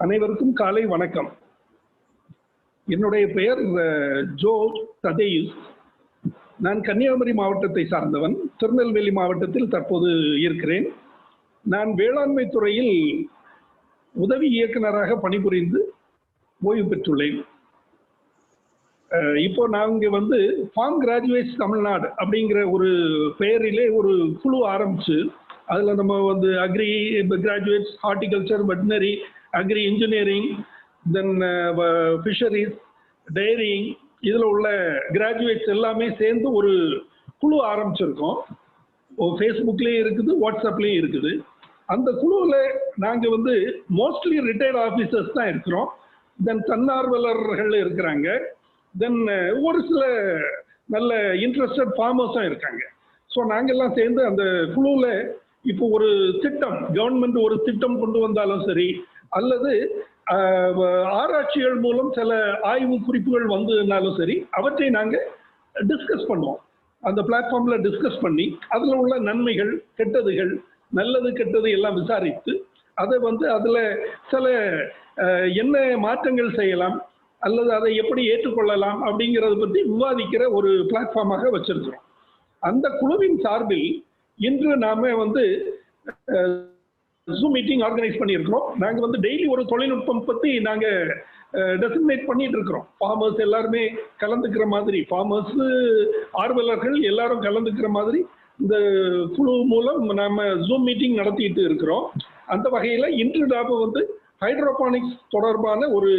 அனைவருக்கும் காலை வணக்கம். என்னுடைய பெயர் ஜோ ததேயுஸ். நான் கன்னியாகுமரி மாவட்டத்தை சார்ந்தவன். திருநெல்வேலி மாவட்டத்தில் தற்போது இருக்கிறேன். நான் வேளாண்மை துறையில் உதவி இயக்குநராக பணிபுரிந்து ஓய்வு பெற்றுள்ளேன். இப்போ நாங்க ஃபார்ம் கிராஜுவேட்ஸ் தமிழ்நாடு அப்படிங்கிற ஒரு பெயரிலே ஒரு குழு ஆரம்பிச்சு அதில் நம்ம agri graduates, horticulture, veterinary, agri engineering, then fisheries, dairying, இதில் உள்ள கிராஜுவேட்ஸ் எல்லாமே சேர்ந்து ஒரு குழு ஆரம்பிச்சிருக்கோம். ஃபேஸ்புக்லேயும் இருக்குது, வாட்ஸ்அப்லேயும் இருக்குது. அந்த குழுவில் நாங்கள் மோஸ்ட்லி ரிட்டையர்ட் ஆஃபீஸர்ஸ் தான் இருக்கிறோம். தென் தன்னார்வலர்கள் இருக்கிறாங்க. தென் ஒரு சில நல்ல இன்ட்ரெஸ்டட் ஃபார்மர்ஸும் இருக்காங்க. ஸோ நாங்கள்லாம் சேர்ந்து அந்த குழுவில் இப்போ ஒரு திட்டம், கவர்மெண்ட் ஒரு திட்டம் கொண்டு வந்தாலும் சரி, அல்லது ஆராய்ச்சிகள் மூலம் சில ஆய்வு குறிப்புகள் வந்ததுனாலும் சரி, அவற்றை நாங்கள் டிஸ்கஸ் பண்ணுவோம். அந்த பிளாட்ஃபார்மில் டிஸ்கஸ் பண்ணி அதில் உள்ள நன்மைகள், கெட்டதுகள், நல்லது கெட்டது எல்லாம் விசாரித்து அதை அதில் சில என்ன மாற்றங்கள் செய்யலாம் அல்லது அதை எப்படி ஏற்றுக்கொள்ளலாம் அப்படிங்கிறத பற்றி விவாதிக்கிற ஒரு பிளாட்ஃபார்மாக வச்சிருக்கிறோம். அந்த குழுவின் சார்பில் இன்று நாம ஜூம் மீட்டிங் ஆர்கனைஸ் பண்ணியிருக்கிறோம். நாங்கள் டெய்லி ஒரு தொழில்நுட்பம் பற்றி நாங்கள் டெசிக்னேட் பண்ணிட்டு இருக்கிறோம். ஃபார்மர்ஸ் எல்லாருமே கலந்துக்கிற மாதிரி, ஃபார்மர்ஸ் ஆர்வலர்கள் எல்லாரும் கலந்துக்கிற மாதிரி இந்த குழு மூலம் நாம ஜூம் மீட்டிங் நடத்திட்டு இருக்கிறோம். அந்த வகையில் இன்று நாம ஹைட்ரோபானிக்ஸ் தொடர்பான ஒரு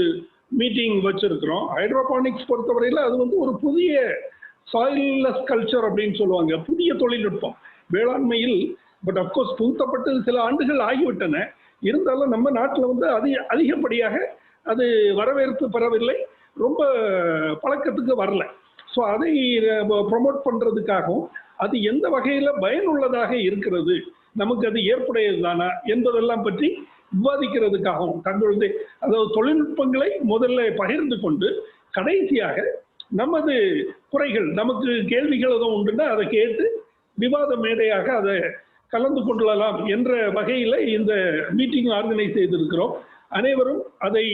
மீட்டிங் வச்சிருக்கிறோம். ஹைட்ரோபானிக்ஸ் பொறுத்தவரையில் அது ஒரு புதிய சாயில்லெஸ் கல்ச்சர் அப்படின்னு சொல்லுவாங்க, புதிய தொழில்நுட்பம் வேளாண்மையில். பட் அப்கோர்ஸ் புகுத்தப்பட்டு சில ஆண்டுகள் ஆகிவிட்டன. இருந்தாலும் நம்ம நாட்டில் அதிகப்படியாக அது வரவேற்பு பெறவில்லை, ரொம்ப பழக்கத்துக்கு வரல. ஸோ அதை ப்ரொமோட் பண்ணுறதுக்காகவும் அது எந்த வகையில் பயனுள்ளதாக இருக்கிறது, நமக்கு அது ஏற்புடையது தானா என்பதெல்லாம் பற்றி விவாதிக்கிறதுக்காகவும் தங்களுடைய அதாவது தொழில்நுட்பங்களை முதல்ல பகிர்ந்து கொண்டு கடைசியாக நமது குறைகள், நமக்கு கேள்விகள் எதுவும் உண்டுன்னா அதை கேட்டு விவாத மேடையாக அதை கலந்து கொள்ளலாம் என்ற வகையில் இந்த மீட்டிங் ஆர்கனைஸ் செய்திருக்கிறோம். அனைவரும் அதை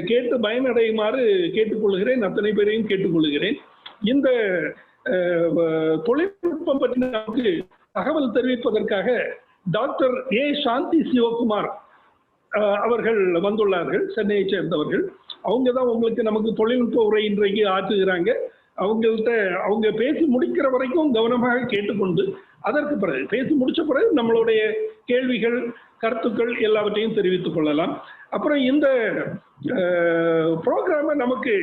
கேட்டு பயனடையுமாறு கேட்டுக்கொள்கிறேன். அத்தனை பேரையும் கேட்டுக்கொள்கிறேன். இந்த தொழில்நுட்பம் பற்றி நமக்கு தகவல் தெரிவிப்பதற்காக டாக்டர் ஏ சாந்தி சிவகுமார் அவர்கள் வந்துள்ளார்கள், சென்னையை சேர்ந்தவர்கள். அவங்க தான் நமக்கு தொழில்நுட்ப உரை இன்றைக்கு ஆற்றுகிறாங்க. அவங்கள்ட்ட அவங்க பேசி முடிக்கிற வரைக்கும் கவனமாக கேட்டுக்கொண்டு அதற்கு பிறகு பேசி முடிச்ச பிறகு நம்மளுடைய கேள்விகள், கருத்துக்கள் எல்லாவற்றையும் தெரிவித்துக் கொள்ளலாம். அப்புறம் இந்த ப்ரோக்ராமை நமக்கு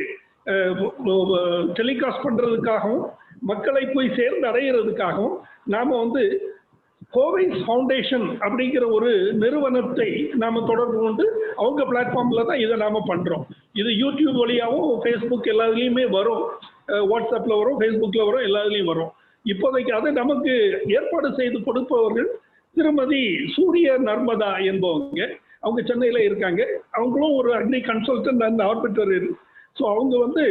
டெலிகாஸ்ட் பண்றதுக்காகவும் மக்களை போய் சேர்ந்து அடைகிறதுக்காகவும் நாம கோவை ஃபவுண்டேஷன் அப்படிங்கிற ஒரு நிறுவனத்தை நாம தொடர்பு கொண்டு அவங்க பிளாட்ஃபார்ம்ல தான் இதை நாம பண்றோம். இது யூடியூப் வழியாகவும் ஃபேஸ்புக் எல்லாத்துலேயுமே வரும், வாட்ஸ்அப்ல வரும், ஃபேஸ்புக்ல வரும், எல்லாத்துலேயும் வரும். இப்போதைக்கு அதை நமக்கு ஏற்பாடு செய்து கொடுப்பவர்கள் திருமதி சூரிய நர்மதா என்பவங்க. அவங்க சென்னையில இருக்காங்க. அவங்களும் ஒரு agri consultant and arbiter. So அவங்க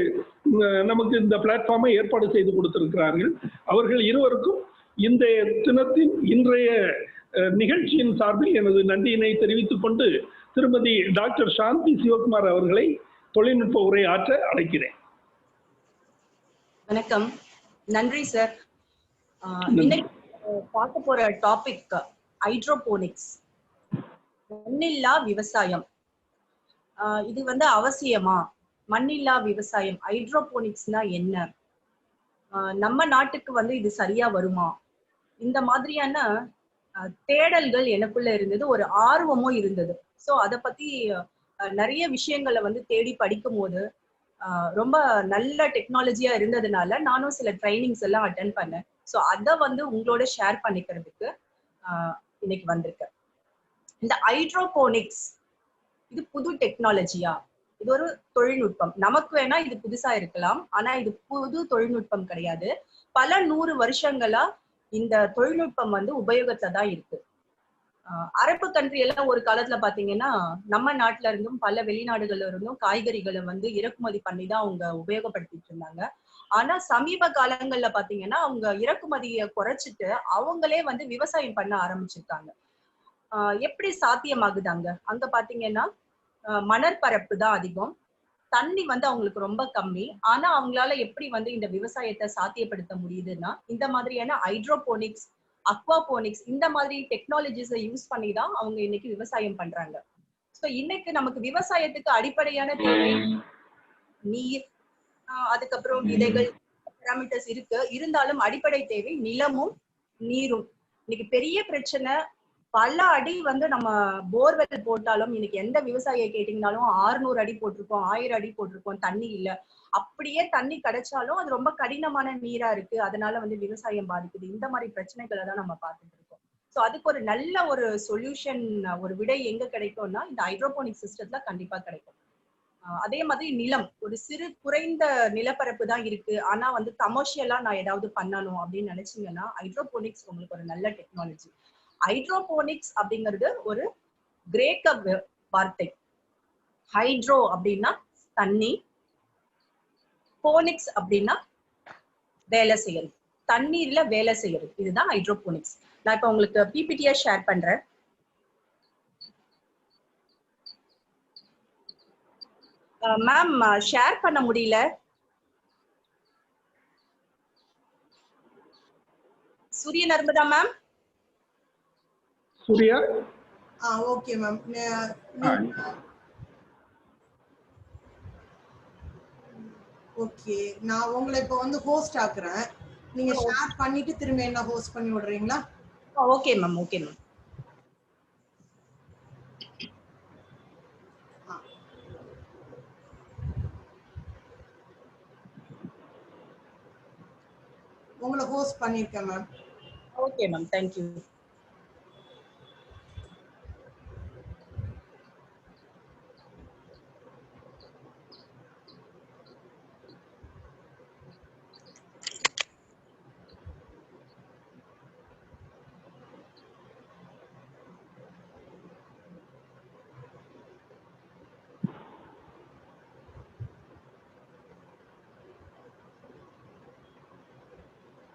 நமக்கு இந்த பிளாட்ஃபார்மை ஏற்பாடு செய்து கொடுத்திருக்கிறார்கள். அவர்கள் இருவருக்கும் இந்த தினத்தின் இன்றைய நிகழ்ச்சியின் சார்பில் எனது நன்றியினை தெரிவித்துக் கொண்டு திருமதி டாக்டர் சாந்தி சிவகுமார் அவர்களை தொழில்நுட்ப உரை ஆற்ற அழைக்கிறேன். வணக்கம், நன்றி சார். இன்னைக்கு பார்க்க போற டாபிக் ஹைட்ரோபோனிக்ஸ், மண்ணில்லா விவசாயம். இது அவசியமா? மண்ணில்லா விவசாயம், ஹைட்ரோபோனிக்ஸ்னா என்ன? நம்ம நாட்டுக்கு இது சரியா வருமா? இந்த மாதிரியான தேடல்கள் எனக்குள்ள இருந்தது, ஒரு ஆர்வமும் இருந்தது. ஸோ அதை பத்தி நிறைய விஷயங்களை தேடி படிக்கும் போது ரொம்ப நல்ல டெக்னாலஜியா இருந்ததுனால நானும் சில ட்ரைனிங்ஸ் எல்லாம் அட்டென்ட் பண்ணேன். ஸோ அதை உங்களோட ஷேர் பண்ணிக்கிறதுக்கு இன்னைக்கு வந்திருக்கேன். இந்த ஹைட்ரோபோனிக்ஸ் இது புது டெக்னாலஜியா? இது ஒரு தொழில்நுட்பம். நமக்கு வேணா இது புதுசா இருக்கலாம், ஆனா இது புது தொழில்நுட்பம் கிடையாது. பல 100 வருஷங்களா இந்த தொழில்நுட்பம் உபயோகத்துல தான் இருக்கு. அரபு கண்ட்ரி எல்லாம் ஒரு காலத்துல பாத்தீங்கன்னா நம்ம நாட்டுல இருந்தும் பல வெளிநாடுகள்ல இருந்தும் காய்கறிகளை இறக்குமதி பண்ணி தான் அவங்க உபயோகப்படுத்திட்டு இருந்தாங்க. ஆனா சமீப காலங்கள்ல பாத்தீங்கன்னா அவங்க இறக்குமதியை குறைச்சிட்டு அவங்களே விவசாயம் பண்ண ஆரம்பிச்சிருக்காங்க. எப்படி சாத்தியமாகுதாங்க? அங்க பாத்தீங்கன்னா மணற்பரப்பு தான் அதிகம், தண்ணி வந்து அவங்களுக்கு ரொம்ப கம்மி. ஆனா அவங்களால எப்படி வந்து இந்த விவசாயத்தை சாத்தியப்படுத்த முடியுதுன்னா, இந்த மாதிரியான ஹைட்ரோபோனிக்ஸ், அக்வாபோனிக்ஸ் இந்த மாதிரி டெக்னாலஜிஸை யூஸ் பண்ணி தான் அவங்க இன்னைக்கு விவசாயம் பண்றாங்க. சோ இன்னைக்கு நமக்கு விவசாயத்துக்கு அடிப்படையான தேவை நீர், அதுக்கப்புறம் விதைகள், பாராமீட்டர்ஸ் இருக்கு. இருந்தாலும் அடிப்படை தேவை நிலமும் நீரும். இன்னைக்கு பெரிய பிரச்சனை, பல அடி வந்து நம்ம போர்வெல் போட்டாலும் இன்னைக்கு எந்த விவசாயியை கேட்டீங்கன்னாலும் 600 அடி போட்டிருக்கோம், 1000 அடி போட்டிருக்கோம், தண்ணி இல்ல. அப்படியே தண்ணி கிடைச்சாலும் அது ரொம்ப கடினமான நீரா இருக்கு, அதனால வந்து விவசாயம் பாதிக்குது. இந்த மாதிரி பிரச்சனைகளை தான் நம்ம பார்த்துட்டு இருக்கோம். சோ அதுக்கு ஒரு நல்ல ஒரு சொல்யூஷன், ஒரு விடை எங்க கிடைக்கும்னா இந்த ஹைட்ரோபோனிக் சிஸ்டத்துல கண்டிப்பா கிடைக்கும். அதே மாதிரி நிலம், ஒரு சிறு குறைந்த நிலப்பரப்பு தான் இருக்கு, ஆனா வந்து கமர்ஷியலா நான் ஏதாவது பண்ணணும் அப்படின்னு நினைச்சீங்கன்னா ஹைட்ரோபோனிக்ஸ் உங்களுக்கு ஒரு நல்ல டெக்னாலஜி. ஹைட்ரோபோனிக்ஸ் அப்படிங்கிறது ஒரு கிரேக்க வார்த்தை. ஹைட்ரோ அப்படின்னா தண்ணி, போனிக்ஸ் அப்படின்னா வேலை செய்யறது, தண்ணீர்ல வேலை செய்யறது, இதுதான் ஹைட்ரோபோனிக்ஸ். நான் இப்ப உங்களுக்கு பிபிடியா ஷேர் பண்றேன். மேம் ஷேர் பண்ண முடியல. Surya Narmada ma'am. Surya. Okay ma'am. Okay, நான் உங்களை இப்போ வந்து ஹோஸ்ட் ஆக்குறேன். நீங்க ஷேர் பண்ணிட்டு திரும்ப என்ன ஹோஸ்ட் பண்ணி விடுறீங்களா? Okay ma'am, okay ma'am. உங்களை ஹோஸ்ட் பண்ணிருக்கேன் ma'am. Okay ma'am, thank you.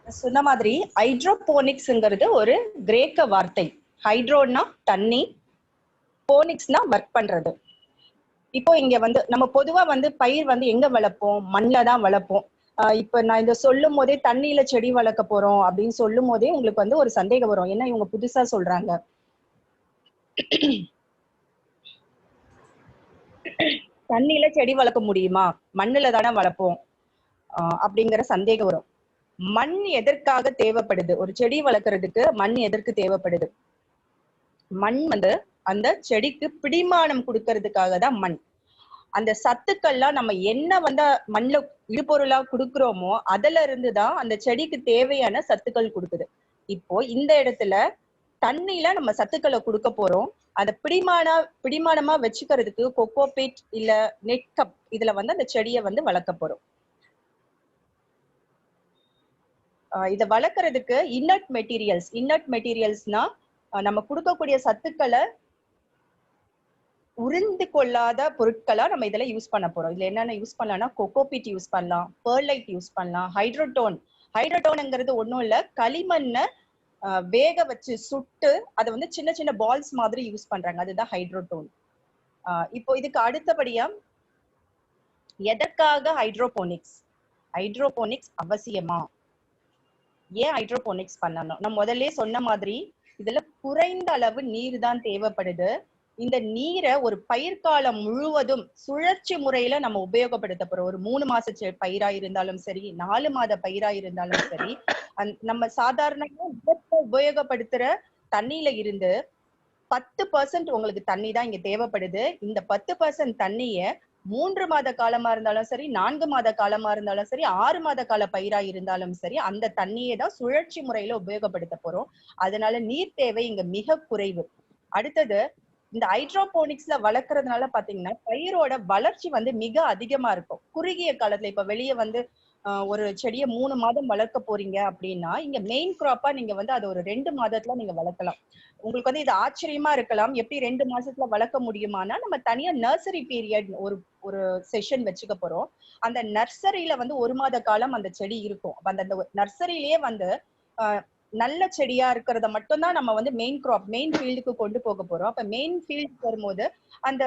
சொன்ன மாதிரி ஹைட்ரோபோனிக்ஸ்ங்கிறது ஒரு கிரேக்க வார்த்தை. ஹைட்ரோன்னா தண்ணி, போனிக்ஸ்னா ஒர்க் பண்றது. இப்போ இங்க வந்து நம்ம பொதுவா வந்து பயிர் வந்து எங்க வளர்ப்போம்? மண்ல தான் வளர்ப்போம். இப்ப நான் இத சொல்லும் போதே தண்ணியில செடி வளர்க்க போறோம் அப்படின்னு சொல்லும் போதே உங்களுக்கு வந்து ஒரு சந்தேகம் வரும், என்ன இவங்க புதுசா சொல்றாங்க, தண்ணியில செடி வளர்க்க முடியுமா, மண்ணுல தானே வளர்ப்போம் அப்படிங்கிற சந்தேகம் வரும். மண் எதற்காக தேவைப்படுது? ஒரு செடி வளர்க்கறதுக்கு மண் எதற்கு தேவைப்படுது? மண் வந்து அந்த செடிக்கு பிடிமானம் கொடுக்கறதுக்காக தான் மண். அந்த சத்துக்கள்லாம் நம்ம என்ன வந்து மண்ணுல இடுபொருளா கொடுக்குறோமோ அதுல இருந்துதான் அந்த செடிக்கு தேவையான சத்துக்கள் கொடுக்குது. இப்போ இந்த இடத்துல தண்ணியில நம்ம சத்துக்களை கொடுக்க போறோம். அதை பிடிமானமா வச்சுக்கிறதுக்கு கொக்கோபீட் இல்ல நெட் கப் இதுல வந்து அந்த செடியை வந்து வளர்க்க போறோம். இதை வளர்க்கறதுக்கு இன்னட் மெட்டீரியல்ஸ்னா நம்ம கொடுக்கக்கூடிய சத்துக்களை உறிந்து கொள்ளாத பொருட்களா நம்ம இதுல யூஸ் பண்ண போறோம். இதுல என்னென்ன யூஸ் பண்ணலாம்னா கொக்கோபீட் யூஸ் பண்ணலாம், பெர்லைட் யூஸ் பண்ணலாம், ஹைட்ரோட்டோன்ங்கிறது ஒன்றும் இல்ல, களிமண்ணை வேக வச்சு சுட்டு அதை வந்து சின்ன சின்ன பால்ஸ் மாதிரி யூஸ் பண்றாங்க, அதுதான் ஹைட்ரோட்டோன். இப்போ இதுக்கு அடுத்தபடியா எதற்காக ஹைட்ரோபோனிக்ஸ் அவசியமா? ஏன் ஹைட்ரோபோனிக்ஸ் பண்ணணும்? நான் முதல்ல சொன்ன மாதிரி இதுல குறைந்த அளவு நீர் தான் தேவைப்படுது. இந்த நீரை ஒரு பயிர்காலம் முழுவதும் சுழற்சி முறையில நம்ம உபயோகப்படுத்த போறோம். ஒரு 3 மாச பயிரா இருந்தாலும் சரி, 4 மாத பயிரா இருந்தாலும் சரி, நம்ம சாதாரணமா உபயோகப்படுத்துற தண்ணியில இருந்து 10% உங்களுக்கு தண்ணி தான் இங்க தேவைப்படுது. இந்த 10% தண்ணிய 3 மாத காலமா இருந்தாலும் சரி, 4 மாத காலமா இருந்தாலும் சரி, 6 மாத கால பயிரா இருந்தாலும் சரி, அந்த தண்ணியை தான் சுழற்சி முறையில உபயோகப்படுத்த போறோம். அதனால நீர் தேவை இங்க மிக குறைவு. அடுத்தது, இந்த ஹைட்ரோபோனிக்ஸ்ல வளர்க்கறதுனால பாத்தீங்கன்னா பயிரோட வளர்ச்சி வந்து மிக அதிகமா இருக்கும். குறுகிய காலத்துல இப்ப வெளியே வந்து ஒரு செடியை 3 மாதம் வளர்க்க போறீங்க அப்படின்னா இங்க மெயின் கிராப்பா நீங்க வந்து அதை ஒரு 2 மாதத்துல நீங்க வளர்க்கலாம். உங்களுக்கு வந்து இது ஆச்சரியமா இருக்கலாம், எப்படி 2 மாசத்துல வளர்க்க முடியுமானா நம்ம தனியா நர்சரி பீரியட் ஒரு செஷன் வச்சுக்க போறோம். அந்த நர்சரியில வந்து 1 மாத காலம் அந்த செடி இருக்கும். அப்ப அந்த நர்சரியிலேயே வந்து நல்ல செடியா இருக்கிறத மட்டும் தான் நம்ம வந்து மெயின் ஃபீல்டுக்கு கொண்டு போக போறோம். அப்ப மெயின் ஃபீல்டுக்கு வரும்போது அந்த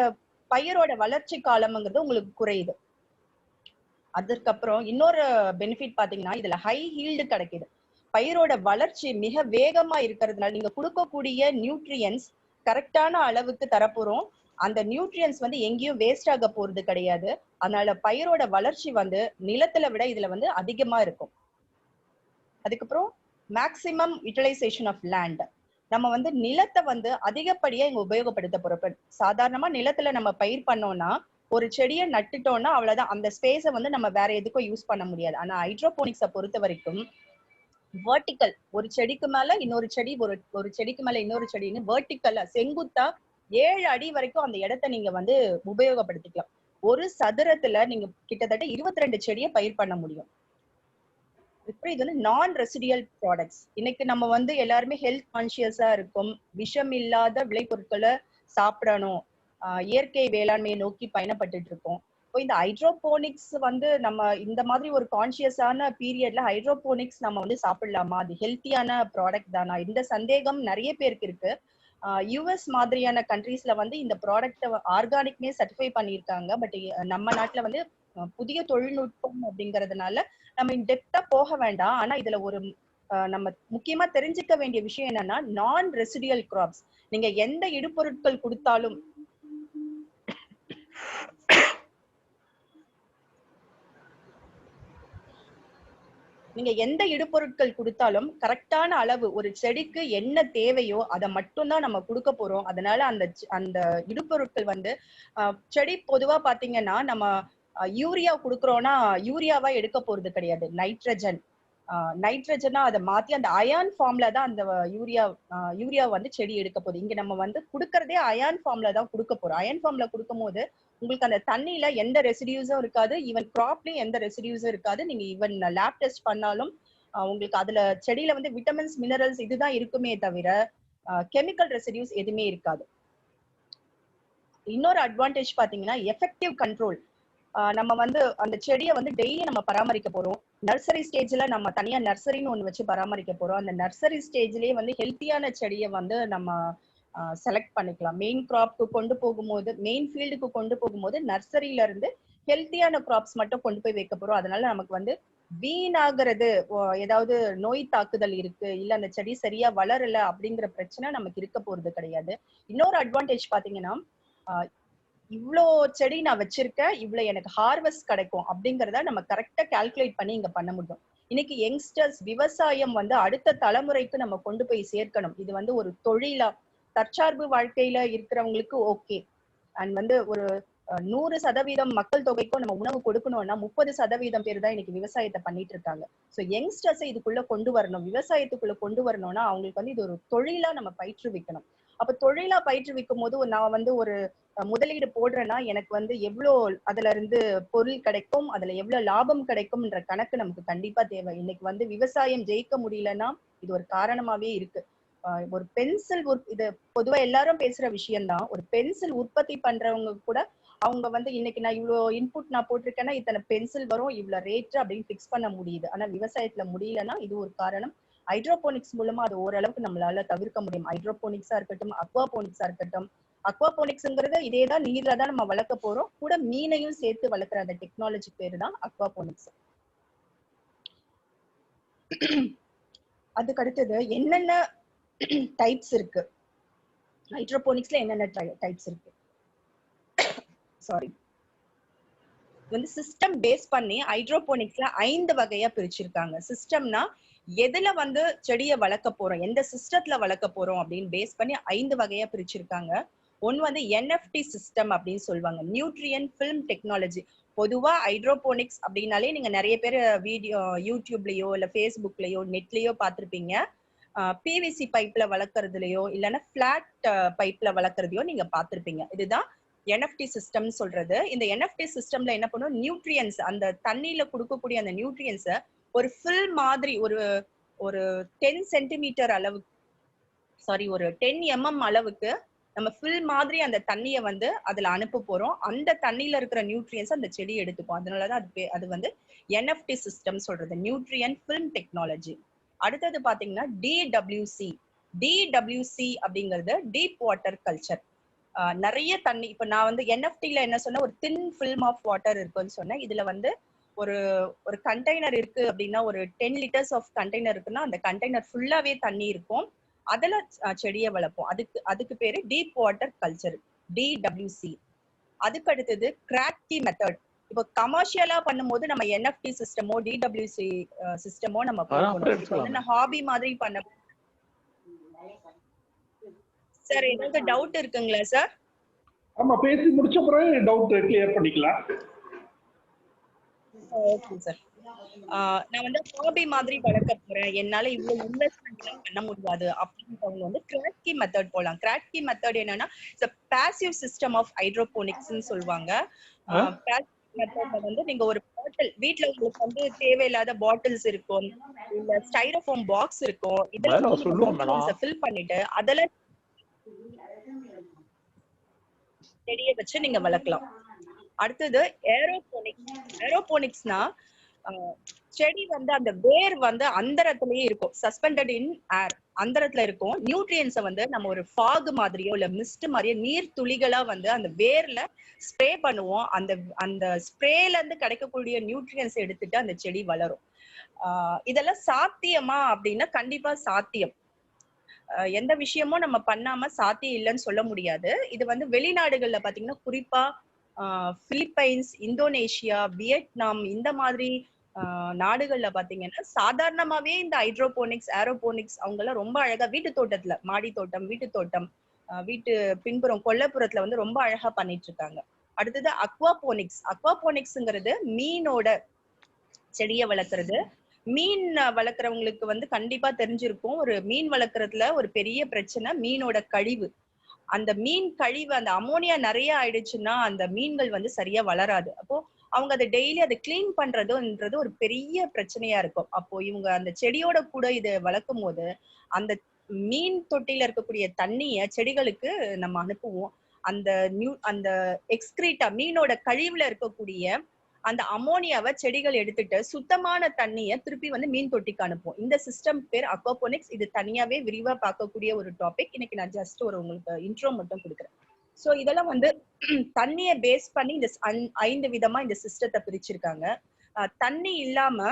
பயிரோட வளர்ச்சி காலம்ங்கிறது உங்களுக்கு குறையுது. அதற்கப்புறம் இன்னொரு பெனிஃபிட் பாத்தீங்கன்னா இதுல ஹை ஹீல்டு கிடைக்குது. பயிரோட வளர்ச்சி மிக வேகமா இருக்கிறதுனால நீங்க கொடுக்கக்கூடிய நியூட்ரியன்ஸ் கரெக்டான அளவுக்கு தரப்போறோம். அந்த நியூட்ரியன்ஸ் வந்து எங்கேயும் வேஸ்ட் ஆக போறது கிடையாது. அதனால பயிரோட வளர்ச்சி வந்து நிலத்துல விட இதுல வந்து அதிகமா இருக்கும். அதுக்கப்புறம் மேக்சிமம் யூட்டிலைசேஷன் ஆஃப் லேண்ட். நம்ம வந்து நிலத்தை வந்து அதிகப்படியா இங்க உபயோகப்படுத்த போறோம். சாதாரணமா நிலத்துல நம்ம பயிர் பண்ணோம்னா ஒரு செடியை நட்டுட்டோம்னா அவ்வளவுதான், அந்த ஸ்பேஸை வந்து நம்ம வேற எதுக்கும் யூஸ் பண்ண முடியாது. ஆனா ஹைட்ரோபோனிக்ஸை பொறுத்த வரைக்கும் வெர்டிக்கல், ஒரு செடிக்கு மேல இன்னொரு செடி, ஒரு செடிக்கு மேல இன்னொரு செடின்னு வெர்டிக்கல்ல செங்குத்தா 7 அடி வரைக்கும் அந்த இடத்தை நீங்க வந்து உபயோகப்படுத்திக்கலாம். ஒரு சதுரத்துல நீங்க கிட்டத்தட்ட 22 செடியை பயிர் பண்ண முடியும். இது வந்து நான் ரெசிடியல் ப்ராடக்ட்ஸ். இன்னைக்கு நம்ம வந்து எல்லாருமே ஹெல்த் கான்சியஸா இருக்கும், விஷம் இல்லாத விளைபொருட்களை சாப்பிடணும், இயற்கை வேளாண்மையை நோக்கி பயணப்பட்டுட்டு இருக்கோம். இப்போ இந்த ஹைட்ரோபோனிக்ஸ் வந்து நம்ம இந்த மாதிரி ஒரு கான்சியஸான பீரியட்ல ஹைட்ரோபோனிக்ஸ் நம்ம வந்து சாப்பிடலாமா, அது ஹெல்த்தியான ப்ராடக்ட் தானா, இந்த சந்தேகம் நிறைய பேருக்கு இருக்கு. யூஎஸ் மாதிரியான கண்ட்ரீஸ்ல வந்து இந்த ப்ராடக்ட் ஆர்கானிக்னே சர்டிஃபை பண்ணியிருக்காங்க. பட் நம்ம நாட்டுல வந்து புதிய தொழில்நுட்பம் அப்படிங்கறதுனால நம்ம டெப்தா போக வேண்டாம். ஆனா இதுல ஒரு நம்ம முக்கியமா தெரிஞ்சுக்க வேண்டிய விஷயம் என்னன்னா நான் ரெசிடியல் கிராப்ஸ். நீங்க எந்த இடுபொருட்கள் கொடுத்தாலும் கரெக்டான அளவு, ஒரு செடிக்கு என்ன தேவையோ அதை மட்டும்தான் நம்ம கொடுக்க போறோம். அதனால அந்த இடுபொருட்கள் வந்து செடி பொதுவா பாத்தீங்கன்னா நம்ம யூரியா கொடுக்குறோம்னா யூரியாவா எடுக்க போறது கிடையாது. நைட்ரஜனா அதை மாத்தி அந்த அயான் ஃபார்ம்ல தான் அந்த யூரியா வந்து செடி எடுக்க போகுது. இங்க நம்ம வந்து கொடுக்கறதே அயான் ஃபார்ம்ல தான் கொடுக்க போறோம். அயான் ஃபார்ம்ல கொடுக்கும் போது உங்களுக்கு அந்த தண்ணியில எந்த ரெசிடியூஸும் இருக்காது, ஈவன் கிராப்லயும் எந்த ரெசிடியூஸும் இருக்காது. நீங்க ஈவன் லேப் டெஸ்ட் பண்ணாலும் உங்களுக்கு அதுல செடியில வந்து விட்டமின்ஸ் மினரல்ஸ் இதுதான் இருக்குமே தவிர கெமிக்கல் ரெசிடியூஸ் எதுவுமே இருக்காது. இன்னொரு அட்வான்டேஜ் பாத்தீங்கன்னா எஃபெக்டிவ் கண்ட்ரோல். நம்ம வந்து அந்த செடியை வந்து டெய்லி நம்ம பராமரிக்க போறோம். நர்சரி ஸ்டேஜ்ல நம்ம தனியா நர்சரின்னு ஒண்ணு வச்சு பராமரிக்க போறோம். அந்த நர்சரி ஸ்டேஜ்லயே வந்து ஹெல்த்தியான செடியை வந்து நம்ம செலக்ட் பண்ணிக்கலாம். மெயின் கிராப்க்கு கொண்டு போகும்போது, மெயின் ஃபீல்டுக்கு கொண்டு போகும்போது நர்சரியில இருந்து ஹெல்த்தியான கிராப்ஸ் மட்டும் கொண்டு போய் வைக்க போறோம். அதனால நமக்கு வந்து வீணாகிறது, ஏதாவது நோய் தாக்குதல் இருக்கு, இல்ல அந்த செடி சரியா வளரல அப்படிங்கிற பிரச்சனை நமக்கு இருக்க போறது கிடையாது. இன்னொரு அட்வான்டேஜ் பாத்தீங்கன்னா இவ்வளோ செடி நான் வச்சிருக்கேன், இவ்வளவு எனக்கு ஹார்வெஸ்ட் கிடைக்கும் அப்படிங்கறத நம்ம கரெக்டா கால்குலேட் பண்ணி இங்க பண்ண முடியும். இன்னைக்கு யங்ஸ்டர்ஸ் விவசாயம் வந்து அடுத்த தலைமுறைக்கு நம்ம கொண்டு போய் சேர்க்கணும். இது வந்து ஒரு தொழிலா, தற்சார்பு வாழ்க்கையில இருக்கிறவங்களுக்கு ஓகே. அண்ட் வந்து ஒரு 100% மக்கள் தொகைக்கும் நம்ம உணவு கொடுக்கணும்னா 30% பேர் தான் இன்னைக்கு விவசாயத்தை பண்ணிட்டு இருக்காங்க. ஸோ யங்ஸ்டர்ஸை இதுக்குள்ள கொண்டு வரணும், விவசாயத்துக்குள்ள கொண்டு வரணும்னா அவங்களுக்கு வந்து இது ஒரு தொழிலா நம்ம பயிற்றுவிக்கணும். அப்ப தொழிலா பயிற்றுவிக்கும் போது நான் வந்து ஒரு முதலீடு போடுறேன்னா எனக்கு வந்து எவ்வளோ அதுல இருந்து பொருள் கிடைக்கும், அதுல எவ்வளவு லாபம் கிடைக்கும்ன்ற கணக்கு நமக்கு கண்டிப்பா தேவை. இன்னைக்கு வந்து விவசாயம் ஜெயிக்க முடியலன்னா இது ஒரு காரணமாவே இருக்கு. ஒரு பென்சில் இது பொதுவா எல்லாரும் பேசுற விஷயம்தான். ஒரு பென்சில் உற்பத்தி பண்றவங்க கூட அவங்க வந்து இன்னைக்கு நான் இவ்வளவு இன்புட் நான் போட்டிருக்கேன்னா இத்தனை பென்சில் வரும், இவ்வளவு ரேட் அப்படின்னு பிக்ஸ் பண்ண முடியுது. ஆனா விவசாயத்துல முடியலன்னா இது ஒரு காரணம். ஹைட்ரோபோனிக்ஸ் மூலமா அது ஓரளவுக்கு நம்மளால தவிர்க்க முடியும். ஹைட்ரோபோனிக்ஸா இருக்கட்டும், அக்வாபோனிக்ஸா இருக்கட்டும். அக்வாபோனிக்ஸ்ங்கிறது இதேதான், நீர்ல தான் நம்ம வளர்க்க போறோம், கூட மீனையும் சேர்த்து வளர்க்குற அந்த டெக்னாலஜி பேரு தான் அக்வாபோனிக்ஸ். அதுக்கு அடுத்தது என்னென்ன டைப்ஸ் இருக்கு, ஹைட்ரோபோனிக்ஸ்ல என்னென்ன டைப்ஸ் இருக்கு, சாரி வந்து சிஸ்டம் பேஸ் பண்ணி ஹைட்ரோபோனிக்ஸ்ல 5 வகையா பிரிச்சிருக்காங்க. சிஸ்டம்னா எதுல வந்து செடியை வளர்க்க போறோம், எந்த சிஸ்டத்துல வளர்க்க போறோம் அப்படின்னு பேஸ் பண்ணி 5 வகையா பிரிச்சிருக்காங்க. ஒன்னு வந்து என்எஃப்டி சிஸ்டம் அப்படின்னு சொல்லுவாங்க, நியூட்ரியன் ஃபில்ம் டெக்னாலஜி. பொதுவா ஹைட்ரோபோனிக்ஸ் அப்படின்னாலே நீங்க நிறைய பேர் வீடியோ யூடியூப்லயோ இல்ல ஃபேஸ்புக்லயோ நெட்லயோ பார்த்திருப்பீங்க. பிவிசி பைப்ல வளர்க்கறதுலயோ இல்லைன்னா பிளாட் பைப்ல வளர்க்கறதையோ நீங்க பார்த்திருப்பீங்க. இதுதான் என்எஃப்டி சிஸ்டம் சொல்றது. இந்த என்எஃப்டி சிஸ்டம்ல என்ன பண்ணும், நியூட்ரியன்ஸ், அந்த தண்ணியில கொடுக்கக்கூடிய அந்த நியூட்ரியன்ஸை ஒரு ஃபில் மாதிரி ஒரு 10 சென்டிமீட்டர் அளவுக்கு, சாரி ஒரு 10 mm அளவுக்கு நம்ம ஃபில் மாதிரி அந்த தண்ணியை வந்து அதுல அனுப்ப போறோம். அந்த தண்ணியில இருக்கிற நியூட்ரியன்ஸ் அந்த செடி எடுத்துக்கும். அதனாலதான் அது வந்து என்எஃப்டி சிஸ்டம் சொல்றது, நியூட்ரியன் ஃபில்ம் டெக்னாலஜி. அடுத்தது பாத்தீங்கன்னா டிடபிள்யூசி அப்படிங்கிறது டீப் வாட்டர் கல்ச்சர். நிறைய தண்ணி. இப்ப நான் வந்து என்எஃப்டில என்ன சொன்ன, ஒரு தின் ஃபில்ம் ஆஃப் வாட்டர் இருக்குன்னு சொன்னேன். இதுல வந்து ஒரு ஒரு கண்டெய்னர் இருக்கு அப்படின்னா, ஒரு 10 லிட்டர்ஸ் ஆஃப் கண்டெய்னர் இருக்குன்னா அந்த கண்டெய்னர் ஃபுல்லாவே தண்ணி இருக்கும். அதுல செடியை வளர்ப்போம். அதுக்கு பேரு டீப் வாட்டர் கல்ச்சர், DWC. அதுக்கு அடுத்தது கிராக்கி மெத்தட். இப்போ கமர்ஷியலா பண்ணும்போது நம்ம என்எஃப்டி சிஸ்டமோ டிடபிள்யூசி சிஸ்டமோ நம்ம போகணும். இப்போ வந்து ஹாபி மாதிரி பண்ண. சார் ஏதாவது டவுட் இருக்குங்களா சார்? ஆமா, பேசி முடிச்ச பிறகு டவுட் கிளியர் பண்ணிக்கலாம். Okay sir. நான் வந்து ஹாபி மாதிரி வளர்க்க போறேன், என்னால இவ்வளவு இன்வெஸ்ட்மெண்ட் எல்லாம் பண்ண முடியாது அப்படின்றவங்க வந்து கிராக்கி மெத்தட் போலாம். கிராக்கி மெத்தட் என்னன்னா பாசிவ் சிஸ்டம் ஆஃப் ஹைட்ரோபோனிக்ஸ்னு சொல்லுவாங்க. பாசிவ் மெத்தட்ல வந்து நீங்க ஒரு பாட்டில் வீட்ல உங்களுக்கு வந்து தேவையில்லாத பாட்டில்ஸ் இருக்கும், இல்ல ஸ்டைரோஃபோம் பாக்ஸ் இருக்கும், இதெல்லாம் ஃபில் பண்ணிட்டு அதுல செடியை வச்சு நீங்க வளர்க்கலாம். அடுத்தது ஏரோபோனிக்ஸ். ஏரோபோனிக்ஸ்னா செடி வந்து அந்த வேர் வந்து அந்தரத்திலேயே இருக்கும், சஸ்பெண்டட் இன் ஏர், அந்தரத்துல இருக்கும். நியூட்ரியன்ஸை வந்து நம்ம ஒரு ஃபாக் மாதிரியோ இல்ல மிஸ்ட் மாதிரியோ நீர் துளிகளா வந்து அந்த வேர்ல ஸ்ப்ரே பண்ணுவோம். அந்த அந்த ஸ்ப்ரேல இருந்து கிடைக்கக்கூடிய நியூட்ரியன்ஸ் எடுத்துட்டு அந்த செடி வளரும். இதெல்லாம் சாத்தியமா அப்படின்னா கண்டிப்பா சாத்தியம். எந்த விஷயமும் நம்ம பண்ணாம சாத்தியம் இல்லைன்னு சொல்ல முடியாது. இது வந்து வெளிநாடுகள்ல பாத்தீங்கன்னா, குறிப்பா பிலிப்பைன்ஸ், இந்தோனேஷியா, வியட்நாம் இந்த மாதிரி நாடுகள்ல பாத்தீங்கன்னா சாதாரணமாவே இந்த ஹைட்ரோபோனிக்ஸ், ஏரோபோனிக்ஸ் அவங்க எல்லாம் ரொம்ப அழகா வீட்டு தோட்டத்துல, மாடி தோட்டம், வீட்டு தோட்டம், வீட்டு பின்புறம் கொல்லைப்புறத்துல வந்து ரொம்ப அழகா பண்ணிட்டு இருக்காங்க. அடுத்தது அக்வாபோனிக்ஸ். அக்வாபோனிக்ஸ்ங்கிறது மீனோட செடியை வளர்க்கறது. மீன் வளர்க்குறவங்களுக்கு வந்து கண்டிப்பா தெரிஞ்சிருக்கும், ஒரு மீன் வளர்க்கறதுல ஒரு பெரிய பிரச்சனை மீனோட கழிவு. அந்த மீன் கழிவு, அந்த அமோனியா நிறைய ஆயிடுச்சுன்னா அந்த மீன்கள் வந்து சரியா வளராது. அப்போ அவங்க அதை டெய்லி அதை கிளீன் பண்றதுன்றது ஒரு பெரிய பிரச்சனையா இருக்கும். அப்போ இவங்க அந்த செடியோட கூட இதை வளர்க்கும் போது அந்த மீன் தொட்டியில இருக்கக்கூடிய தண்ணிய செடிகளுக்கு நம்ம அனுப்புவோம். அந்த எக்ஸ்கிரீட்டா, மீனோட கழிவுல இருக்கக்கூடிய அந்த அமோனியாவை செடிகள் எடுத்துட்டு சுத்தமான தண்ணியை திருப்பி வந்து மீன் தொட்டிக்கு அனுப்பும். இந்த சிஸ்டம் பேர் அக்வாபோனிக்ஸ். இது தனியாவே விரிவா பார்க்கக்கூடிய ஒரு டாபிக். இன்னைக்கு நான் ஜஸ்ட் ஒரு உங்களுக்கு இன்ட்ரோ மட்டும் கொடுக்குறேன். சோ இதெல்லாம் வந்து தண்ணியை பேஸ் பண்ணி இந்த 5 விதமா இந்த சிஸ்டத்தை பிரிச்சிருக்காங்க. தண்ணி இல்லாம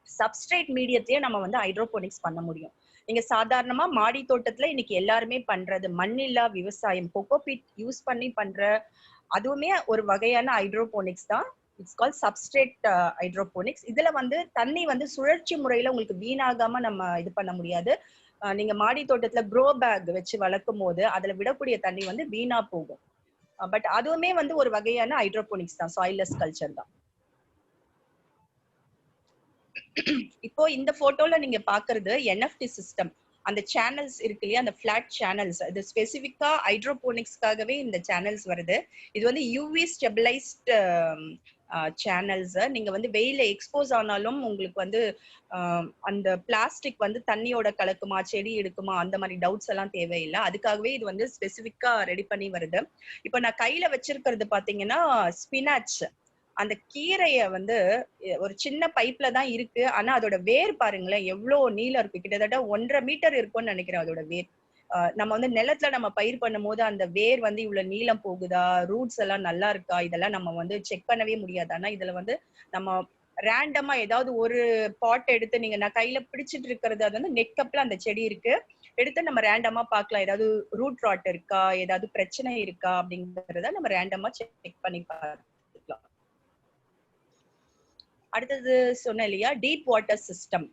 சப்ஸ்ட்ரேட் மீடியத்தையே நம்ம வந்து ஹைட்ரோபோனிக்ஸ் பண்ண முடியும். நீங்க சாதாரணமா மாடி தோட்டத்துல இன்னைக்கு எல்லாருமே பண்றது மண்ணில்லா விவசாயம், கொக்கோபீட் யூஸ் பண்ணி பண்ற அதுவுமே ஒரு வகையான ஹைட்ரோபோனிக்ஸ் தான். It's call substrate hydroponics. இதுல வந்து தண்ணி வந்து சுழற்சி முறையில உங்களுக்கு வீணாகாம நம்ம இது பண்ண முடியாது. நீங்க மாடி தோட்டத்துல க்ரோ பேக் வச்சு வளர்க்கும் போது அதுல விடக்கூடிய தண்ணி வந்து வீணா போகும். பட் அதுவுமே வந்து ஒரு வகையான ஹைட்ரோபோனிக்ஸ் தான், சாயில்லெஸ் கல்ச்சர் தான். இப்போ இந்த போட்டோல நீங்க பாக்குறது என்எஃப்டி சிஸ்டம். அந்த சேனல்ஸ் இருக்கு இல்லையா, அந்த பிளாட் சேனல்ஸ், இது ஸ்பெசிபிக்கா ஹைட்ரோபோனிக்ஸ்க்காகவே இந்த சேனல்ஸ் வருது. இது வந்து யூவி ஸ்டெபிளைஸ்ட் சேனல்ஸ். நீங்க வந்து வெயில எக்ஸ்போஸ் ஆனாலும் உங்களுக்கு வந்து அந்த பிளாஸ்டிக் வந்து தண்ணியோட கலக்குமா, செடி எடுக்குமா, அந்த மாதிரி டவுட்ஸ் எல்லாம் தேவையில்லை. அதுக்காகவே இது வந்து ஸ்பெசிபிக்கா ரெடி பண்ணி வருது. இப்ப நான் கையில வச்சிருக்கிறது பாத்தீங்கன்னா ஸ்பினாச். அந்த கீரைய வந்து ஒரு சின்ன பைப்ல தான் இருக்கு, ஆனா அதோட வேர் பாருங்களேன் எவ்வளவு நீளம் இருக்கு. கிட்டத்தட்ட 1.5 மீட்டர் இருக்கும்னு நினைக்கிறேன் அதோட வேர். நம்ம வந்து நிலத்துல நம்ம பயிர் பண்ணும் போது அந்த வேர் வந்து இவ்வளவு நீளம் போகுதா, ரூட்ஸ் எல்லாம் நல்லா இருக்கா, இதெல்லாம் நம்ம வந்து செக் பண்ணவே முடியாது. ஆனா இதுல வந்து நம்ம ரேண்டமா ஏதாவது ஒரு பாட் எடுத்து, நீங்க நான் கையில பிடிச்சிட்டு இருக்கிறது அது வந்து நெக்கப்ல அந்த செடி இருக்கு, எடுத்து நம்ம ரேண்டமா பார்க்கலாம் ஏதாவது ரூட் ராட் இருக்கா, ஏதாவது பிரச்சனை இருக்கா அப்படிங்கறத நம்ம ரேண்டமா செக் பண்ணி பார்க்கலாம். அடுத்தது சொன்ன இல்லையா டீப் வாட்டர் சிஸ்டம்.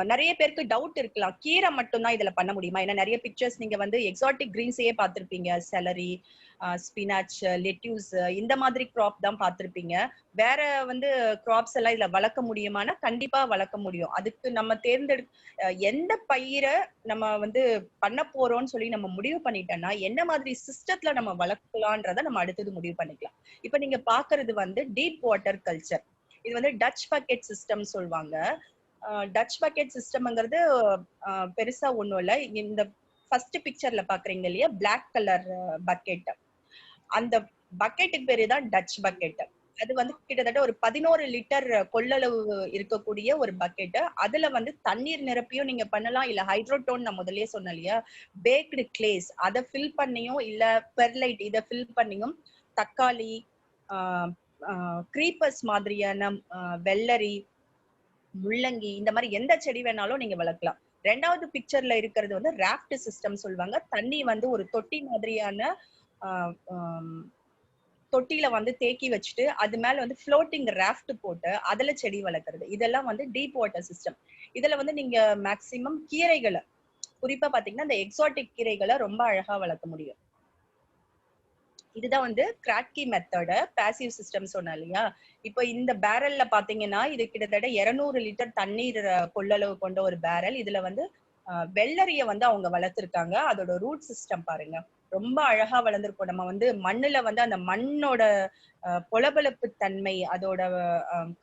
நிறைய பேருக்கு டவுட் இருக்கலாம், கீரை மட்டும்தான் இதுல பண்ண முடியுமா? ஏன்னா நிறைய பிக்சர்ஸ் நீங்க வந்து எக்ஸாட்டிக் கிரீன்ஸையே பார்த்திருப்பீங்க, செலரி, ஸ்பினாச், லெட்யூஸ், இந்த மாதிரி கிராப் தான் பார்த்திருப்பீங்க. வேற வந்து கிராப்ஸ் எல்லாம் இதுல வளர்க்க முடியுமானா கண்டிப்பா வளர்க்க முடியும். அதுக்கு நம்ம எந்த பயிரை நம்ம வந்து பண்ண போறோம்னு சொல்லி நம்ம முடிவு பண்ணிட்டோம்னா என்ன மாதிரி சிஸ்டத்துல நம்ம வளர்க்கலான்றத நம்ம அடுத்தது முடிவு பண்ணிக்கலாம். இப்ப நீங்க பாக்குறது வந்து டீப் வாட்டர் கல்ச்சர். இது வந்து டச் பக்கெட் சிஸ்டம் சொல்லுவாங்க. டச் பக்கெட் சிஸ்டம்ங்கிறது பெருசா ஒண்ணும் இல்ல. இந்த ஃபர்ஸ்ட் பிக்சர்ல பாக்குறீங்க இல்லையா, பிளாக் கலர் பக்கெட், அந்த பக்கெட்டுக்கு பேரு தான் டச் பக்கெட். அது வந்து கிட்டத்தட்ட ஒரு 11 லிட்டர் கொள்ளளவு இருக்கக்கூடிய ஒரு பக்கெட். அதுல வந்து தண்ணீர் நிரப்பியும் நீங்க பண்ணலாம், இல்ல ஹைட்ரோடோன் நான் முதல்லயே சொன்னேன் இல்லையா, பேக்டு கிளேஸ் அத ஃபில் பண்ணியும், இல்ல பெர்லைட் இத ஃபில் பண்ணியும் தக்காளி, கிரீப்பர்ஸ் மாதிரியான வெள்ளரி, முள்ளங்கி இந்த மாதிரி எந்த செடி வேணாலும் நீங்க வளர்க்கலாம். 2வது பிக்சர்ல இருக்கிறது வந்து ராஃப்ட் சிஸ்டம் சொல்லுவாங்க. தண்ணி வந்து ஒரு தொட்டி மாதிரியான தொட்டில வந்து தேக்கி வச்சுட்டு அது மேல வந்து ஃப்ளோட்டிங் ராஃப்ட் போட்டு அதுல செடி வளர்க்கறது. இதெல்லாம் வந்து டீப் வாட்டர் சிஸ்டம். இதுல வந்து நீங்க மேக்சிமம் கீரைகளை, குறிப்பா பாத்தீங்கன்னா இந்த எக்ஸாட்டிக் கீரைகளை ரொம்ப அழகா வளர்க்க முடியும். இதுதான் வந்து கிராட்கி மெத்தட் பாசிவ் சிஸ்டம் சொன்னேன் இல்லையா. இப்போ இந்த பேரல்ல பாத்தீங்கன்னா இது கிட்டத்தட்ட 200 லிட்டர் தண்ணீர் கொள்ளளவு கொண்ட ஒரு பேரல். இதுல வந்து வெள்ளரிய வந்து அவங்க வளர்த்திருக்காங்க. அதோட ரூட் சிஸ்டம் பாருங்க, ரொம்ப அழகா வளர்ந்துருக்கும். நம்ம வந்து மண்ணுல வந்து அந்த மண்ணோட பொலபொலப்பு தன்மை, அதோட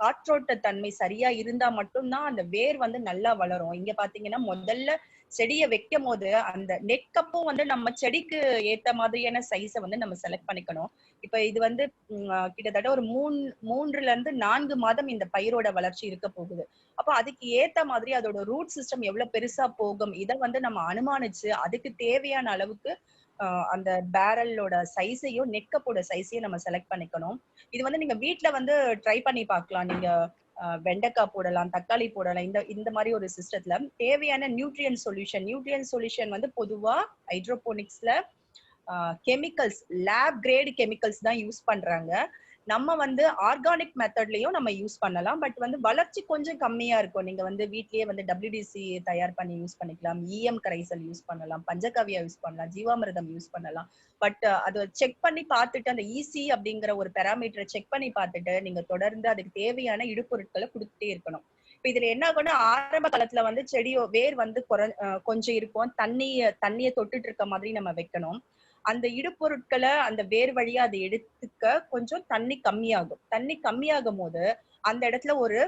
காற்றோட்ட தன்மை சரியா இருந்தா மட்டும்தான் அந்த வேர் வந்து நல்லா வளரும். இங்க பாத்தீங்கன்னா முதல்ல செடியை வைக்கும் போது அந்த நெட் கப்பும் வந்து நம்ம செடிக்கு ஏத்த மாதிரியான சைஸை வந்து நம்ம செலக்ட் பண்ணிக்கணும். இப்ப இது வந்து கிட்டத்தட்ட ஒரு 3 to 4 மாதம் இந்த பயிரோட வளர்ச்சி இருக்க போகுது. அப்போ அதுக்கு ஏத்த மாதிரி அதோட ரூட் சிஸ்டம் எவ்வளவு பெருசா போகும் இதை வந்து நம்ம அனுமானிச்சு அதுக்கு தேவையான அளவுக்கு அந்த பேரலோட சைஸையும் நெட்கப்போட சைஸையும் நம்ம செலக்ட் பண்ணிக்கணும். இது வந்து நீங்க வீட்டுல வந்து ட்ரை பண்ணி பார்க்கலாம். நீங்க வெண்டைக்காய் போடலாம், தக்காளி போடலாம். இந்த மாதிரி ஒரு சிஸ்டத்துல தேவையான நியூட்ரியன் சொல்யூஷன் வந்து பொதுவா ஹைட்ரோபோனிக்ஸ்ல கெமிக்கல்ஸ், லேப் கிரேட் கெமிக்கல்ஸ் தான் யூஸ் பண்றாங்க. நம்ம வந்து ஆர்கானிக் மெத்தட்லயும் நம்ம யூஸ் பண்ணலாம். பட் வந்து வளர்ச்சி கொஞ்சம் கம்மியா இருக்கும். நீங்க வந்து வீட்லயே வந்து WDC தயார் பண்ணி யூஸ் பண்ணிக்கலாம், EM கரைசல் யூஸ் பண்ணலாம், பஞ்சகவ்யா யூஸ் பண்ணலாம், ஜீவாமிர்தம் யூஸ் பண்ணலாம். பட் அதை செக் பண்ணி பார்த்துட்டு அந்த EC அப்படிங்கிற ஒரு பெராமீட்டரை செக் பண்ணி பார்த்துட்டு நீங்க தொடர்ந்து அதுக்கு தேவையான இடுபொருட்களை கொடுத்துட்டே இருக்கணும். இப்ப இதுல என்ன ஆகும்னா ஆரம்ப காலத்துல வந்து செடியோ வேர் வந்து கொஞ்சம் இருக்கும், தண்ணிய தொட்டுட்டு இருக்க மாதிரி நம்ம வைக்கணும். அந்த இடுபொருட்களை அந்த வேர் வழியா அதை எடுத்துக்க கொஞ்சம் தண்ணி கம்மியாகும். தண்ணி கம்மியாகும் போது அந்த இடத்துல ஒரு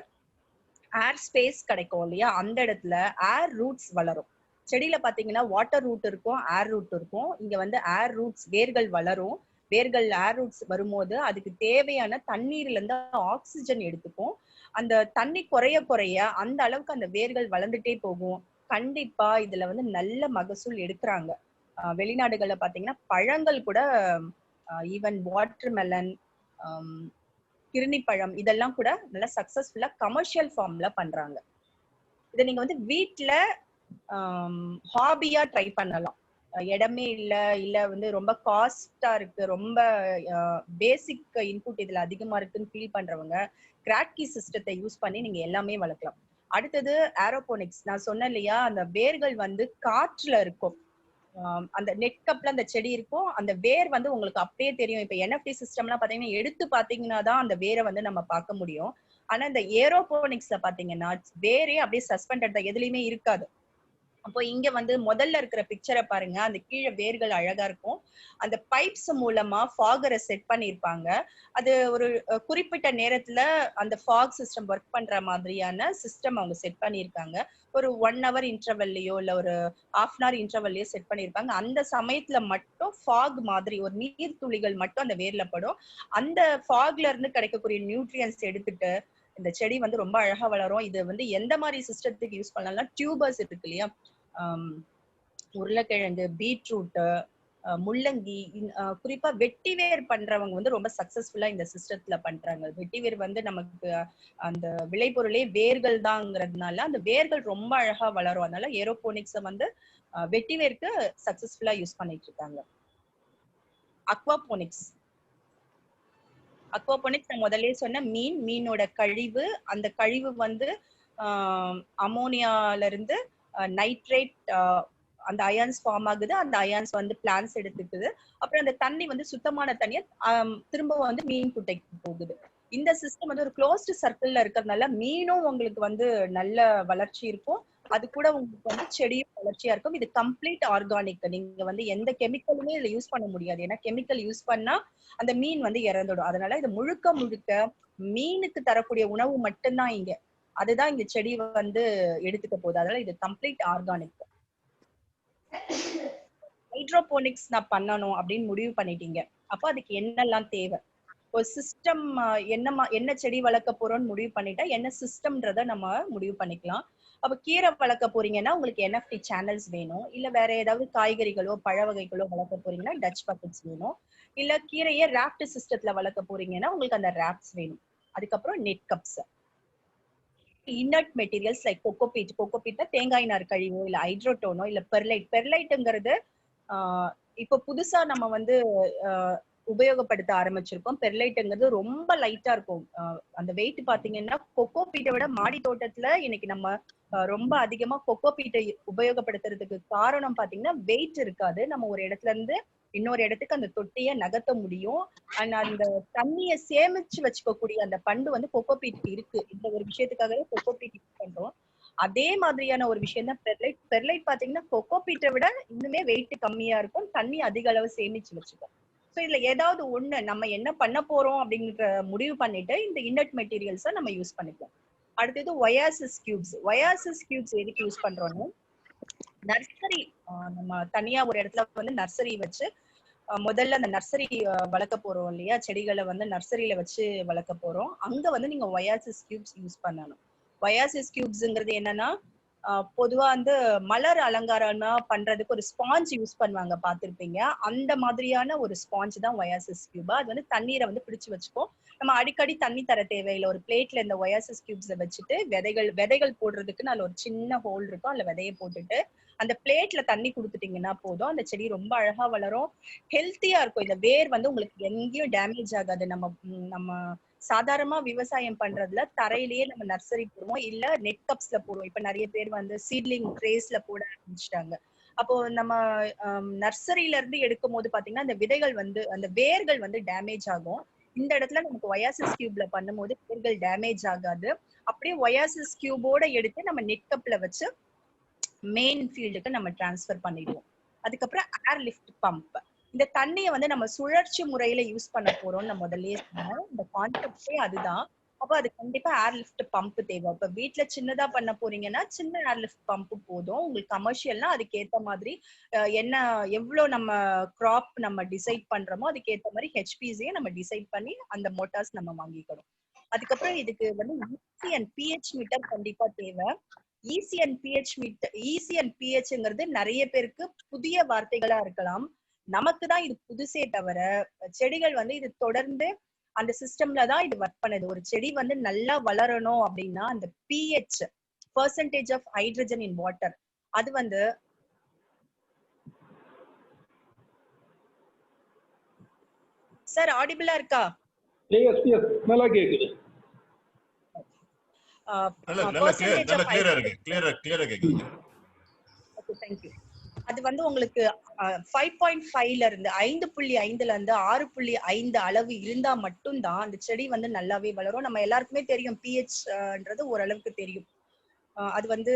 ஏர் ஸ்பேஸ் கிடைக்கும் இல்லையா, அந்த இடத்துல ஏர் ரூட்ஸ் வளரும். செடியில பாத்தீங்கன்னா வாட்டர் ரூட் இருக்கும், ஏர் ரூட் இருக்கும். இங்க வந்து ஏர் ரூட்ஸ், வேர்கள் வளரும். வேர்கள் ஏர் ரூட்ஸ் வரும்போது அதுக்கு தேவையான தண்ணீர்ல இருந்து ஆக்சிஜன் எடுத்துக்கும். அந்த தண்ணி குறைய குறைய அந்த அளவுக்கு அந்த வேர்கள் வளர்ந்துட்டே போகும். கண்டிப்பா இதுல வந்து நல்ல மகசூல் எடுக்கிறாங்க. வெளிநாடுகள்ல பாத்தீங்கன்னா பழங்கள் கூட ஈவன் வாட்டர் மெலன், கிருணி பழம் இதெல்லாம் கூட நல்லா சக்சஸ்ஃபுல்லா கமர்ஷியல் ஃபார்ம்ல பண்றாங்க. இதை நீங்க வந்து வீட்டுல ஹாபியா ட்ரை பண்ணலாம். இடமே இல்ல வந்து ரொம்ப காஸ்டா இருக்கு, ரொம்ப பேசிக் இன்புட் இதுல அதிகமா இருக்குன்னு ஃபீல் பண்றவங்க கிராட்கி சிஸ்டத்தை யூஸ் பண்ணி நீங்க எல்லாமே வளர்க்கலாம். அடுத்தது ஏரோபோனிக்ஸ். நான் சொன்னேன் இல்லையா, அந்த வேர்கள் வந்து காற்றுல இருக்கும். அந்த நெட் கப்ல அந்த செடி இருக்கும், அந்த வேர் வந்து உங்களுக்கு அப்படியே தெரியும். இப்ப NFT சிஸ்டம்லாம் பாத்தீங்கன்னா எடுத்து பாத்தீங்கன்னா தான் அந்த வேரை வந்து நம்ம பார்க்க முடியும். ஆனா இந்த ஏரோபோனிக்ஸ்ல பாத்தீங்கன்னா வேரே அப்படியே சஸ்பெண்டட் தான், எதுலயுமே இருக்காது. அப்போ இங்க வந்து முதல்ல இருக்கிற பிக்சரை பாருங்க, அந்த கீழே வேர்கள் அழகா இருக்கும். அந்த பைப்ஸ் மூலமா ஃபாகரை செட் பண்ணிருப்பாங்க. அது ஒரு குறிப்பிட்ட நேரத்துல அந்த ஃபாக் சிஸ்டம் ஒர்க் பண்ற மாதிரியான சிஸ்டம் அவங்க செட் பண்ணிருக்காங்க. ஒரு 1 hour இன்டர்வல்லையோ இல்ல ஒரு 1/2 hour இன்டர்வல்லையோ செட் பண்ணிருப்பாங்க. அந்த சமயத்துல மட்டும் ஃபாக் மாதிரி ஒரு நீர் துளிகள் மட்டும் அந்த வேர்ல படும். அந்த ஃபாக்ல இருந்து கிடைக்கக்கூடிய நியூட்ரியன்ஸ் எடுத்துட்டு இந்த செடி வந்து ரொம்ப அழகா வளரும். இது வந்து எந்த மாதிரி சிஸ்டத்துக்கு யூஸ் பண்ணலாம், டியூபர்ஸ் இருக்கு இல்லையா, உருளைக்கிழங்கு, பீட்ரூட், முள்ளங்கி, குறிப்பா வெட்டிவேர் பண்றவங்க வந்து ரொம்ப சக்சஸ்ஃபுல்லா இந்த சிஸ்டத்துல பண்றாங்க. வெட்டிவேர் வந்து நமக்கு அந்த விளைபொருளே வேர்கள் தாங்கிறதுனால அந்த வேர்கள் ரொம்ப அழகா வளரும். அதனால ஏரோபோனிக்ஸை வந்து வெட்டிவேருக்கு சக்சஸ்ஃபுல்லா யூஸ் பண்ணிட்டு இருக்காங்க. அக்வாபோனிக்ஸ் நான் முதல்ல சொன்ன மீனோட கழிவு, அந்த கழிவு வந்து அமோனியால இருந்து நைட்ரேட், அந்த அயான்ஸ் ஃபார்ம் ஆகுது. அந்த அயான்ஸ் வந்து பிளான்ஸ் எடுத்துக்குது. அப்புறம் அந்த தண்ணி வந்து சுத்தமான தண்ணியை திரும்பவும் வந்து மீன் குட்டைக்கு போகுது. இந்த சிஸ்டம் வந்து ஒரு க்ளோஸ்டு சர்க்கிள்ல இருக்கிறதுனால மீனும் உங்களுக்கு வந்து நல்ல வளர்ச்சி இருக்கும், அது கூட உங்களுக்கு வந்து செடியும் வளர்ச்சியா இருக்கும். இது கம்ப்ளீட் ஆர்கானிக். நீங்க வந்து எந்த கெமிக்கலுமே இதுல யூஸ் பண்ண முடியாது. ஏன்னா கெமிக்கல் யூஸ் பண்ணா அந்த மீன் வந்து இறந்துடும். அதனால இது முழுக்க முழுக்க மீனுக்கு தரக்கூடிய உணவு மட்டும்தான் இங்க. அதுதான் இங்க செடி வந்து எடுத்துக்க போகுது. அதனால இது கம்ப்ளீட் ஆர்கானிக். ஹைட்ரோபோனிக்ஸ் நான் பண்ணணும் அப்படின்னு முடிவு பண்ணிட்டீங்க. அப்போ அதுக்கு என்னெல்லாம் தேவை? ஒரு சிஸ்டம் என்ன செடி வளர்க்க போறோம்னு முடிவு பண்ணிட்டா என்ன சிஸ்டம்ன்றத நம்ம முடிவு பண்ணிக்கலாம். அப்ப கீரை வளர்க்க போறீங்கன்னா உங்களுக்கு NFT சேனல்ஸ் வேணும். இல்ல வேற ஏதாவது காய்கறிகளோ பழ வகைகளோ வளர்க்க போறீங்கன்னா டச் பக்கெட்ஸ் வேணும். இல்ல கீரையை ராஃப்ட் சிஸ்டத்துல வளர்க்க போறீங்கன்னா உங்களுக்கு அந்த ராப்ஸ் வேணும். அதுக்கப்புறம் net cups, inert materials like cocopeat தேங்காய் நார் கழிவோ இல்ல ஹைட்ரோட்டோனோ இல்ல பெர்லைட்டுங்கிறது இப்போ புதுசா நம்ம வந்து உபயோகப்படுத்த ஆரம்பிச்சிருக்கோம். பெர்லைட்டுங்கிறது ரொம்ப லைட்டா இருக்கும். அந்த வெயிட் பாத்தீங்கன்னா கொக்கோபீட்டை விட மாடி தோட்டத்துல இன்னைக்கு நம்ம ரொம்ப அதிகமா கொக்கோபீட்டை உபயோகப்படுத்துறதுக்கு காரணம் பாத்தீங்கன்னா வெயிட் இருக்காது. நம்ம ஒரு இடத்துல இருந்து இன்னொரு இடத்துக்கு அந்த தொட்டிய நகர்த்த முடியும். அண்ட் அந்த தண்ணிய சேமிச்சு வச்சுக்கக்கூடிய அந்த பண்பு வந்து கொக்கோபீட்டுக்கு இருக்கு. இந்த ஒரு விஷயத்துக்காகவே கொக்கோபீட் யூஸ் பண்றோம். அதே மாதிரியான ஒரு விஷயம் தான் பெர்லைட் பாத்தீங்கன்னா கொக்கோபீட்டை விட இன்னுமே வெயிட் கம்மியா இருக்கும், தண்ணி அதிக அளவு சேமிச்சு வச்சுக்கும். சோ இதுல ஏதாவது ஒண்ணு நம்ம என்ன பண்ண போறோம் அப்படிங்கிற முடிவு பண்ணிட்டு இந்த இன்னட் மெட்டீரியல்ஸை நம்ம யூஸ் பண்ணிக்கலாம். அடுத்தது ஒயாசிஸ் கியூப்ஸ் எதுக்கு யூஸ் பண்றோம்னா நர்சரி, நம்ம தனியா ஒரு இடத்துல வந்து நர்சரி வச்சு முதல்ல அந்த நர்சரி வளர்க்க போறோம் இல்லையா, செடிகளை வந்து நர்சரியில வச்சு வளர்க்க போறோம். அங்க வந்து நீங்க ஒயாசிஸ் கியூப்ஸ் யூஸ் பண்ணணும். ஒயாசிஸ் கியூப்ஸ்ங்கிறது என்னன்னா பொதுவா வந்து மலர் அலங்காரம்னா பண்றதுக்கு ஒரு ஸ்பாஞ்ச் யூஸ் பண்ணுவாங்க பார்த்திருப்பீங்க. அந்த மாதிரியான ஒரு ஸ்பாஞ்ச் தான் ஒயாசிஸ் கியூபா. அது வந்து தண்ணீரை வந்து பிடிச்சு வச்சுக்கோ. நம்ம அடிக்கடி தண்ணி தர தேவையில்லை. ஒரு பிளேட்ல இந்த ஒயாசிஸ் கியூப்ஸை வச்சுட்டு விதைகள் போடுறதுக்கு நல்ல ஒரு சின்ன ஹோல் இருக்கும், அதுல விதையை போட்டுட்டு அந்த பிளேட்ல தண்ணி கொடுத்துட்டீங்கன்னா போதும். அந்த செடி ரொம்ப அழகா வளரும், ஹெல்த்தியா இருக்கும். இந்த வேர் வந்து உங்களுக்கு எங்கேயும் டேமேஜ் ஆகாது. நம்ம சாதாரணமா விவசாயம் பண்றதுல தரையிலேயே நம்ம நர்சரி போடுவோம், இல்ல நெட் கப்ஸ்ல போடுவோம். இப்ப நிறைய பேர் வந்து சீட்லிங் ட்ரேஸ்ல போட ஆரம்பிச்சிட்டாங்க. அப்போ நம்ம நர்சரியில இருந்து எடுக்கும் போது பாத்தீங்கன்னா அந்த விதைகள் வந்து அந்த வேர்கள் வந்து டேமேஜ் ஆகும். இந்த இடத்துல நமக்கு ஒயாசிஸ் கியூப்ல பண்ணும்போது வேர்கள் டேமேஜ் ஆகாது. அப்படியே ஒயாசிஸ் கியூபோட எடுத்து நம்ம நெட் கப்ல வச்சு மெயின் ஃபீல்டுக்கு நம்ம டிரான்ஸ்ஃபர் பண்ணிடுவோம். அதுக்கப்புறம் ஏர் லிஃப்ட் பம்ப், இந்த தண்ணியை வந்து நம்ம சுழற்சி முறையில யூஸ் பண்ண போறோம். நம்ம முதல்லயே சொன்னோம், இந்த கான்செப்டே அதுதான். அப்போ அது கண்டிப்பா ஏர் லிஃப்ட் பம்ப் தேவை. இப்ப வீட்டுல சின்னதா பண்ண போறீங்கன்னா சின்ன ஏர் லிஃப்ட் பம்ப் போதும். உங்களுக்கு கமர்ஷியல்னா அதுக்கு ஏத்த மாதிரி என்ன எவ்வளவு நம்ம கிராப் நம்ம டிசைட் பண்றோமோ அதுக்கு ஏத்த மாதிரி ஹெச்பிஸையும் நம்ம டிசைட் பண்ணி அந்த மோட்டார்ஸ் நம்ம வாங்கிக்கணும். அதுக்கப்புறம் இதுக்கு வந்து EC and pH மீட்டர் கண்டிப்பா தேவை. EC and pHங்கிறது நிறைய பேருக்கு புதிய வார்த்தைகளா இருக்கலாம். நமக்கு தான் இது புதுசே தவிர செடிகள் வந்து இது தொடர்ந்து அந்த சிஸ்டம்ல தான் இது ஒர்க் பண்ணுது. ஒரு செடி வந்து நல்லா வளரணும் அப்படின்னா அந்த pH percentage of hydrogen in water அது வந்து சார் ஆடிபிளா இருக்கா? நல்லா கேக்குது. அது வந்து உங்களுக்கு 5.5ல இருந்து 5.5ல இருந்து 6.5 அளவு இருந்தா மட்டும்தான் அந்த செடி வந்து நல்லாவே வளரும். நம்ம எல்லாருக்குமே தெரியும் pHன்றது ஓரளவுக்கு தெரியும். அது வந்து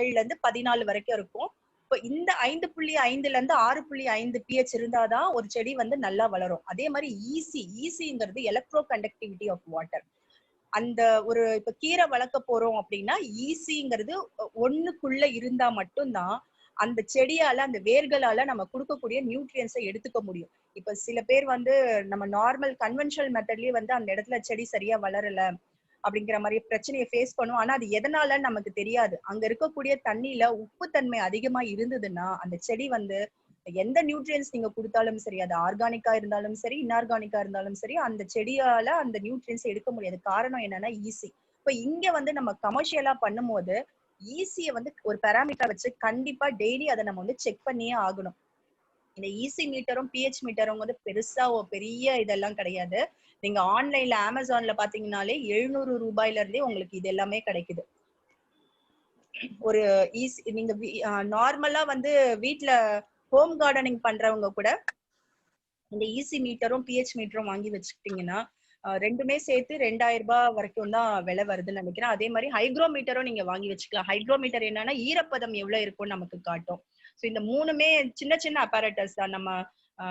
7ல இருந்து 14 வரைக்கும் இருக்கும். இப்போ இந்த 5.5ல இருந்து 6.5 pH இருந்தாதான் ஒரு செடி வந்து நல்லா வளரும். அதே மாதிரி ECங்கிறது எலக்ட்ரோ கண்டக்டிவிட்டி ஆஃப் வாட்டர். அந்த ஒரு இப்ப கீரை வளர்க்க போறோம் அப்படின்னா ECங்கிறது 1க்குள்ள இருந்தா மட்டும்தான் அந்த செடியால அந்த வேர்களால நம்ம கொடுக்கக்கூடிய நியூட்ரியன்ஸை எடுத்துக்க முடியும். இப்ப சில பேர் வந்து நம்ம நார்மல் கன்வென்ஷனல் மெத்தட்லயே வந்து அந்த இடத்துல செடி சரியா வளரல அப்படிங்கிற மாதிரி பிரச்சனையை ஃபேஸ் பண்ணும். ஆனா அது எதனால நமக்கு தெரியாது. அங்க இருக்கக்கூடிய தண்ணியில உப்புத்தன்மை அதிகமா இருந்ததுன்னா அந்த செடி வந்து எந்த நியூட்ரியன்ஸ் நீங்க கொடுத்தாலும் சரி, அது ஆர்கானிக்கா இருந்தாலும் சரி இன்ஆர்கானிக்கா இருந்தாலும் சரி, அந்த செடியால அந்த நியூட்ரியன்ஸ் எடுக்க முடியாது. காரணம் என்னன்னா EC. இப்ப இங்க வந்து நம்ம கமர்ஷியலா பண்ணும்போது ECயை வந்து ஒரு பேராமீட்டர் வச்சு கண்டிப்பா டெய்லி அதை நம்ம வந்து செக் பண்ணியே ஆகணும். இந்த EC மீட்டரும் pH மீட்டரும் வந்து பெருசா பெரிய இதெல்லாம் கிடையாது. நீங்க ஆன்லைன்ல அமேசான்ல பாத்தீங்கன்னாலே 700 ரூபாயில இருந்தே உங்களுக்கு இது எல்லாமே கிடைக்குது. ஒரு நீங்க நார்மலா வந்து வீட்டுல ஹோம் கார்டனிங் பண்றவங்க கூட இந்த EC மீட்டரும் pH மீட்டரும் வாங்கி வச்சுக்கிட்டீங்கன்னா ரெண்டுமே சேர்த்து 2000 ரூபாய் வரைக்கும் தான் விலை வருதுன்னு நினைக்கிறேன். அதே மாதிரி ஹைக்ரோமீட்டரும் நீங்க வாங்கி வச்சுக்கலாம். ஹைக்ரோமீட்டர் என்னன்னா ஈரப்பதம் எவ்வளவு இருக்கும்னு நமக்கு காட்டும். சோ இந்த மூணுமே சின்ன சின்ன அப்பாரட்டஸ் தான். நம்ம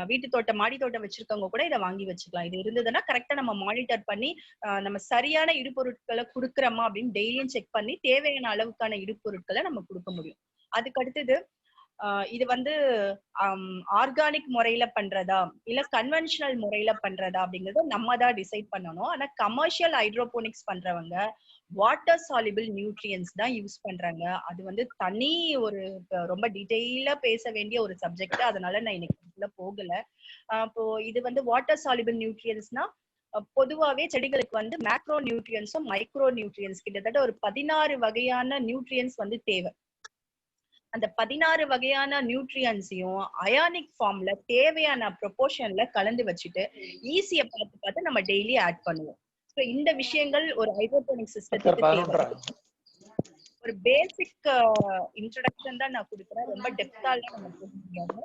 வீட்டு தோட்டம் மாடி தோட்டம் வச்சிருக்கவங்க கூட இதை வாங்கி வச்சுக்கலாம். இது இருந்ததுன்னா கரெக்டா நம்ம மானிட்டர் பண்ணி நம்ம சரியான இடுபொருட்களை கொடுக்குறோமா அப்படின்னு டெய்லியும் செக் பண்ணி தேவையான அளவுக்கான இடுபொருட்களை நம்ம கொடுக்க முடியும். அதுக்கு அடுத்தது இது வந்து ஆர்கானிக் முறையில பண்றதா இல்ல கன்வென்ஷனல் முறையில பண்றதா அப்படிங்கறத நம்ம தான் டிசைட் பண்ணணும். ஆனா கமர்ஷியல் ஹைட்ரோபோனிக்ஸ் பண்றவங்க வாட்டர் சாலிபிள் நியூட்ரியன்ஸ் தான் யூஸ் பண்றாங்க. அது வந்து தனி ஒரு ரொம்ப டீடைலா பேச வேண்டிய ஒரு சப்ஜெக்ட். அதனால நான் இன்னைக்கு இதுல போகல. இப்போ இது வந்து வாட்டர் சாலிபிள் நியூட்ரியன்ஸ்னா பொதுவாவே செடிகளுக்கு வந்து மேக்ரோ நியூட்ரியன்ஸும் மைக்ரோ நியூட்ரியன்ஸ் கிட்டத்தட்ட ஒரு 16 வகையான நியூட்ரியன்ஸ் வந்து தேவை. அந்த 16 வகையான நியூட்ரியன்ஸையும் அயானிக் ஃபார்ம்ல தேவையான ப்ரொபோர்ஷன்ல கலந்து வச்சுட்டு ஈஸியா பார்த்து பார்த்து நம்ம டெய்லி ஆட் பண்ணுவோம். ஸோ இந்த விஷயங்கள் ஒரு ஹைட்ரோபோனிக் சிஸ்டத்துக்கு தேவை. ஒரு பேசிக் இன்ட்ரோடக்ஷன் தான் நான் கொடுக்குறேன். ரொம்ப டெப்தாலாம் நம்ம போக முடியாது.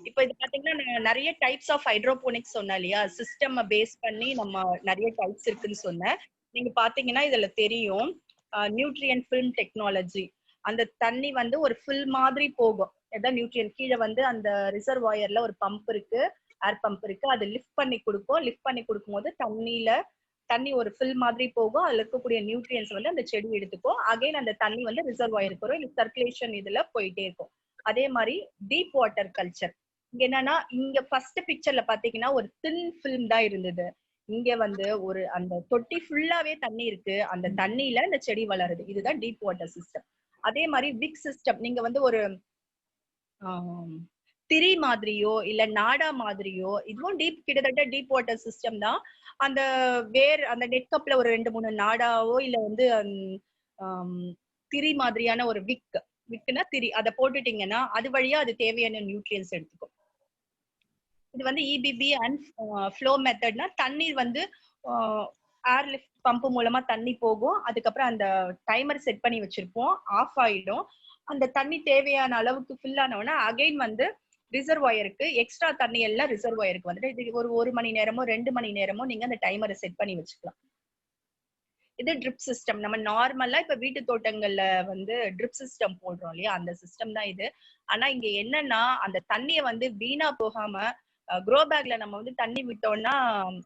இப்போ இது பாத்தீங்கன்னா நான் நிறைய டைப்ஸ் ஆஃப் ஹைட்ரோபோனிக்ஸ் சொன்னேன் இல்லையா, சிஸ்டம் பேஸ் பண்ணி நம்ம நிறைய டைப்ஸ் இருக்குன்னு சொன்னேன். நீங்க பாத்தீங்கன்னா இதுல தெரியும் நியூட்ரியன் ஃபில்ம் டெக்னாலஜி. அந்த தண்ணி வந்து ஒரு ஃபில் மாதிரி போகும். ஏதாவது நியூட்ரியன் கீழே வந்து அந்த ரிசர்வாயர்ல ஒரு பம்ப் இருக்கு, ஏர் பம்ப் இருக்கு. அது லிஃப்ட் பண்ணி கொடுக்கும். லிஃப்ட் பண்ணி கொடுக்கும்போது தண்ணி ஒரு ஃபில் மாதிரி போகும். அதுல இருக்கக்கூடிய நியூட்ரியன்ஸ் வந்து அந்த செடி எடுத்துக்கும். அகைன் அந்த தண்ணி வந்து ரிசர்வாயருக்கு வரும். சர்க்குலேஷன் இதுல போயிட்டே இருக்கும். அதே மாதிரி டீப் வாட்டர் கல்ச்சர். இங்க என்னன்னா, இங்க ஃபர்ஸ்ட் பிக்சர்ல பாத்தீங்கன்னா ஒரு தின் ஃபில்ம் தான் இருந்தது. இங்க வந்து ஒரு அந்த தொட்டி ஃபுல்லாவே தண்ணி இருக்கு. அந்த தண்ணியில இந்த செடி வளருது. இதுதான் டீப் வாட்டர் சிஸ்டம். அதே மாதிரி விக் சிஸ்டம். நீங்க வந்து ஒரு திரி மாதிரியோ இல்ல நாடா மாதிரியோ, இதுவும் கிட்டத்தட்ட டீப் வாட்டர் சிஸ்டம் தான். அந்த அந்த நெட் கப்ல ஒரு 2-3 நாடாவோ இல்ல வந்து திரி மாதிரியான ஒரு விக்னா திரி அதை போட்டுட்டீங்கன்னா அது வழியா அது தேவையான நியூட்ரியன்ஸ் எடுத்துக்கும். இது வந்து இபிபி அண்ட் ஃப்ளோ மெத்தட்னா தண்ணீர் வந்து ஏர் லிஃப்ட் பம்ப் மூலமா தண்ணி போகும். அதுக்கப்புறம் அந்த டைமர் செட் பண்ணி வச்சிருப்போம், ஆஃப் ஆயிடும். அந்த தண்ணி தேவையான அளவுக்கு ஃபில் ஆனவுடனே அகைன் வந்து ரிசர்வாயருக்கு எக்ஸ்ட்ரா தண்ணி எல்லாம் ரிசர்வாயருக்கு வந்துட்டு இது ஒரு 1 மணி நேரமோ 2 மணி நேரமோ நீங்க அந்த டைமரை செட் பண்ணி வச்சுக்கலாம். இது ட்ரிப் சிஸ்டம். நம்ம நார்மலா இப்ப வீட்டு தோட்டங்கள்ல வந்து ட்ரிப் சிஸ்டம் போடுறோம் இல்லையா, அந்த சிஸ்டம் தான் இது. ஆனா இங்க என்னன்னா அந்த தண்ணியை வந்து வீணா போகாம க்ரோ பேக்ல நம்ம வந்து தண்ணி விட்டோம்னா,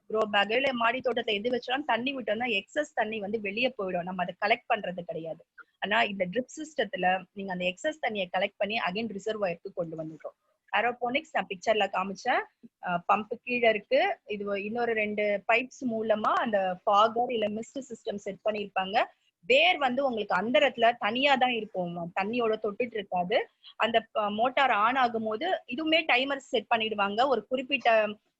க்ரோ பேக் இல்ல மாடி தோட்டத்தை எது வச்சாலும் தண்ணி விட்டோம்னா எக்ஸஸ் தண்ணி வந்து வெளியே போயிடும். நம்ம அதை கலெக்ட் பண்றது கிடையாது. ஆனா இந்த ட்ரிப் சிஸ்டத்துல நீங்க அந்த எக்ஸஸ் தண்ணியை கலெக்ட் பண்ணி அகைன் ரிசர்வாயருக்கு கொண்டு வந்துடுறோம். ஏரோபோனிக்ஸ் நான் பிக்சர்ல காமிச்சேன். பம்ப் கீழே இருக்கு. இது இன்னொரு 2 பைப்ஸ் மூலமா அந்த ஃபாகர் இல்ல மிஸ்ட் சிஸ்டம் செட் பண்ணிருப்பாங்க. வேர் வந்து உங்களுக்கு அந்தரத்துல தனியா தான் இருக்கும், தண்ணியோட தொட்டுட்டு இருக்காது. அந்த மோட்டார் ஆன் ஆகும் போது இதுவுமே டைமர் செட் பண்ணிடுவாங்க. ஒரு குறிப்பிட்ட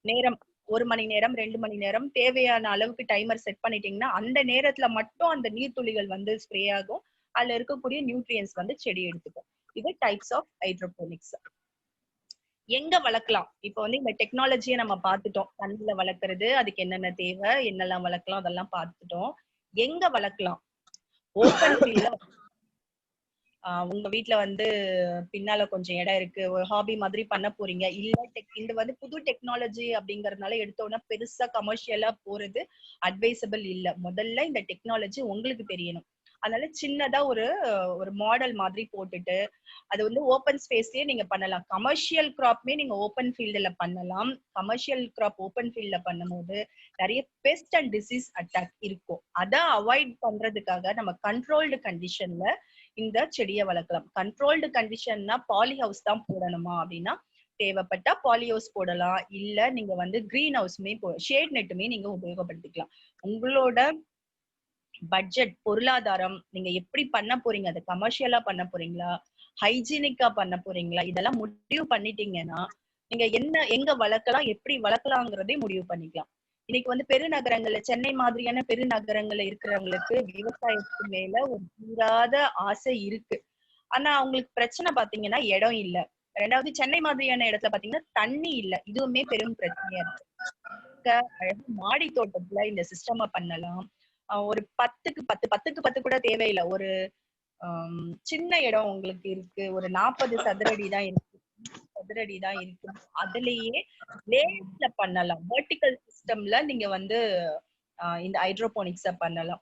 நேரம், 1 மணி நேரம் 2 மணி நேரம் தேவையான அளவுக்கு டைமர் செட் பண்ணிட்டீங்கன்னா அந்த நேரத்துல மட்டும் அந்த நீர்த்துளிகள் வந்து ஸ்ப்ரே ஆகும். அதுல இருக்கக்கூடிய நியூட்ரியன்ஸ் வந்து செடி எடுத்துக்கும். இது டைப்ஸ் ஆஃப் ஹைட்ரோபோனிக்ஸ். எங்க வளர்க்கலாம்? இப்ப வந்து இந்த டெக்னாலஜியை நம்ம பார்த்துட்டோம். தண்ணில வளர்க்கறது, அதுக்கு என்னென்ன தேவை, என்னெல்லாம் வளர்க்கலாம் அதெல்லாம் பார்த்துட்டோம். எங்க வளர்க்கலாம்? ஓப்பன் ஃபீல்ட்ல. உங்க வீட்டுல வந்து பின்னால கொஞ்சம் இடம் இருக்கு, ஒரு ஹாபி மாதிரி பண்ண போறீங்க, இல்ல இந்த வந்து புது டெக்னாலஜி அப்படிங்கறதுனால எடுத்தோம்னா பெருசா கமர்ஷியலா போறது அட்வைசபிள் இல்ல. முதல்ல இந்த டெக்னாலஜி உங்களுக்கு தெரியணும். அதனால சின்னதா ஒரு மாடல் மாதிரி போட்டுட்டு அது வந்து ஓப்பன் ஸ்பேஸ்லயே நீங்க பண்ணலாம். கமர்ஷியல் கிராப்மே நீங்க ஓப்பன் ஃபீல்டுல பண்ணலாம். கமர்ஷியல் கிராப் ஓப்பன் ஃபீல்ட்ல பண்ணும்போது நிறைய பெஸ்ட் அண்ட் டிசீஸ் அட்டாக் இருக்கும். அதை அவாய்ட் பண்றதுக்காக நம்ம கண்ட்ரோல்டு கண்டிஷன்ல இந்த செடியை வளர்க்கலாம். கண்ட்ரோல்டு கண்டிஷன்னா பாலி ஹவுஸ் தான் போடணுமா அப்படின்னா, தேவைப்பட்டா பாலி ஹவுஸ் போடலாம். இல்ல நீங்க வந்து கிரீன் ஹவுஸ்மே ஷேட் நெட்டுமே நீங்க உபயோகப்படுத்திக்கலாம். உங்களோட பட்ஜெட், பொருளாதாரம், நீங்க எப்படி பண்ண போறீங்க, அதை கமர்ஷியலா பண்ண போறீங்களா, ஹைஜீனிக்கா பண்ண போறீங்களா, இதெல்லாம் முடிவு பண்ணிட்டீங்கன்னா நீங்க எங்க வளர்க்கலாம், எப்படி வளர்க்கலாங்கிறதே முடிவு பண்ணிக்கலாம். இன்னைக்கு வந்து பெருநகரங்கள்ல, சென்னை மாதிரியான பெருநகரங்கள்ல இருக்கிறவங்களுக்கு விவசாயத்துக்கு மேல ஒரு தீராத ஆசை இருக்கு. ஆனா அவங்களுக்கு பிரச்சனை பாத்தீங்கன்னா இடம் இல்ல. 2வது சென்னை மாதிரியான இடத்துல பாத்தீங்கன்னா தண்ணி இல்ல. இதுவுமே பெரும் பிரச்சனையா இருக்கு. மாடி தோட்டத்துல இந்த சிஸ்டமா பண்ணலாம். ஒரு 10க்கு 10 கூட தேவையில்லை. ஒரு சின்ன இடம் உங்களுக்கு இருக்கு, ஒரு 40 சதுரடி தான் இருக்கு, அதுலயே லேயர்ஸ்ல பண்ணலாம். வெர்டிகல் சிஸ்டம்ல நீங்க வந்து இந்த ஹைட்ரோபோனிக்ஸ பண்ணலாம்.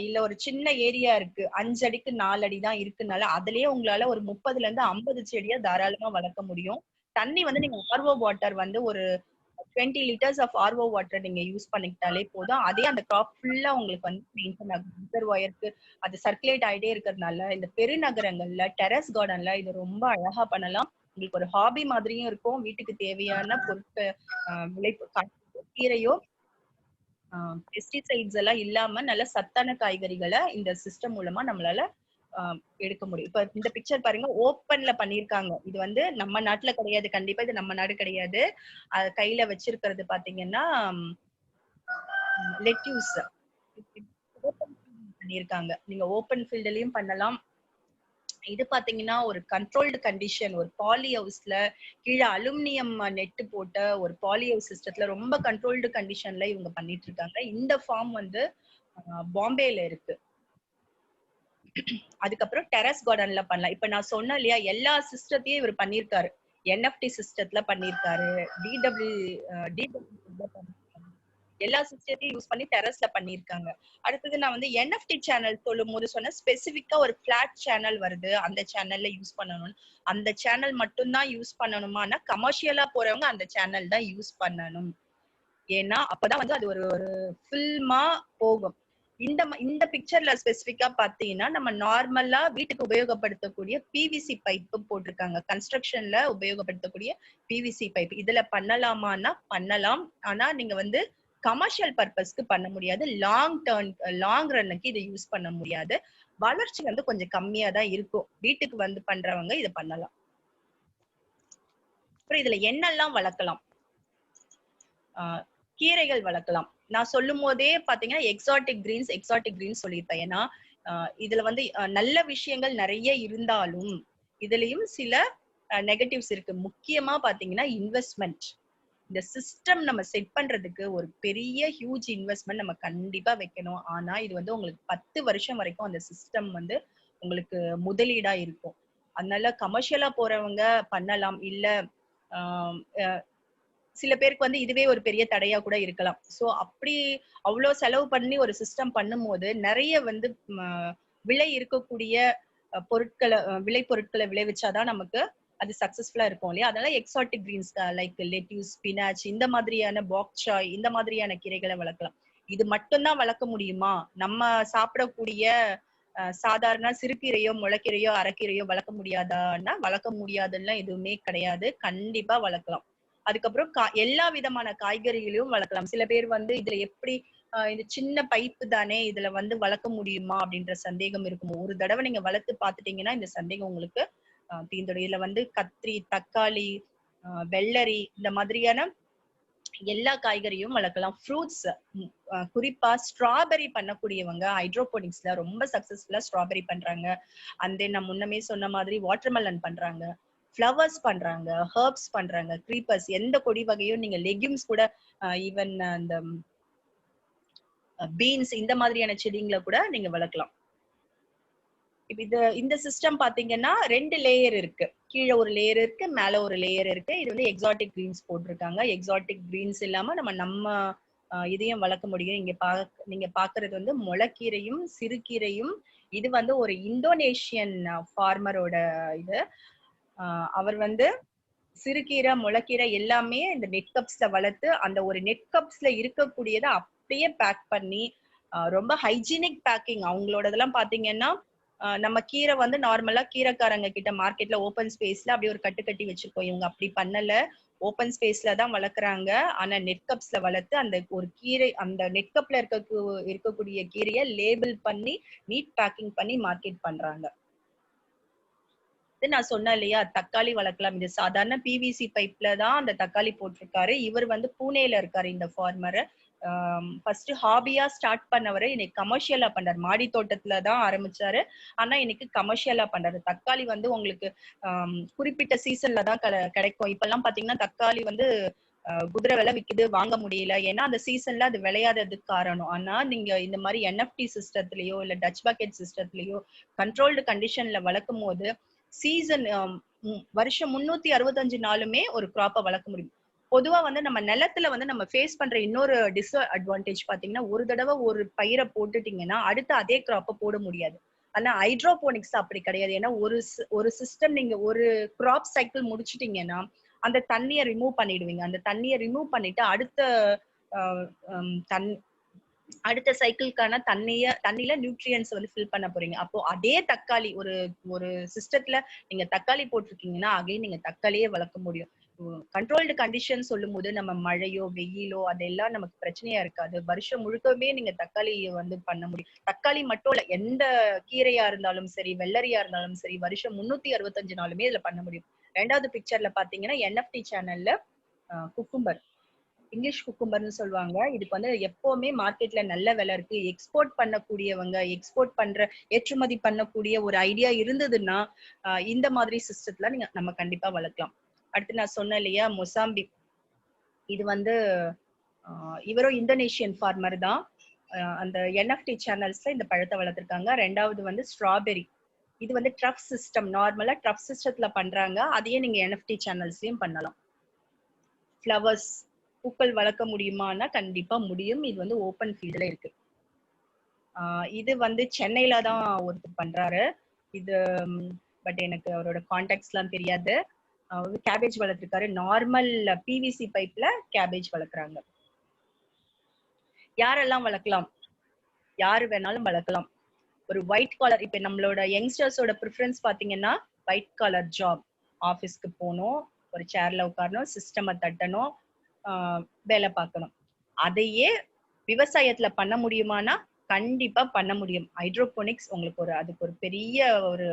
இல்ல ஒரு சின்ன ஏரியா இருக்கு, 5 அடிக்கு 4 அடி தான் இருக்குனால அதுலயே உங்களால ஒரு 30ல இருந்து 50 செடியா தாராளமா வளர்க்க முடியும். தண்ணி வந்து நீங்க ஆர்ஓ வாட்டர் வந்து ஒரு 20 liters ஆஃப் ஆர்ஓ வாட்டர் நீங்க யூஸ் பண்ணிக்கிட்டாலே போதும். அதே அந்த கிராப் ஃபுல்லா உங்களுக்கு வந்து மெயின்டைன் ஆகும். ரிசர்வாயருக்கு அது சர்க்குலேட் ஆயிட்டே இருக்கிறதுனால இந்த பெருநகரங்கள்ல டெரஸ் கார்டன்ல இது ரொம்ப அழகா பண்ணலாம். உங்களுக்கு ஒரு ஹாபி மாதிரியும் இருக்கும். வீட்டுக்கு தேவையான பொருட்கள் கீரையோ பெஸ்டிசைட்ஸ் எல்லாம் இல்லாம நல்ல சத்தான காய்கறிகளை இந்த சிஸ்டம் மூலமா நம்மளால எடுக்க முடியும். இப்ப இந்த பிக்சர் பாருங்க, ஓப்பன்ல பண்ணிருக்காங்க. இது வந்து நம்ம நாட்டுல கிடையாது, கண்டிப்பா இது நம்ம நாடு கிடையாது. கையில வச்சிருக்கிறது பாத்தீங்கன்னா லெட்யூஸ் பண்ணிருக்காங்க. நீங்க ஓப்பன் ஃபீல்ட்லயும் பண்ணலாம். இது பாத்தீங்கன்னா ஒரு கண்ட்ரோல்டு கண்டிஷன், ஒரு பாலி ஹவுஸ்ல கீழே அலுமினியம் நெட் போட்ட ஒரு பாலி ஹவுஸ் சிஸ்டத்துல ரொம்ப கண்ட்ரோல்டு கண்டிஷன்ல இவங்க பண்ணிட்டு இருக்காங்க. இந்த ஃபார்ம் வந்து பாம்பேல இருக்கு. அதுக்கப்புறம் டெரஸ் கார்டன்ல பண்ணலாம். இப்ப நான் சொன்னேன் இல்லையா, எல்லா சிஸ்டத்தையும் இவர் பண்ணிருக்காரு. என்எஃப்டி சிஸ்டத்துல பண்ணிருக்காரு, எல்லா சிஸ்டத்தையும் யூஸ் பண்ணி டெரஸ்ல பண்ணிருக்காங்க. அடுத்தது நான் வந்து என்எஃப்டி சேனல் சொல்லும் போது சொன்ன ஸ்பெசிபிக்கா ஒரு பிளாட் சேனல் வருது, அந்த சேனல்ல யூஸ் பண்ணணும். அந்த சேனல் மட்டும்தான் யூஸ் பண்ணணுமானா கமர்ஷியலா போறவங்க அந்த சேனல் தான் யூஸ் பண்ணணும். ஏன்னா அப்பதான் வந்து அது ஒரு ஃபில்மா போகும். இந்த பிக்சர்ல ஸ்பெசிபிக்கா பாத்தீங்கன்னா நம்ம நார்மலா வீட்டுக்கு உபயோகப்படுத்தக்கூடிய பிவிசி பைப் போட்டிருக்காங்க. கன்ஸ்ட்ரக்ஷன்ல உபயோகப்படுத்தக்கூடிய பிவிசி பைப் இதுல பண்ணலாமான்னா பண்ணலாம். ஆனா நீங்க வந்து கமர்ஷியல் பர்பஸ்க்கு பண்ண முடியாது. லாங் ரன்னுக்கு இதை யூஸ் பண்ண முடியாது. வளர்ச்சி வந்து கொஞ்சம் கம்மியா தான் இருக்கும். வீட்டுக்கு வந்து பண்றவங்க இதை பண்ணலாம். அப்புறம் இதுல என்னெல்லாம் வளர்க்கலாம்? கீரைகள் வளர்க்கலாம். நான் சொல்லும் போதே பாத்தீங்கன்னா எக்ஸாட்டிக் கிரீன்ஸ் சொல்லியிருப்பேன். ஏன்னா இதுல வந்து நல்ல விஷயங்கள் நிறைய இருந்தாலும் இதுலயும் சில நெகட்டிவ்ஸ் இருக்கு. முக்கியமா பாத்தீங்கன்னா இன்வெஸ்ட்மெண்ட். இந்த சிஸ்டம் நம்ம செட் பண்றதுக்கு ஒரு பெரிய ஹியூஜ் இன்வெஸ்ட்மெண்ட் நம்ம கண்டிப்பா வைக்கணும். ஆனா இது வந்து உங்களுக்கு 10 வருஷம் வரைக்கும் அந்த சிஸ்டம் வந்து உங்களுக்கு முதலீடா இருக்கும். அதனால கமர்ஷியலா போறவங்க பண்ணலாம். இல்ல சில பேருக்கு வந்து இதுவே ஒரு பெரிய தடையா கூட இருக்கலாம். சோ அப்படி அவ்வளவு செலவு பண்ணி ஒரு சிஸ்டம் பண்ணும்போது நிறைய வந்து விலை இருக்கக்கூடிய விளை பொருட்களை விளைவிச்சாதான் நமக்கு அது சக்சஸ்ஃபுல்லா இருக்கும் இல்லையா. அதனால exotic greens like lettuce, spinach, இந்த மாதிரியான பாக்சாய், இந்த மாதிரியான கீரைகளை வளர்க்கலாம். இது மட்டும்தான் வளர்க்க முடியுமா? நம்ம சாப்பிடக்கூடிய சாதாரண சிறுகீரையோ, முளைக்கீரையோ, அரைக்கீரையோ வளர்க்க முடியாதான்னா வளர்க்க முடியாதுன்னா எதுவுமே கிடையாது. கண்டிப்பா வளர்க்கலாம். அதுக்கப்புறம் எல்லா விதமான காய்கறிகளையும் வளர்க்கலாம். சில பேர் வந்து இதுல எப்படி இந்த சின்ன பைப்பு தானே, இதுல வந்து வளர்க்க முடியுமா அப்படின்ற சந்தேகம் இருக்கும். ஒரு தடவை நீங்க வளர்த்து பாத்துட்டீங்கன்னா இந்த சந்தேகம் உங்களுக்கு தீர்ந்துடும். இதுல வந்து கத்திரி, தக்காளி, வெள்ளரி, இந்த மாதிரியான எல்லா காய்கறியும் வளர்க்கலாம். ஃப்ரூட்ஸ் குறிப்பா ஸ்ட்ராபெரி பண்ணக்கூடியவங்க ஹைட்ரோபோனிக்ஸ்ல ரொம்ப சக்சஸ்ஃபுல்லா ஸ்ட்ராபெரி பண்றாங்க. அண்ட் தென் நான் முன்னமே சொன்ன மாதிரி வாட்டர்மெலன் பண்றாங்க, ஃப்ளவர்ஸ் பண்றாங்க, ஹெர்ப்ஸ் பண்றாங்க, க்ரீப்பர்ஸ், எந்த கொடி வகையும் நீங்க லெக்யூம்ஸ் கூட ஈவன் அந்த பீன்ஸ் இந்த மாதிரியான செடிங்களை கூட நீங்க வளர்க்கலாம். இப்ப இந்த சிஸ்டம் பாத்தீங்கன்னா 2 லேயர் இருக்கு. கீழே ஒரு லேயர் இருக்கு, மேல ஒரு லேயர் இருக்கு. இது வந்து எக்ஸாட்டிக் கிரீன்ஸ் போட்டிருக்காங்க. எக்ஸாட்டிக் கிரீன்ஸ் இல்லாம நம்ம இதையும் வளர்க்க முடியும். நீங்க பாக்குறது வந்து முளைக்கீரையும் சிறுகீரையும். இது வந்து ஒரு இந்தோனேஷியன் ஃபார்மரோட இது. அவர் வந்து சிறுகீரை, முளைக்கீரை எல்லாமே இந்த நெட் கப்ஸ்ல வளர்த்து அந்த ஒரு நெட் கப்ஸ்ல இருக்கக்கூடியதை அப்படியே பேக் பண்ணி ரொம்ப ஹைஜீனிக் பேக்கிங். அவங்களோடதெல்லாம் பாத்தீங்கன்னா நம்ம கீரை வந்து நார்மலா கீரைக்காரங்க கிட்ட மார்க்கெட்ல ஓப்பன் ஸ்பேஸ்ல அப்படியே ஒரு கட்டு கட்டி வச்சிருக்கோம். இவங்க அப்படி பண்ணல, ஓப்பன் ஸ்பேஸ்ல தான் வளர்க்குறாங்க. ஆனா நெட் கப்ஸ்ல வளர்த்து அந்த ஒரு கீரை அந்த நெட் கப்ல இருக்கக்கூடிய கீரையை லேபிள் பண்ணி நீட் பேக்கிங் பண்ணி மார்க்கெட் பண்றாங்க. நான் சொன்னேன் இல்லையா, தக்காளி வளர்க்கலாம். இது சாதாரண பிவிசி பைப்ல தான் அந்த தக்காளி போட்டிருக்காரு. இவர் வந்து பூனேல இருக்காரு இந்த ஃபார்மர். ஃபர்ஸ்ட் ஹாபியா ஸ்டார்ட் பண்ணவரை இன்னைக்கு கமர்ஷியலா பண்றாரு. மாடி தோட்டத்துல தான் ஆரம்பிச்சாரு, ஆனா இன்னைக்கு கமர்ஷியலா பண்றாரு. தக்காளி வந்து உங்களுக்கு குறிப்பிட்ட சீசன்ல தான் கிடைக்கும். இப்பெல்லாம் பாத்தீங்கன்னா தக்காளி வந்து குதிரை விலை விக்குது, வாங்க முடியல. ஏன்னா அந்த சீசன்ல அது விளையாததுக்கு காரணம். ஆனா நீங்க இந்த மாதிரி என்எஃப்டி சிஸ்டத்திலயோ இல்ல டச் பக்கெட் சிஸ்டத்திலயோ கண்ட்ரோல்டு கண்டிஷன்ல வளர்க்கும் போது சீசன் வருஷம் 365 நாளுமே ஒரு கிராப்பை வளர்க்க முடியும். பொதுவா வந்து நம்ம நிலத்துல வந்து நம்ம ஃபேஸ் பண்ற இன்னொரு டிஸ்அட்வான்டேஜ் பாத்தீங்கன்னா, ஒரு தடவை ஒரு பயிரை போட்டுட்டீங்கன்னா அடுத்து அதே கிராப்பை போட முடியாது. ஆனா ஹைட்ரோபோனிக்ஸ் அப்படி கிடையாது. ஏன்னா ஒரு சிஸ்டம் நீங்க ஒரு கிராப் சைக்கிள் முடிச்சிட்டீங்கன்னா அந்த தண்ணியை ரிமூவ் பண்ணிடுவீங்க. அந்த தண்ணியை ரிமூவ் பண்ணிட்டு அடுத்த சைக்கிள்கான தண்ணியில நியூட்ரியன்ஸ் வந்து ஃபில் பண்ண போறீங்க. அப்போ அதே தக்காளி ஒரு சிஸ்டத்துல நீங்க தக்காளி போட்டிருக்கீங்கன்னா அகைன் நீங்க தக்காளியே வளர்க்க முடியும். கண்ட்ரோல்டு கண்டிஷன் சொல்லும் போது நம்ம மழையோ வெயிலோ அதெல்லாம் நமக்கு பிரச்சனையா இருக்காது. வருஷம் முழுக்கவே நீங்க தக்காளி வந்து பண்ண முடியும். தக்காளி மட்டும் இல்ல, எந்த கீரையா இருந்தாலும் சரி, வெள்ளரியா இருந்தாலும் சரி, வருஷம் 365 நாளுமே இதுல பண்ண முடியும். 2வது பிக்சர்ல பாத்தீங்கன்னா NFT சேனல்ல குக்கும்பர், இங்கிலீஷ் குக்கும்பர்னு சொல்லுவாங்க. இதுக்கு வந்து எப்பவுமே மார்க்கெட்ல நல்ல விலை இருக்கு. எக்ஸ்போர்ட் பண்ணக்கூடியவங்க, ஏற்றுமதி பண்ணக்கூடிய ஒரு ஐடியா இருந்ததுன்னா இந்த மாதிரி சிஸ்டத்துல நம்ம கண்டிப்பா வளர்க்கலாம். அடுத்து நான் சொன்னேன் இல்லையா மொசாம்பிக், இது வந்து இவரும் இந்தோனேஷியன் ஃபார்மர் தான். அந்த NFT சேனல்ஸ்ல இந்த பழத்தை வளர்த்துருக்காங்க. 2வது வந்து ஸ்ட்ராபெரி, இது வந்து ட்ரஃப் சிஸ்டம், நார்மலா ட்ரஃப் சிஸ்டத்துல பண்றாங்க. அதையே நீங்க NFT சேனல்ஸ்லயும் பண்ணலாம். ஃப்ளவர்ஸ், பூக்கள் வளர்க்க முடியுமானா கண்டிப்பா முடியும். இது வந்து ஓப்பன் ஃபீல்ட்ல இருக்கு. இது வந்து சென்னையில தான் ஒருத்தர் பண்றாரு இது. பட் எனக்கு அவரோட கான்டாக்ட்ஸ் எல்லாம் தெரியாது. கேபேஜ் வளர்த்திருக்காரு. நார்மல் PVC பைப்ல கேபேஜ் வளர்க்குறாங்க. யாரெல்லாம் வளர்க்கலாம்? யாரு வேணாலும் வளர்க்கலாம். ஒரு ஒயிட் காலர், இப்ப நம்மளோட யங்ஸ்டர்ஸோட ப்ரிஃபரன்ஸ் பாத்தீங்கன்னா ஒயிட் காலர் ஜாப், ஆஃபீஸ்க்கு போகணும், ஒரு சேர்ல உட்காரணும், சிஸ்டமை தட்டணும், வேலை பார்க்கணும். அதையே விவசாயத்துல பண்ண முடியுமானா கண்டிப்பா பண்ண முடியும். ஹைட்ரோபோனிக்ஸ் உங்களுக்கு அதுக்கு ஒரு பெரிய ஒரு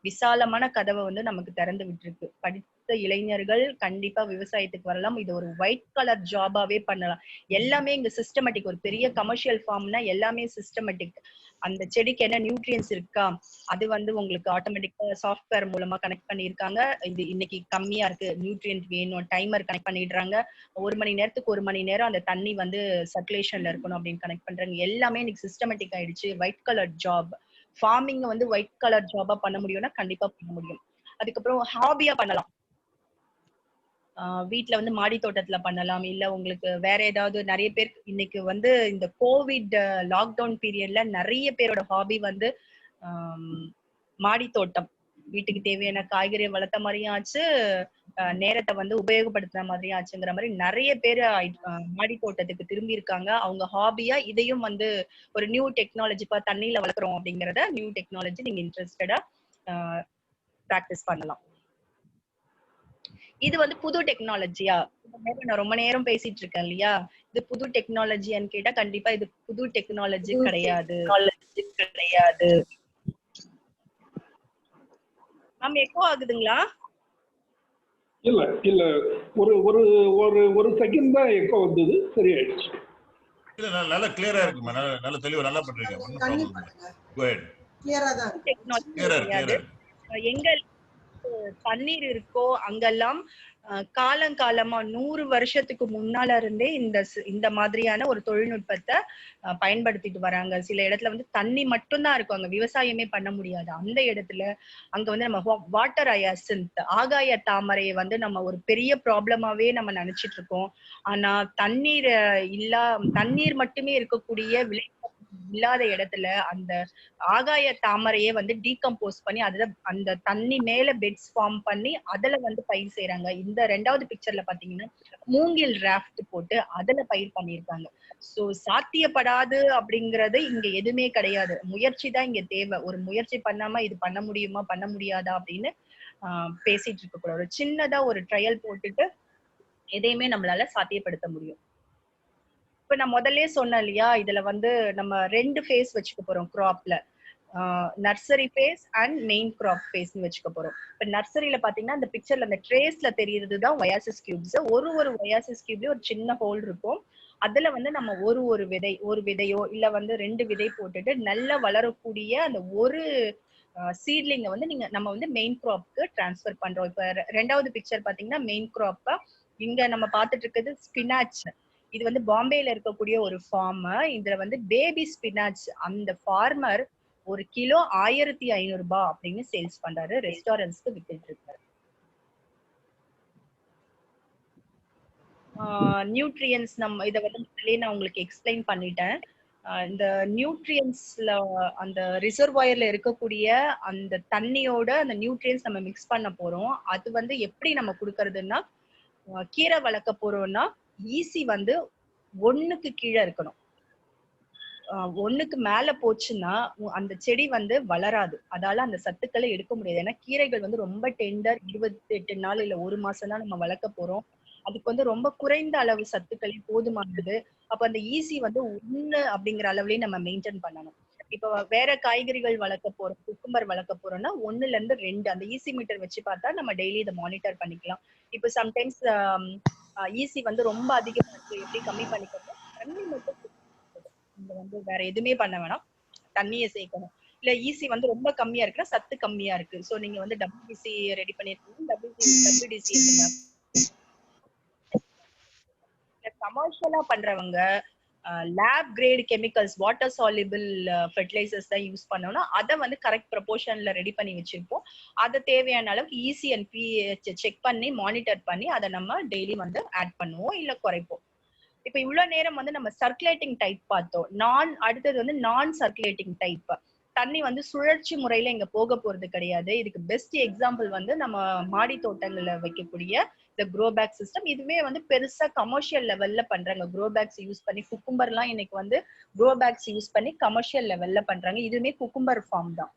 விசாலமான கதவை வந்து நமக்கு திறந்து விட்டுருக்கு. படித்த இளைஞர்கள் கண்டிப்பா விவசாயத்துக்கு வரலாம். இது ஒரு ஒயிட் கலர் ஜாபாவே பண்ணலாம். எல்லாமே இங்க சிஸ்டமேட்டிக். ஒரு பெரிய கமர்ஷியல் ஃபார்ம்னா எல்லாமே சிஸ்டமேட்டிக். அந்த செடிக்கு என்ன நியூட்ரியன்ஸ் இருக்கா அது வந்து உங்களுக்கு ஆட்டோமேட்டிக்கா சாஃப்ட்வேர் மூலமா கனெக்ட் பண்ணிருக்காங்க. இது இன்னைக்கு கம்மியா இருக்கு, நியூட்ரியன்ட் வேணும், டைமர் கனெக்ட் பண்ணிடுறாங்க. 1 மணி நேரத்துக்கு 1 மணி நேரம் அந்த தண்ணி வந்து சர்க்குலேஷன்ல இருக்கணும் அப்படின்னு கனெக்ட் பண்றாங்க. எல்லாமே இன்னைக்கு சிஸ்டமேட்டிக் ஆயிடுச்சு. ஒயிட் கலர் ஜாப், ஃபார்மிங் வந்து ஒயிட் கலர் ஜாபா பண்ண முடியும்னா கண்டிப்பா பண்ண முடியும். அதுக்கப்புறம் ஹாபியா பண்ணலாம். வீட்டுல வந்து மாடி தோட்டத்துல பண்ணலாம். இல்ல உங்களுக்கு வேற ஏதாவது, நிறைய பேர் இன்னைக்கு வந்து இந்த கோவிட் லாக்டவுன் பீரியட்ல நிறைய பேரோட ஹாபி வந்து மாடி தோட்டம். வீட்டுக்கு தேவையான காய்கறியை வளர்த்த மாதிரியும் ஆச்சு, நேரத்தை வந்து உபயோகப்படுத்துற மாதிரியும் ஆச்சுங்கிற மாதிரி நிறைய பேர் மாடி தோட்டத்துக்கு திரும்பி இருக்காங்க. அவங்க ஹாபியா இதையும் வந்து ஒரு நியூ டெக்னாலஜி, தண்ணியில வளர்க்குறோம் அப்படிங்கறத நியூ டெக்னாலஜி நீங்க இன்ட்ரெஸ்டடா பிராக்டிஸ் பண்ணலாம். இது வந்து புது டெக்னாலஜியா? நான் ரொம்ப நேரம் பேசிட்டு இருக்கேன் இல்லையா, இது புது டெக்னாலஜியான்னு கேட்டா கண்டிப்பா இது புது டெக்னாலஜி கிடையாது. மேம் எக்கோ ஆகுதுங்களா? இல்ல இல்ல, ஒரு ஒரு ஒரு ஒரு செகண்ட் தான் எக்கோ வந்தது, சரியாயிடுச்சு. இல்ல நல்லா கிளியரா இருக்குமா, நல்ல தெளிவா நல்லா பண்றீங்க. ஒண்ணும் ப்ராப்ளம் இல்ல. கோ ஹெட். கிளியரா தான் கிளியரா. எங்க தண்ணீர் இருக்கோ அங்கெல்லாம் காலங்காலமா 100 வருஷத்துக்கு முன்னால இருந்தே இந்த மாதிரியான ஒரு தொழில்நுட்பத்தை பயன்படுத்திட்டு வராங்க. சில இடத்துல வந்து தண்ணி மட்டும்தான் இருக்கும், அங்க விவசாயமே பண்ண முடியாது. அந்த இடத்துல அங்க வந்து நம்ம வாட்டர் ஹயாசின்த், ஆகாய தாமரையை வந்து நம்ம ஒரு பெரிய ப்ராப்ளமாவே நம்ம நினைச்சிட்டு இருக்கோம். ஆனா தண்ணீர் மட்டுமே இருக்கக்கூடிய விளை இல்லாத இடத்துல அந்த ஆகாய தாமரையே வந்து டீகம்போஸ் பண்ணி அதுல அந்த தண்ணி மேல பெட்ஸ் ஃபார்ம் பண்ணி அதுல வந்து பயிர் செய்யறாங்க. இந்த 2வது பிக்சர்ல பாத்தீங்கன்னா மூங்கில் ராஃப்ட் போட்டு அதுல பயிர் பண்ணிருக்காங்க. சோ சாத்தியப்படாது அப்படிங்கறது இங்க எதுவுமே கிடையாது. முயற்சி தான் இங்க தேவை. ஒரு முயற்சி பண்ணாம இது பண்ண முடியுமா பண்ண முடியாதா அப்படின்னு பேசிட்டு இருக்க கூடாது. ஒரு சின்னதா ஒரு ட்ரையல் போட்டுட்டு எதையுமே நம்மளால சாத்தியப்படுத்த முடியும். இப்ப நான் முதல்ல சொன்னேன் இல்லையா, இதுல வந்து நம்ம 2 ஃபேஸ் வச்சுக்க போறோம் கிராப்ல. Nursery phase and main crop ஃபேஸ்னு வச்சுக்க போறோம். இப்ப நர்சரியில பாத்தீங்கன்னா இந்த பிக்சர்ல அந்த ட்ரேஸ்ல தெரியுறதுதான் ஒயாசிஸ் கியூப்ஸ். ஒரு ஒயாசிஸ் கியூப்லயும் ஒரு சின்ன ஹோல் இருக்கும். அதுல வந்து நம்ம ஒரு விதையோ இல்ல வந்து 2 விதை போட்டுட்டு நல்லா வளரக்கூடிய அந்த ஒரு சீட்லிங்க வந்து நம்ம வந்து மெயின் கிராப்க்கு டிரான்ஸ்ஃபர் பண்றோம். இப்ப 2வது பிக்சர் பாத்தீங்கன்னா மெயின் கிராப்பா இங்க நம்ம பாத்துட்டு இருக்கிறது ஸ்பினாச். இது வந்து பாம்பேல இருக்கக்கூடிய ஒரு ஃபார்ம். இதுல வந்து பேபி ஸ்பினாச் அந்த ஃபார்மர் 1 கிலோ 1500 ரூபாய் அப்படின்னு சேல்ஸ் பண்றாரு, ரெஸ்டாரண்ட்ஸ்க்கு வித்துட்டு இருக்காரு. நியூட்ரியன்ஸ் நம்ம இதை வந்து முதல்ல நான் உங்களுக்கு எக்ஸ்பிளைன் பண்ணிட்டேன். இந்த நியூட்ரியன்ஸ்ல அந்த ரிசர்வாயர்ல இருக்கக்கூடிய அந்த தண்ணியோட அந்த நியூட்ரியன்ஸ் நம்ம மிக்ஸ் பண்ண போறோம். அது வந்து எப்படி நம்ம கொடுக்கறதுன்னா கீரை வளர்க்க போறோம்னா ஈசி வந்து 1க்கு கீழே இருக்கணும். 1க்கு மேல போச்சுன்னா அந்த செடி வந்து வளராது. அதால அந்த சத்துக்களை எடுக்க முடியாது. ஏன்னா கீரைகள் வந்து ரொம்ப டெண்டர் 28 நாள் இல்ல 1 மாசம் தான் நம்ம வளர்க்க போறோம். அதுக்கு வந்து ரொம்ப குறைந்த அளவு சத்துக்களே போதுமானது. அப்ப அந்த ஈசி வந்து 1 அப்படிங்கிற அளவுலயே நம்ம மெயின்டைன் பண்ணணும். இப்ப வேற காய்கறிகள் வளர்க்க போறோம், குக்கும்பர் வளர்க்க போறோம்னா 1ல இருந்து 2 அந்த ஈசி மீட்டர் வச்சு பார்த்தா நம்ம டெய்லி இதை மானிட்டர் பண்ணிக்கலாம். இப்ப சம்டைம்ஸ் ஈசி வந்து ரொம்ப அதிகமா இருக்கு, எப்படி கம்மி பண்ணிக்கணும்? தண்ணி மட்டும் இங்க வந்து வேற எதுவுமே பண்ண வேணாம், தண்ணியை சேர்க்கணும். இல்ல ஈசி வந்து ரொம்ப கம்மியா இருக்குன்னா சத்து கம்மியா இருக்கு, சோ நீங்க வந்து WBC ரெடி பண்ணிருக்கீங்க. WBC கமர்ஷியலா பண்றவங்க lab grade chemicals, water soluble fertilisers தான் யூஸ் பண்ணோம்னா அதை வந்து கரெக்ட் ப்ரொபோர்ஷன்ல ரெடி பண்ணி வச்சிருப்போம். அதை தேவையான அளவுக்கு ஈசி அண்ட் பிஹெச் செக் பண்ணி மானிட்டர் பண்ணி அதை நம்ம டெய்லி வந்து ஆட் பண்ணுவோம் இல்ல குறைப்போம். இப்ப இவ்வளவு நேரம் வந்து நம்ம சர்க்குலேட்டிங் டைப் பார்த்தோம். அடுத்தது வந்து நான் சர்க்குலேட்டிங் டைப். தண்ணி வந்து சுழற்சி முறையில இங்க போக போறது கிடையாது. இதுக்கு பெஸ்ட் எக்ஸாம்பிள் வந்து நம்ம மாடி தோட்டங்கள்ல வைக்கக்கூடிய இந்த க்ரோ பேக் சிஸ்டம். இதுவே வந்து பெருசா கமர்ஷியல் லெவல்ல பண்றாங்க. க்ரோ பேக்ஸ் யூஸ் பண்ணி குக்கும்பர்லாம் இன்னைக்கு வந்து க்ரோ பேக்ஸ் யூஸ் பண்ணி கமர்ஷியல் லெவல்ல பண்றாங்க. இதுவுமே குக்கும்பர் ஃபார்ம் தான்.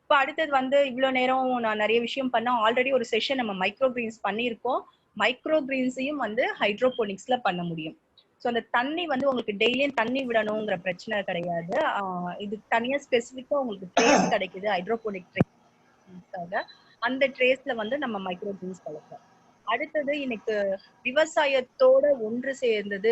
இப்ப அடுத்தது வந்து இவ்வளவு நேரம் நான் நிறைய விஷயம் பண்ண ஆல்ரெடி ஒரு செஷன் நம்ம மைக்ரோ கிரீன்ஸ் பண்ணியிருக்கோம். மைக்ரோ கிரீன்ஸையும் வந்து ஹைட்ரோபோனிக்ஸ்ல பண்ண முடியும். ஸோ அந்த தண்ணி வந்து உங்களுக்கு டெய்லியும் தண்ணி விடணுங்கிற பிரச்சனை கிடையாது. இது தனியா ஸ்பெசிஃபிக்கா உங்களுக்கு ட்ரேஸ் கிடைக்குது ஹைட்ரோபோனிக் ட்ரேஸ்க்காக. அந்த ட்ரேஸ்ல வந்து நம்ம மைக்ரோ கிரீன்ஸ் வளர்க்கலாம். அடுத்தது இன்னைக்கு விவசாயத்தோட ஒன்று சேர்ந்தது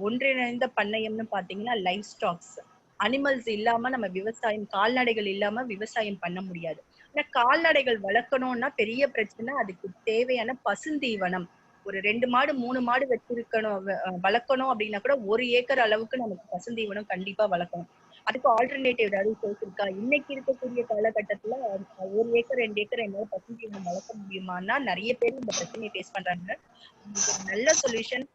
ஒன்றிணைந்த பண்ணையம்னு பாத்தீங்கன்னா லைஃப் ஸ்டாக்ஸ். அனிமல்ஸ் இல்லாம நம்ம விவசாயம், கால்நடைகள் இல்லாம விவசாயம் பண்ண முடியாது. ஆனா கால்நடைகள் வளர்க்கணும்னா பெரிய பிரச்சனை, அதுக்கு தேவையான பசுந்தீவனம். ஒரு 2 மாடு 3 மாடு வச்சிருக்கணும், வளர்க்கணும் அப்படின்னா கூட 1 ஏக்கர் அளவுக்கு நமக்கு பசுந்தீவனம் கண்டிப்பா வளர்க்கணும். அதுக்கு ஆல்டர்னேட்டிவ் ஏதாவது சோர்ஸ் இருக்கா? இன்னைக்கு இருக்கக்கூடிய காலகட்டத்துல 1 ஏக்கர் 2 ஏக்கர் என்னால பசுந்தீவனம் வளர்க்க முடியுமான்னா நிறைய பேர் இந்த பிரச்சனையை ஃபேஸ் பண்றாங்க. ஒரு நல்ல சொல்யூஷன்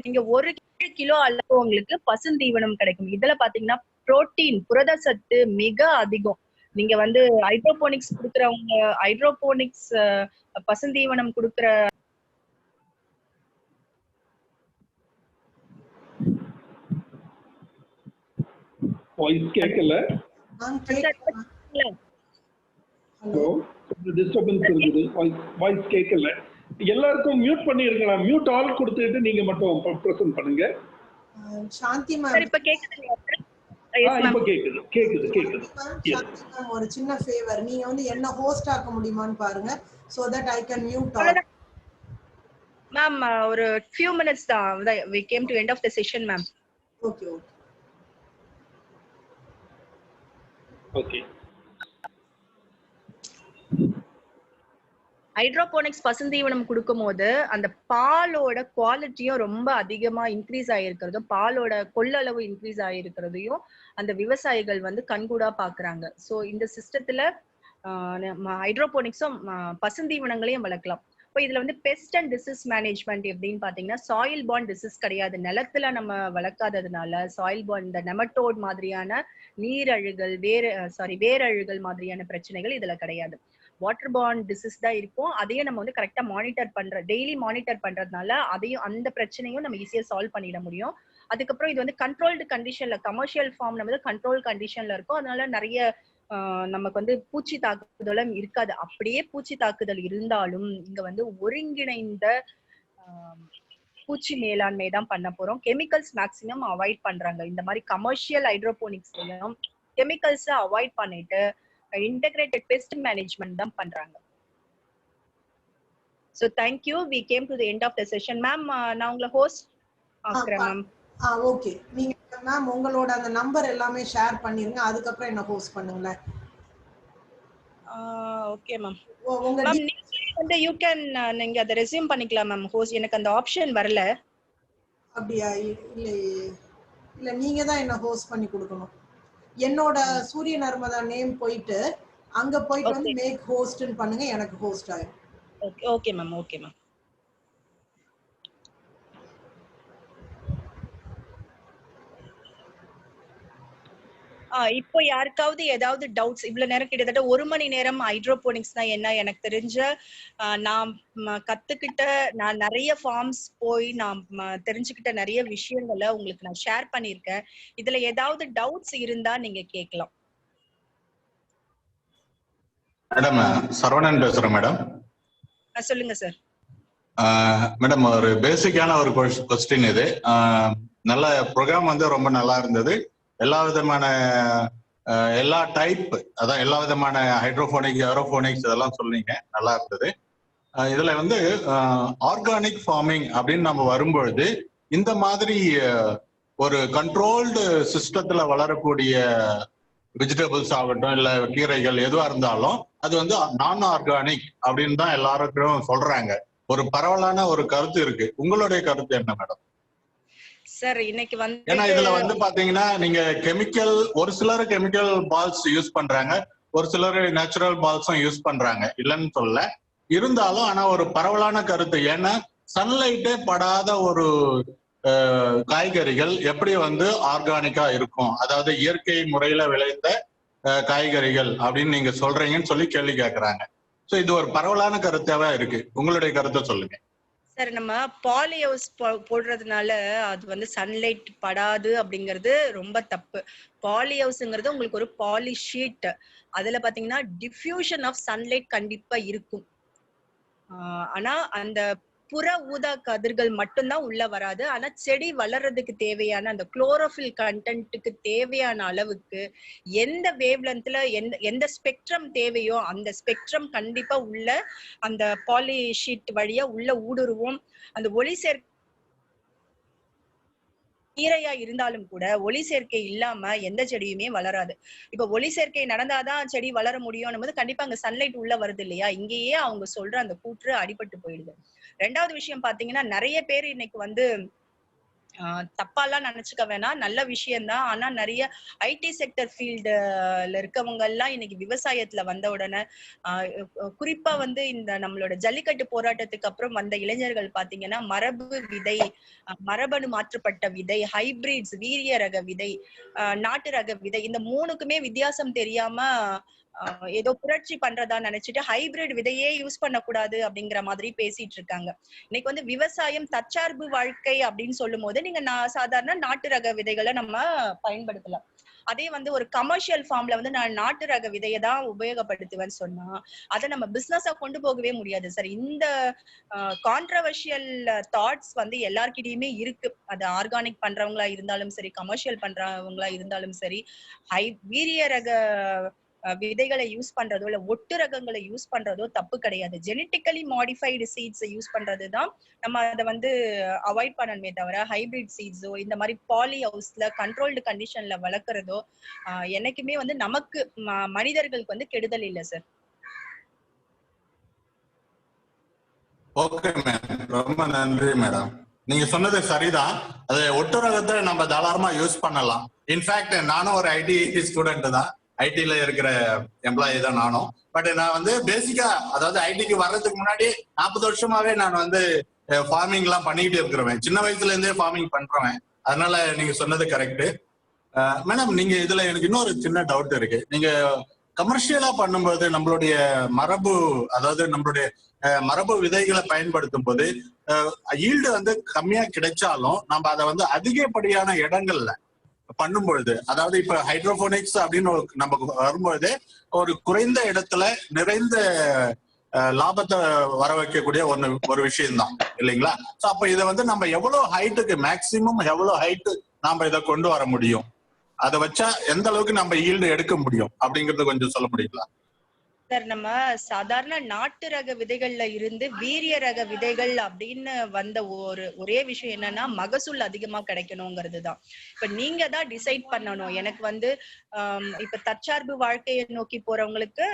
நீங்க 1 கிலோ அளவு உங்களுக்கு பசுந்தீவனம் கிடைக்கும். இதுல பாத்தீங்கன்னா புரோட்டீன், புரத சத்து மிக அதிகம். நீங்க வந்து ஹைட்ரோபோனிக்ஸ் கொடுக்கறவங்க, ஹைட்ரோபோனிக்ஸ் பசுந்தீவனம் கொடுக்கற வாய்ஸ் கேட்கல. ஹலோ, டிஸ்டர்பன்ஸ் இருக்குது, வாய்ஸ் கேட்கல. எல்லாருக்கும் மியூட் பண்ணிருங்களா? மியூட் ஆல் கொடுத்துட்டு நீங்க மட்டும் பிரசன்ட் பண்ணுங்க. சாந்தி மேம் இப்ப கேக்குதுங்களா? இப்ப கேக்குது. சாந்தி மேம் ஒரு சின்ன ஃபேவர், நீங்க வந்து என்ன ஹோஸ்ட் ஆக்க முடியுமான்னு பாருங்க, so that I can mute all. Ma'am ஒரு few minutes தான், we came to end of the session ma'am. Okay. Hydroponics பசுந்தீவனம் கொடுக்கும் போது அந்த பாலோட குவாலிட்டியும் ரொம்ப அதிகமா இன்க்ரீஸ் ஆயிருக்கிறதும், பாலோட கொள்ளளவு இன்க்ரீஸ் ஆயிருக்கிறதையும் அந்த விவசாயிகள் வந்து கண்கூடா பாக்குறாங்க. சோ இந்த சிஸ்டத்துல ஹைட்ரோபோனிக்ஸும் பசுந்தீவனங்களையும் வளர்க்கலாம். இப்போ இதுல வந்து பெஸ்ட் அண்ட் டிசீஸ் மேனேஜ்மெண்ட் எப்படின்னு பாத்தீங்கன்னா, சாயில் பாண்ட் டிசீஸ் கிடையாது. நிலத்துல நம்ம வளர்க்காததுனால சாயில் பாண்ட், இந்த நெமட்டோட் மாதிரியான நீரழுகல், வேரழுகல் மாதிரியான பிரச்சனைகள் இதுல கிடையாது. வாட்டர் பாண்ட் டிசீஸ் தான் இருக்கும். அதையும் நம்ம வந்து கரெக்டா டெய்லி மானிட்டர் பண்றதுனால அதையும், அந்த பிரச்சனையும் நம்ம ஈஸியா சால்வ் பண்ணிட முடியும். அதுக்கப்புறம் இது வந்து கண்ட்ரோல்டு கண்டிஷன்ல, கமர்ஷியல் ஃபார்ம்ல வந்து கண்ட்ரோல் கண்டிஷன்ல இருக்கும். அதனால நிறைய நமக்கு வந்து பூச்சி தாக்குதலும் இருக்காது. அப்படியே பூச்சி தாக்குதல் இருந்தாலும் இங்க வந்து ஒருங்கிணைந்த பூச்சி மேலாண்மை தான் பண்ண போறோம். கெமிக்கல்ஸ் மேக்சிமம் அவாய்ட் பண்றாங்க. இந்த மாதிரி கமர்ஷியல் ஹைட்ரோபோனிக்ஸ்லயும் கெமிக்கல்ஸ் அவாய்ட் பண்ணிட்டு integrated pest management தான் பண்றாங்க. So thank you, we came to the end of the session. ma'am நான் உங்களை ஹோஸ்ட் ஆக்குறேன் மேம். ஓகே, நீங்க மேம் உங்களோட அந்த நம்பர் எல்லாமே ஷேர் பண்ணிருங்க, அதுக்கு அப்புறம் என்ன ஹோஸ்ட் பண்ணுங்களேன். Okay ma'am. உங்க மேம் நீங்க வந்து யூ கேன் நீங்க அதை ரெஸ்யூம் பண்ணிக்கலாம் மேம். ஹோஸ்ட் எனக்கு அந்த ஆப்ஷன் வரல. அப்படியா? இல்ல நீங்க தான் என்ன ஹோஸ்ட் பண்ணி கொடுக்கணும். என்னோட சூரிய நர்மதா நேம் போயிட்டு அங்க போயிட்டு வந்து மேக் ஹோஸ்ட்னு பண்ணுங்க, எனக்கு ஹோஸ்ட் ஆயிடும். Okay okay ma'am. Okay ma'am. இப்போ யாருக்காவது ஏதாவது டவுட்ஸ், இவ்வளவு நேரம் கிட்டத்தட்ட 1 மணி நேரம் ஹைட்ரோபோனிக்ஸ் தான் என்ன எனக்கு தெரிஞ்ச நான் கத்துக்கிட்ட, நான் நிறைய ஃபார்ம்ஸ் போய் நான் தெரிஞ்சுக்கிட்ட நிறைய விஷயங்களை உங்களுக்கு நான் ஷேர் பண்ணியிருக்கேன். இதுல ஏதாவது டவுட்ஸ் இருந்தா நீங்க கேட்கலாம். மேடம் சரவணன் பேசுறேன் மேடம். சொல்லுங்க சார். மேடம் ஒரு பேசிக்கான ஒரு கொஸ்டின் இது. நல்ல ப்ரோக்ராம் வந்து ரொம்ப நல்லா இருந்தது. எல்லா விதமான எல்லா டைப், அதான் எல்லா விதமான ஹைட்ரோபோனிக்ஸ் ஏரோபோனிக்ஸ் இதெல்லாம் சொன்னீங்க, நல்லா இருந்தது. இதுல வந்து ஆர்கானிக் ஃபார்மிங் அப்படின்னு நம்ம வரும்பொழுது இந்த மாதிரி ஒரு கண்ட்ரோல்டு சிஸ்டத்துல வளரக்கூடிய வெஜிடபிள்ஸ் ஆகட்டும் இல்ல கீரைகள் எதுவா இருந்தாலும் அது வந்து நான் ஆர்கானிக் அப்படின்னு தான் எல்லாருக்கும் சொல்றாங்க. ஒரு பரவலான ஒரு கருத்து இருக்கு. உங்களுடைய கருத்து என்ன மேடம்? சார் இன்னைக்கு வந்து ஏன்னா இதுல வந்து பாத்தீங்கன்னா நீங்க கெமிக்கல், ஒரு சிலர் கெமிக்கல் பால்ஸ் யூஸ் பண்றாங்க, ஒரு சிலர் நேச்சுரல் பால்ஸும் யூஸ் பண்றாங்க, இல்லைன்னு சொல்ல. இருந்தாலும் ஆனா ஒரு பரவலான கருத்து, ஏன்னா சன்லைட்டே படாத ஒரு காய்கறிகள் எப்படி வந்து ஆர்கானிக்கா இருக்கும், அதாவது இயற்கை முறையில விளைந்த காய்கறிகள் அப்படின்னு நீங்க சொல்றீங்கன்னு சொல்லி கேள்வி கேட்கறாங்க. சோ இது ஒரு பரவலான கருத்தாவே இருக்கு. உங்களுடைய கருத்தை சொல்லுங்க சார். நம்ம பாலி ஹவுஸ் போடுறதுனால அது வந்து சன்லைட் படாது அப்படிங்கிறது ரொம்ப தப்பு. பாலி ஹவுஸ்ங்கிறது உங்களுக்கு ஒரு பாலி ஷீட், அதுல பாத்தீங்கன்னா டிஃப்யூஷன் ஆஃப் சன்லைட் கண்டிப்பா இருக்கும். ஆனா அந்த புற ஊதா கதிர்கள் மட்டும்தான் உள்ள வராது. ஆனா செடி வளர்றதுக்கு தேவையான அந்த குளோரோஃபில் கண்டென்ட்டுக்கு தேவையான அளவுக்கு எந்த வேவ் லென்த்ல எந்த ஸ்பெக்ட்ரம் தேவையோ அந்த ஸ்பெக்ட்ரம் கண்டிப்பா உள்ள அந்த பாலி ஷீட் வழியா உள்ள ஊடுருவும். அந்த ஒளி சேர்க்கை கீரையா இருந்தாலும் கூட ஒளி சேர்க்கை இல்லாம எந்த செடியுமே வளராது. இப்ப ஒளி சேர்க்கை நடந்தாதான் செடி வளர முடியும் போது கண்டிப்பா அங்க சன்லைட் உள்ள வருது இல்லையா, இங்கேயே அவங்க சொல்ற அந்த கூற்று அடிபட்டு போயிடுது. 2வது விஷயம் பாத்தீங்கன்னா, நிறைய பேர் இன்னைக்கு வந்து தப்பாலாம் நினைச்சுக்க வேணாம், நல்ல விஷயம்தான். ஆனா நிறைய ஐடி செக்டர் ஃபீல்டுல இருக்கவங்க எல்லாம் இன்னைக்கு விவசாயத்துல வந்த உடனே குறிப்பா வந்து இந்த நம்மளோட ஜல்லிக்கட்டு போராட்டத்துக்கு அப்புறம் வந்த இளைஞர்கள் பாத்தீங்கன்னா மரபு விதை, மரபணு மாற்றப்பட்ட விதை, ஹைபிரிட்ஸ், வீரிய ரக விதை, நாட்டு ரக விதை, இந்த 3க்குமே வித்தியாசம் தெரியாம ஏதோ புரட்சி பண்றதா நினைச்சிட்டு ஹைபிரிட் விதையே யூஸ் பண்ணக்கூடாது அப்படிங்கிற மாதிரி பேசிட்டு இருக்காங்க. இன்னைக்கு வந்து விவசாயம் தற்சார்பு வாழ்க்கை அப்படின்னு சொல்லும் போது நீங்க சாதாரண நாட்டு ரக விதைகளை நம்ம பயன்படுத்தலாம். அதே வந்து ஒரு கமர்ஷியல் ஃபார்ம்ல வந்து நான் நாட்டு ரக விதையை தான் உபயோகப்படுத்துவேன்னு சொன்னா அதை நம்ம பிசினஸா கொண்டு போகவே முடியாது சார். இந்த கான்ட்ரவர்ஷியல் தாட்ஸ் வந்து எல்லார்கிட்டயுமே இருக்கு. அது ஆர்கானிக் பண்றவங்களா இருந்தாலும் சரி, கமர்ஷியல் பண்றவங்களா இருந்தாலும் சரி, வீரிய ரக விதைகளை யூஸ் பண்றதோ இல்ல ஒட்டு ரகங்களை யூஸ் பண்றதோ தப்பு கிடையாது. ஜெனட்டிக்கலி மாடிஃபைடு சீட்ஸ் யூஸ் பண்றதுதான் நம்ம அதை வந்து அவாய்ட் பண்ணணுமே தவிர ஹைபிரிட் சீட்ஸோ இந்த மாதிரி பாலி ஹவுஸ்ல கண்ட்ரோல்டு கண்டிஷன்ல வளர்க்கறதோ என்னைக்குமே வந்து நமக்கு மனிதர்களுக்கு வந்து கெடுதல் இல்லை சார். ஓகே மேம், ரொம்ப நன்றி மேடம். நீங்க சொன்னது சரிதான். அது ஒட்டு ரகத்தை நம்ம தாராளமா யூஸ் பண்ணலாம். இன்ஃபேக்ட் நானும் ஒரு ஐடி ஸ்டூடெண்ட் தான், ஐடில இருக்கிற எம்ப்ளாயி தான் நானும். பட் நான் வந்து பேசிக்கா, அதாவது ஐடிக்கு வர்றதுக்கு முன்னாடி 40 வருஷமாவே நான் வந்து ஃபார்மிங் எல்லாம் பண்ணிக்கிட்டு இருக்கிறவன், சின்ன வயசுல இருந்தே ஃபார்மிங் பண்றவன். அதனால நீங்க சொன்னது கரெக்ட். மேடம் நீங்க இதுல எனக்கு இன்னொரு சின்ன டவுட் இருக்கு. நீங்க கமர்ஷியலா பண்ணும்போது நம்மளுடைய மரபு, அதாவது நம்மளுடைய மரபு விதைகளை பயன்படுத்தும் போது ஈல்டு வந்து கம்மியா கிடைச்சாலும் நம்ம அதை வந்து அதிகப்படியான இடங்கள்ல பண்ணும்பொழுது, அதாவது இப்ப ஹைட்ரோபோனிக்ஸ் அப்படின்னு நமக்கு வரும்பொழுது ஒரு குறைந்த இடத்துல நிறைந்த லாபத்தை வர வைக்கக்கூடிய ஒரு விஷயம்தான் இல்லைங்களா? சோ அப்ப இதை வந்து நம்ம எவ்வளவு ஹைட்டுக்கு, மேக்சிமம் எவ்வளவு ஹைட்டு நாம இதை கொண்டு வர முடியும், அதை வச்சா எந்த அளவுக்கு நம்ம ஈல்டு எடுக்க முடியும் அப்படிங்கறது கொஞ்சம் சொல்ல முடியுங்களா? சார் நம்ம சாதாரண நாட்டு ரக விதைகள்ல இருந்து வீரிய ரக விதைகள் அப்படின்னு வந்த ஒரே விஷயம் என்னன்னா மகசூல் அதிகமா கிடைக்கணுங்கிறது தான். இப்ப நீங்க தான் டிசைட் பண்ணணும். எனக்கு வந்து இப்ப தற்சார்பு வாழ்க்கையை நோக்கி போறவங்களுக்கு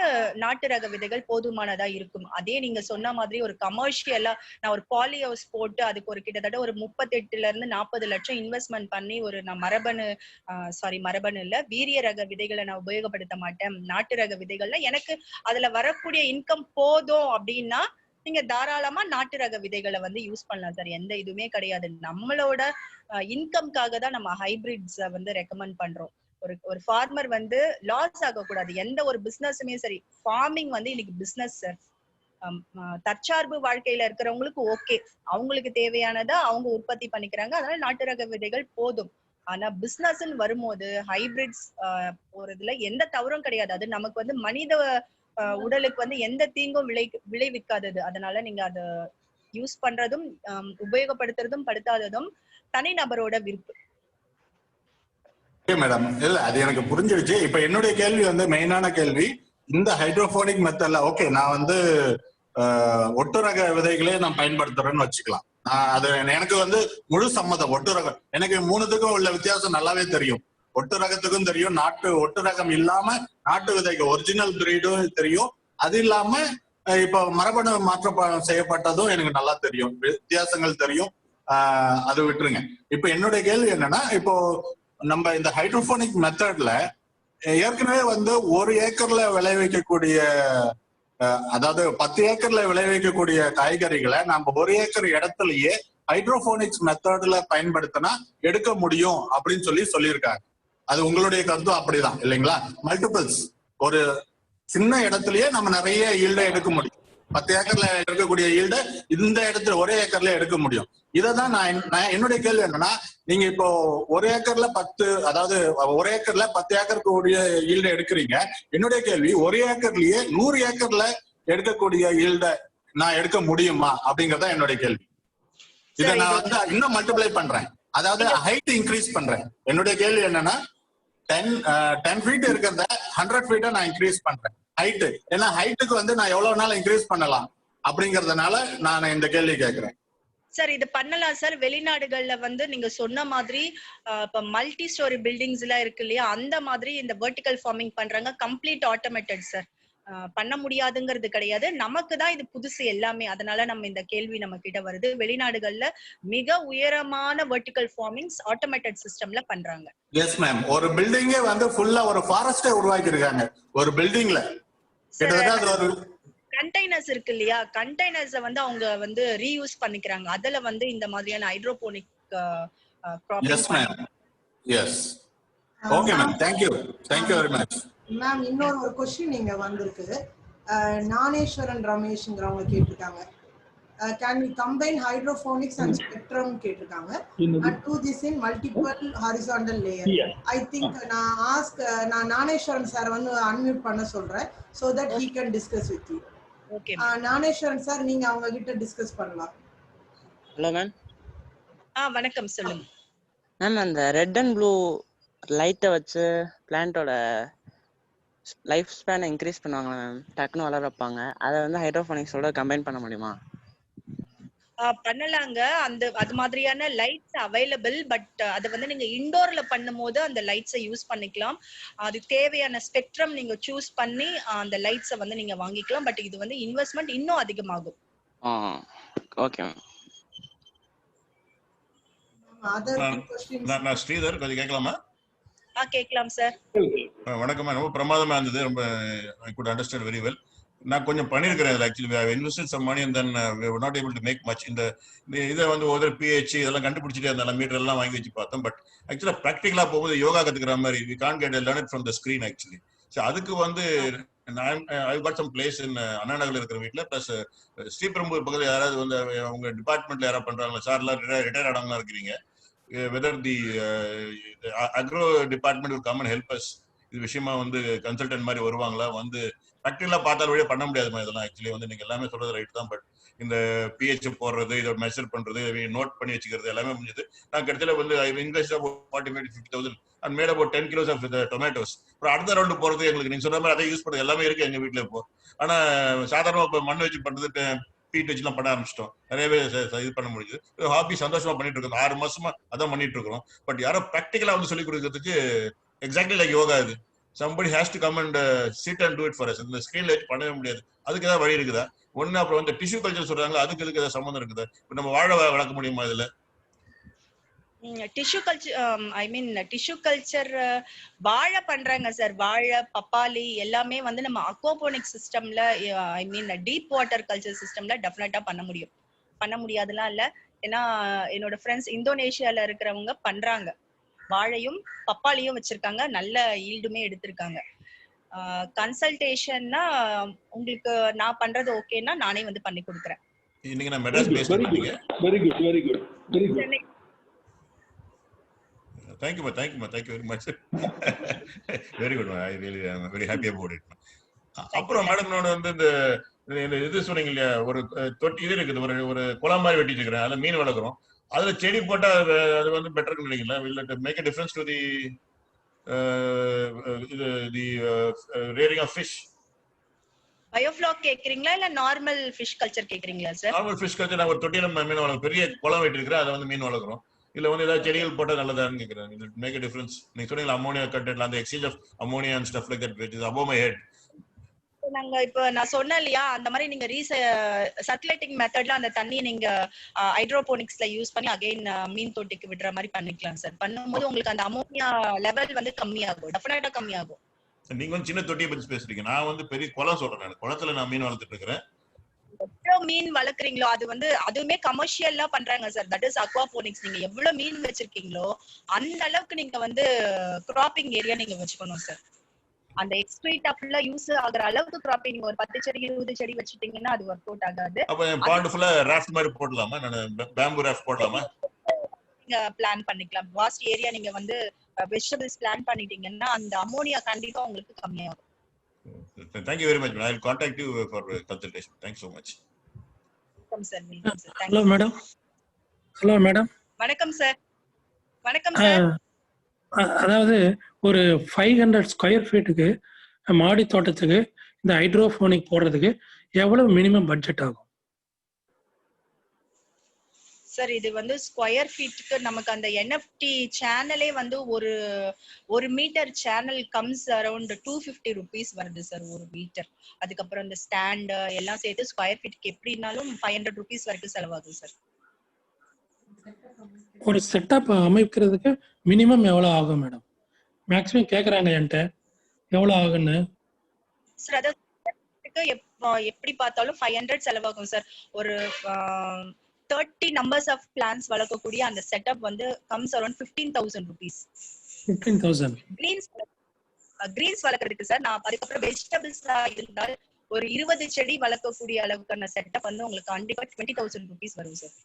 நாட்டு ரக விதைகள் போதுமானதா இருக்கும். அதே நீங்க சொன்ன மாதிரி ஒரு கமர்ஷியலா நான் ஒரு பாலி ஹவுஸ் போட்டு அதுக்கு ஒரு கிட்டத்தட்ட ஒரு 38 இருந்து 40 லட்சம் இன்வெஸ்ட்மெண்ட் பண்ணி ஒரு நான் மரபணு இல்ல வீரிய ரக விதைகளை நான் உபயோகப்படுத்த மாட்டேன், நாட்டு ரக விதைகள்ல எனக்கு அதுல வரக்கூடிய இன்கம் போதும் அப்படின்னா நீங்க தாராளமா நாட்டு ரக விதைகளை வந்து யூஸ் பண்ணலாம் சார். எந்த இதுவுமே கிடையாது. நம்மளோட இன்கம்காக தான் நம்ம ஹைபிரிட்ஸ் வந்து ரெக்கமெண்ட் பண்றோம். ஒரு ஃபார்மர் வந்து லாஸ் ஆகக்கூடாது. எந்த ஒரு பிசினஸுமே சரி, ஃபார்மிங் வந்து இன்னைக்கு பிசினஸ் சார். தற்சார்பு வாழ்க்கையில இருக்கிறவங்களுக்கு ஓகே, அவங்களுக்கு தேவையானதை அவங்க உற்பத்தி பண்ணிக்கிறாங்க, அதனால நாட்டு ரக விதைகள் போதும். ஆனா பிசினஸ்ன்னு வரும்போது ஹைபிரிட்ஸ் போறதுல எந்த தவறும் கிடையாது. அது நமக்கு வந்து மனித உடலுக்கு வந்து எந்த தீங்கும் விளைவிக்காதது. அதனால நீங்க அதை யூஸ் பண்றதும் உபயோகப்படுத்துறதும் படுத்தாததும் தனிநபரோட விருப்பு. மேடம் இல்ல அது எனக்கு புரிஞ்சிடுச்சு. இப்ப என்னுடைய கேள்வி வந்து மெயினான கேள்வி, இந்த ஹைட்ரோபோனிக் மெத்தட்ல ஓகே நான் வந்து ஒட்டு ரக விதைகளே நான் பயன்படுத்துறேன்னு வச்சுக்கலாம். அது எனக்கு வந்து முழு சம்மதம். ஒட்டு ரகம் எனக்கு மூணுத்துக்கும் உள்ள வித்தியாசம் நல்லாவே தெரியும். ஒட்டு ரகத்துக்கும் தெரியும், ஒட்டு ரகம் இல்லாம நாட்டு விதைக்கு ஒரிஜினல் பிரீடும் தெரியும். அது இல்லாம இப்ப மரபணு மாற்றம் செய்யப்பட்டதும் எனக்கு நல்லா தெரியும், வித்தியாசங்கள் தெரியும். அது விட்டுருங்க. இப்ப என்னுடைய கேள்வி என்னன்னா, இப்போ நம்ம இந்த ஹைட்ரோபோனிக் மெத்தட்ல ஏற்கனவே வந்து 1 ஏக்கர்ல விளைவிக்கக்கூடிய அதாவது 10 ஏக்கர்ல விளைவிக்கக்கூடிய காய்கறிகளை நம்ம 1 ஏக்கர் இடத்துலயே ஹைட்ரோபோனிக்ஸ் மெத்தட்ல பயன்படுத்தினா எடுக்க முடியும் அப்படின்னு சொல்லியிருக்காங்க. அது உங்களுடைய கருத்தும் அப்படிதான் இல்லைங்களா? மல்டிபிள்ஸ் ஒரு சின்ன இடத்துலயே நம்ம நிறைய ஈல்ட எடுக்க முடியும். 10 ஏக்கர்ல எடுக்கக்கூடிய ஈல்ட இந்த இடத்துல 1 ஏக்கர்ல எடுக்க முடியும். இததான் நான் என்னுடைய கேள்வி என்னன்னா, நீங்க இப்போ 1 ஏக்கர்ல 10 அதாவது 1 ஏக்கர்ல 10 ஏக்கருக்கு உடைய ஈல்ட எடுக்கிறீங்க. என்னுடைய கேள்வி 1 ஏக்கர்லயே 100 ஏக்கர்ல எடுக்கக்கூடிய ஈல்ட நான் எடுக்க முடியுமா அப்படிங்கறத என்னுடைய கேள்வி. இதை நான் வந்து இன்னும் மல்டிப்ளை பண்றேன், அதாவது ஹைட் இன்க்ரீஸ் பண்றேன். என்னுடைய கேள்வி என்னன்னா 10 ஃபீட் இருக்கிறத 100 ஃபீட்டை நான் இன்க்ரீஸ் பண்றேன் ஹைட். ஏன்னா ஹைட்டுக்கு வந்து நான் எவ்வளவு நாள் இன்க்ரீஸ் பண்ணலாம் அப்படிங்கறதுனால நான் இந்த கேள்வி கேட்கிறேன். சார் இது பண்ணலாம் சார். வெளிநாடுகள்ல வந்து நீங்க சொன்ன மாதிரி இப்ப மல்டி ஸ்டோரி பில்டிங்ஸ் எல்லாம் இருக்கு இல்லையா, அந்த மாதிரி இந்த வெர்டிகல் ஃபார்மிங் பண்றாங்க. Complete automated sir. பண்ண முடியாதுங்கிறது கிடையாது, நமக்கு தான் இது புதுசு எல்லாமே. அதனால நம்ம இந்த கேள்வி நம்ம கிட்ட வருது. வெளிநாடுகள்ல மிக உயரமான வெர்டிகல் ஃபார்மிங்ஸ் ஆட்டோமேட்டட் சிஸ்டம்ல பண்றாங்க. Yes ma'am. ஒரு பில்டிங்கே வந்து ஃபுல்லா ஒரு ஃபாரஸ்டே உருவாக்கி இருக்காங்க ஒரு பில்டிங்ல. கிட்டத்தட்ட அது ஒரு கண்டெய்னர்ஸ் இருக்கு இல்லையா, கண்டெய்னர்ஸை வந்து அவங்க வந்து ரீயூஸ் பண்ணிக்கிறாங்க. அதுல வந்து இந்த மாதிரியான hydroponic yes ma'am. S okay ma'am. Thank you very much ma'am. இன்னொரு क्वेश्चन நீங்க வந்திருக்கு. ஞானேஸ்வரன் ரமேஷ்ங்கறவங்க கேட்டிருக்காங்க, can we combine hydroponics and spectrum கேட்டிருக்காங்க and do this in multiple horizontal layer. I think நான் ஞானேஸ்வரன் சார் வந்து அன்மியூட் பண்ண சொல்றேன் so that he can discuss with you. Okay Gnaneswaran sir, நீங்க அவங்க கிட்ட டிஸ்கஸ் பண்ணலாம். Hello ma'am. வணக்கம், சொல்லுங்க மேம். அந்த ரெட் அண்ட் ப்ளூ லைட்டை வச்சு பிளான்ட்டோட லைஃப் ஸ்பேனை இன்க்ரீஸ் பண்ணுவாங்களா மேம்? டக்குன்னு வளர வைப்பாங்க. அதை வந்து ஹைட்ரோபோனிக்ஸோட கம்பைன் பண்ண முடியுமா? பண்ணலாங்க. அது மாதிரியான லைட்ஸ் அவைலபிள். பட் அதை வந்து நீங்க இன்டோர்ல பண்ணும்போது அந்த லைட்ஸை யூஸ் பண்ணிக்கலாம். அது தேவையான ஸ்பெக்ட்ரம் நீங்க சூஸ் பண்ணி அந்த லைட்ஸை வந்து நீங்க வாங்கிக்கலாம். பட் இது வந்து இன்வெஸ்ட்மெண்ட் இன்னும் அதிகமாகும். Okay ma'am. நான் ஸ்ரீதர், கொஞ்சம் கேட்கலாமா? கேட்கலாம் சார். வணக்கம். ரொம்ப பிரமாதமா இருந்தது. ரொம்ப I good understand very well. நான் கொஞ்சம் பண்ணிருக்கிறேன். Actually we have invested some money and then we were not able to make much. இந்த இதை வந்து ஒரு pH இதெல்லாம் கண்டுபிடிச்சிட்டே இருந்தாலும் மீட்டர் எல்லாம் வாங்கி வச்சு பார்த்தோம். பட் ஆக்சுவலா ப்ராக்டிகலா போகும்போது யோகா கத்துக்கிற மாதிரி we can't get learn it from the screen actually. So அதுக்கு வந்து I've got some place in அண்ணா நகர்ல இருக்கிற வீட்டுல பிளஸ் ஸ்ரீபெரும்பூர் பக்கத்துல யாராவது வந்து உங்க டிபார்ட்மெண்ட்ல யாராவது பண்றாங்களா சார்? எல்லாம் ரிட்டையர் ஆனவங்களா இருக்கிறீங்க. whether the agro department will come and help us. இது விஷயமா வந்து கன்சல்டன்ட் மாதிரி வருவாங்களா? வந்து ப்ராக்டிகலா பார்த்தால் வழியே பண்ண முடியாதுமா இதெல்லாம். ஆக்சுவலி வந்து நீங்க எல்லாமே சொல்றது ரைட் தான். பட் இந்த பிஹெச் போடுறது, இதை மெஷர் பண்றது, நோட் பண்ணி வச்சுக்கிறது எல்லாமே முடிஞ்சது. நான் கிடைச்சல வந்து invest about 40,000 and made about 10 kilos of the tomatoes. அப்புறம் அடுத்த ரவுண்டு போறது எங்களுக்கு நீங்க சொன்ன மாதிரி அதை யூஸ் பண்றது எல்லாமே இருக்கு எங்க வீட்டுல இப்போ. ஆனா சாதாரணமா இப்போ மண் வச்சு பண்றது பீட் வச்சுலாம் பண்ண ஆரம்பிச்சிட்டோம். நிறையவே இது பண்ண முடியுது. ஹாபி சந்தோஷமா பண்ணிட்டு இருக்கோம். 6 மாசமா அதான் பண்ணிட்டு இருக்கிறோம். பட் யாரோ ப்ராக்டிகலா வந்து சொல்லி கொடுக்கறதுக்கு எக்ஸாக்ட்லி லைக் யோகா இது somebody has to come and sit and do it for us. இந்த ஸ்கிரீன்ல வச்சு பண்ணவே முடியாது. அதுக்கு ஏதாவது வழி இருக்குதா? ஒண்ணு அப்புறம் வந்து டிஷ்யூ கல்ச்சர் சொல்றாங்க, அதுக்கு இதுக்கு ஏதாவது சம்மந்தம் இருக்குதா? இப்போ நம்ம வாழை வளர்க்க முடியுமா இதுல? டிஷ்யூ கல்ச்சர் டிஷ்யூ கல்ச்சர் வாழை பண்றாங்க சார். வாழை, பப்பாளி எல்லாமே வந்து நம்ம அக்வாபோனிக் சிஸ்டம்ல டீப் வாட்டர் கல்ச்சர் சிஸ்டம்ல டெஃபினட்டா பண்ண முடியும். பண்ண முடியாதுலாம் இல்ல. ஏன்னா என்னோட ஃப்ரெண்ட்ஸ் இந்தோனேஷியால இருக்கிறவங்க பண்றாங்க. வாழையும் பப்பாளியும் வச்சிருக்காங்க, நல்ல ஈல்டுமே எடுத்திருக்காங்க. கன்சல்டேஷன்னா உங்களுக்கு நான் பண்றது ஓகேன்னா நானே வந்து பண்ணி கொடுக்குறேன். இன்னைக்கு நான் மெட்ராஸ் பேஸ்ட் பண்ணீங்க. Very good very good very good. Thank you very much. Very good. I really am very happy about it. அப்புறம் மேடம் நான் வந்து இந்த இது சொன்னீங்க இல்லையா, ஒரு தொட்டி இது இருக்குது, ஒரு குளம் மாதிரி வெட்டிட்டு இருக்கிறேன், அதுல மீன் வளர்க்குறோம். அதுல செடி போட்டா அது வந்து பெட்டர் நினைக்கிறீங்களா? will it make a difference to the rearing of fish? Biofloc கேக்குறீங்களா இல்ல நார்மல் ஃபிஷ் கல்ச்சர் கேக்குறீங்களா சார்? Normal fish culture. நான் ஒரு தொட்டியில மீன் வளர்க்குறோம், பெரிய குளம் வெட்டி இருக்கிறேன், அதை வந்து மீன் வளர்க்குறோம். இல்ல வந்து ஏதாவது செடிகள் போட்டா நல்லதான்னு கேக்குறேன். will it make a difference? நீங்க சொன்னீங்க அமோனியா கண்டென்ட், அந்த exchange of ammonia and stuff like that which is above my head. நாங்க இப்ப நான் சொன்னேன் இல்லையா, அந்த மாதிரி நீங்க சர்க்குலேட்டிங் மெத்தட்ல அந்த தண்ணியை நீங்க ஹைட்ரோபோனிக்ஸ்ல யூஸ் பண்ணி அகைன் மீன் தொட்டிக்கு விடுற மாதிரி பண்ணிக்கலாம் சார். பண்ணும்போது உங்களுக்கு அந்த அமோனியா லெவல் வந்து கம்மியாகும், டெஃபினட்டா கம்மியாகும். நீங்க வந்து சின்ன தொட்டியை பத்தி பேசுறீங்க, நான் வந்து பெரிய குளம் சொல்றேன். நான் குளத்துல நான் மீன் வளர்த்துட்டு இருக்கிறேன். எவ்வளவு மீன் வளர்க்குறீங்களோ அது வந்து அதுவுமே கமர்ஷியலா பண்றாங்க சார். That is aquaponics. நீங்க எவ்வளவு மீன் வச்சிருக்கீங்களோ அந்த அளவுக்கு நீங்க வந்து கிராப்பிங் ஏரியா நீங்க வச்சுக்கணும் சார். அந்த எக்ஸ்ட்ரீட்டா ஃபுல்லா யூஸ் ஆகுற அளவுக்கு கிராப்பிங் நீங்க ஒரு 10 செடி 20 செடி வச்சிட்டீங்கன்னா அது ஒர்க் அவுட் ஆகாது. அப்ப பாண்ட் ஃபுல்லா ராஃப்ட் மாதிரி போடலாமா? நான் பேம்பு ராஃப்ட் போடலாமா? நீங்க பிளான் பண்ணிக்கலாம். வாஸ்ட் ஏரியா நீங்க வந்து வெஜிடபிள்ஸ் பிளான் பண்ணிட்டீங்கன்னா அந்த அமோனியா கண்டிப்பா உங்களுக்கு கம்மியாகும். Thank you very much. I will contact you for consultation. Thanks so much. Welcome sir. Welcome sir. Hello madam. Hello madam. வணக்கம் சார். வணக்கம் சார். அதாவது ஒரு 500 ஸ்கொயர் ஃபீட்டுக்கு மாடி தோட்டத்துக்கு இந்த ஹைட்ரோபோனிக் போடுறதுக்கு எவ்வளவு மினிமம் பட்ஜெட் ஆகும் சார்? இது வந்து ஸ்கொயர் ஃபீட்டுக்கு நமக்கு அந்த என்எஃப்டி சேனலே வந்து ஒரு metre channel comes around 250 rupees வருது சார் ஒரு மீட்டர். அதுக்கப்புறம் இந்த ஸ்டாண்ட் எல்லாம் சேர்த்து ஸ்கொயர் ஃபீட்டுக்கு எப்படினாலும் 500 rupees வரைக்கும் செலவாகும் சார். ஒரு செட்டப் அமைக்கிறதுக்கு மினிமம் எவ்வளவு ஆகும் மேடம்? மேக்ஸிமம் கேக்குறாங்க என்கிட்ட எவ்வளவு ஆகுன்னு சார். அதாவது எப்படி பார்த்தாலும் 500 செலவாகும் சார். ஒரு 30 நம்பர்ஸ் ஆஃப் பிளான்ஸ் வளர்க்கக்கூடிய அந்த செட்டப் வந்து கம்ஸ் அரௌண்ட் 15,000 rupees. 15,000 கிரீன்ஸ் வளர்க்கறதுக்கு சார். நான் அதுக்கப்புறம் வெஜிடபிள்ஸ் இருந்தால் ஒரு 20 செடி வளர்க்கக்கூடிய அளவுக்கான செட்டப் வந்து உங்களுக்கு கண்டிப்பா 20,000 rupees வரும் சார்.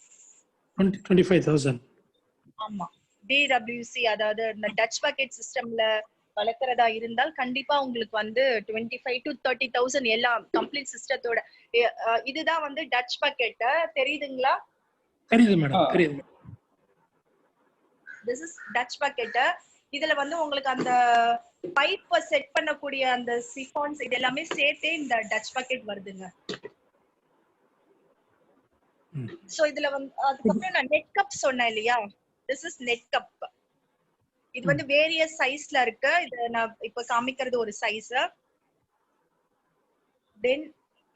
25,000. ஆமா. DWC அதாவது இந்த டச் பக்கெட் சிஸ்டம்ல வளர்க்கறதா இருந்தால் கண்டிப்பா உங்களுக்கு வந்து 25 to 30,000 எல்லாம் கம்ப்ளீட் சிஸ்டத்தோட. இதுதான் வந்து டச் பக்கெட். தெரியுதுங்களா? தெரியுது மேடம், தெரியுது. This is touch bucket. இதுல வந்து உங்களுக்கு அந்த பைப் செட் பண்ணக்கூடிய அந்த சிஃபான்ஸ் இது எல்லாமே சேர்த்தே இந்த டச் பக்கெட் வருதுங்க. சோ இதுல வந்து அதுக்கப்புறம் நான் நெட் கப் சொன்னேன் இல்லையா, திஸ் இஸ் நெட் கப். இது வந்து வேரியஸ் சைஸ்ல இருக்கு. இது நான் இப்ப காமிக்கிறது ஒரு சைஸ், தென்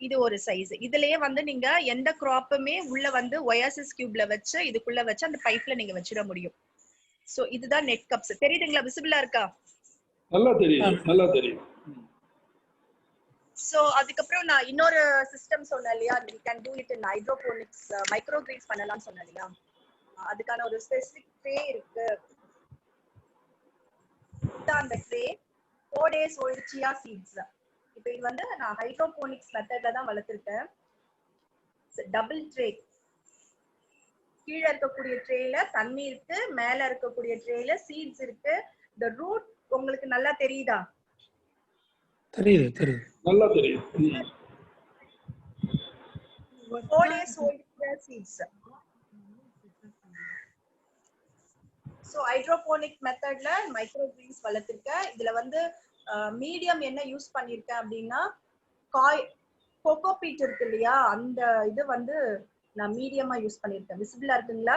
இது ஒரு சைஸ். இதுலயே வந்து நீங்க எந்த கிராப்புமே உள்ள வந்து ஒயாசிஸ் கியூப்ல வச்சு இதுக்குள்ள வச்சு அந்த பைப்ல நீங்க வச்சிட முடியும். சோ இதுதான் நெட் கப்ஸ். தெரியுதுங்களா? விசிபிளா இருக்கா? நல்லா தெரியும், நல்லா தெரியும். சோ அதுக்கப்புறம் நான் இன்னொரு சிஸ்டம் சொன்னேன் இல்லையா, we can do it in hydroponics, micro Green's பண்ணலாம்னு சொன்னேன் இல்லையா, அதுக்கான ஒரு ஸ்பெசிபிக் ட்ரே இருக்கு. அந்த tray 4 days old chia seeds. இப்போ இது வந்து நான் ஹைட்ரோபோனிக்ஸ் மெத்தட்ல தான் வளர்த்திருக்கேன். Double tray. கீழ இருக்கக்கூடிய ட்ரேல தண்ணி இருக்கு, மேல இருக்கக்கூடிய ட்ரேல சீட்ஸ் இருக்கு. the root உங்களுக்கு நல்லா தெரியுதா? தெரியுது, தெரியுது, நல்லா தெரியும். 4 days old seeds. So hydroponic methodல மைக்ரோ கிரீன்ஸ் வளர்த்திருக்கேன். இதுல வந்து மீடியம் என்ன யூஸ் பண்ணிருக்கேன் அப்படின்னா, கோகோ பீட் இருக்கு இல்லையா, அந்த இது வந்து நான் மீடியமா யூஸ் பண்ணிருக்கேன். விசிபிளா இருக்குங்களா?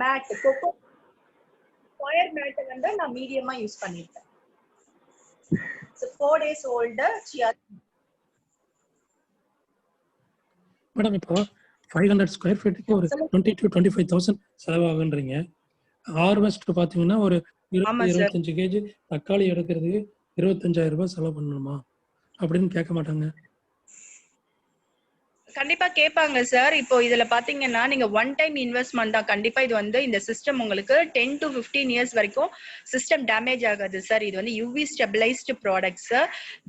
மேட் கோகோ ஸ்கொயர் மேட் வந்து நான் மீடியமா யூஸ் பண்ணிருக்கேன். 4 days old chia. மேடம் இப்போ 500 ஸ்கொயர் ஃபீட்டுக்கு ஒரு 20 to 25,000 செலவாகுன்றீங்க. ஹார்வெஸ்ட் பாத்தீங்கன்னா ஒரு 20-25 கேஜி தக்காளி எடுக்கிறதுக்கு 25,000 ரூபாய் செலவு பண்ணணுமா அப்படின்னு கேட்க மாட்டாங்க? கண்டிப்பா கேட்பாங்க சார். இப்போ இதுல பாத்தீங்கன்னா நீங்க ஒன் டைம் இன்வெஸ்ட்மெண்ட் தான். கண்டிப்பா இது வந்து இந்த சிஸ்டம் உங்களுக்கு 10 to 15 years வரைக்கும் சிஸ்டம் டேமேஜ் ஆகாது சார். இது வந்து UV ஸ்டெபிளைஸ்டு ப்ராடக்ட்ஸ்,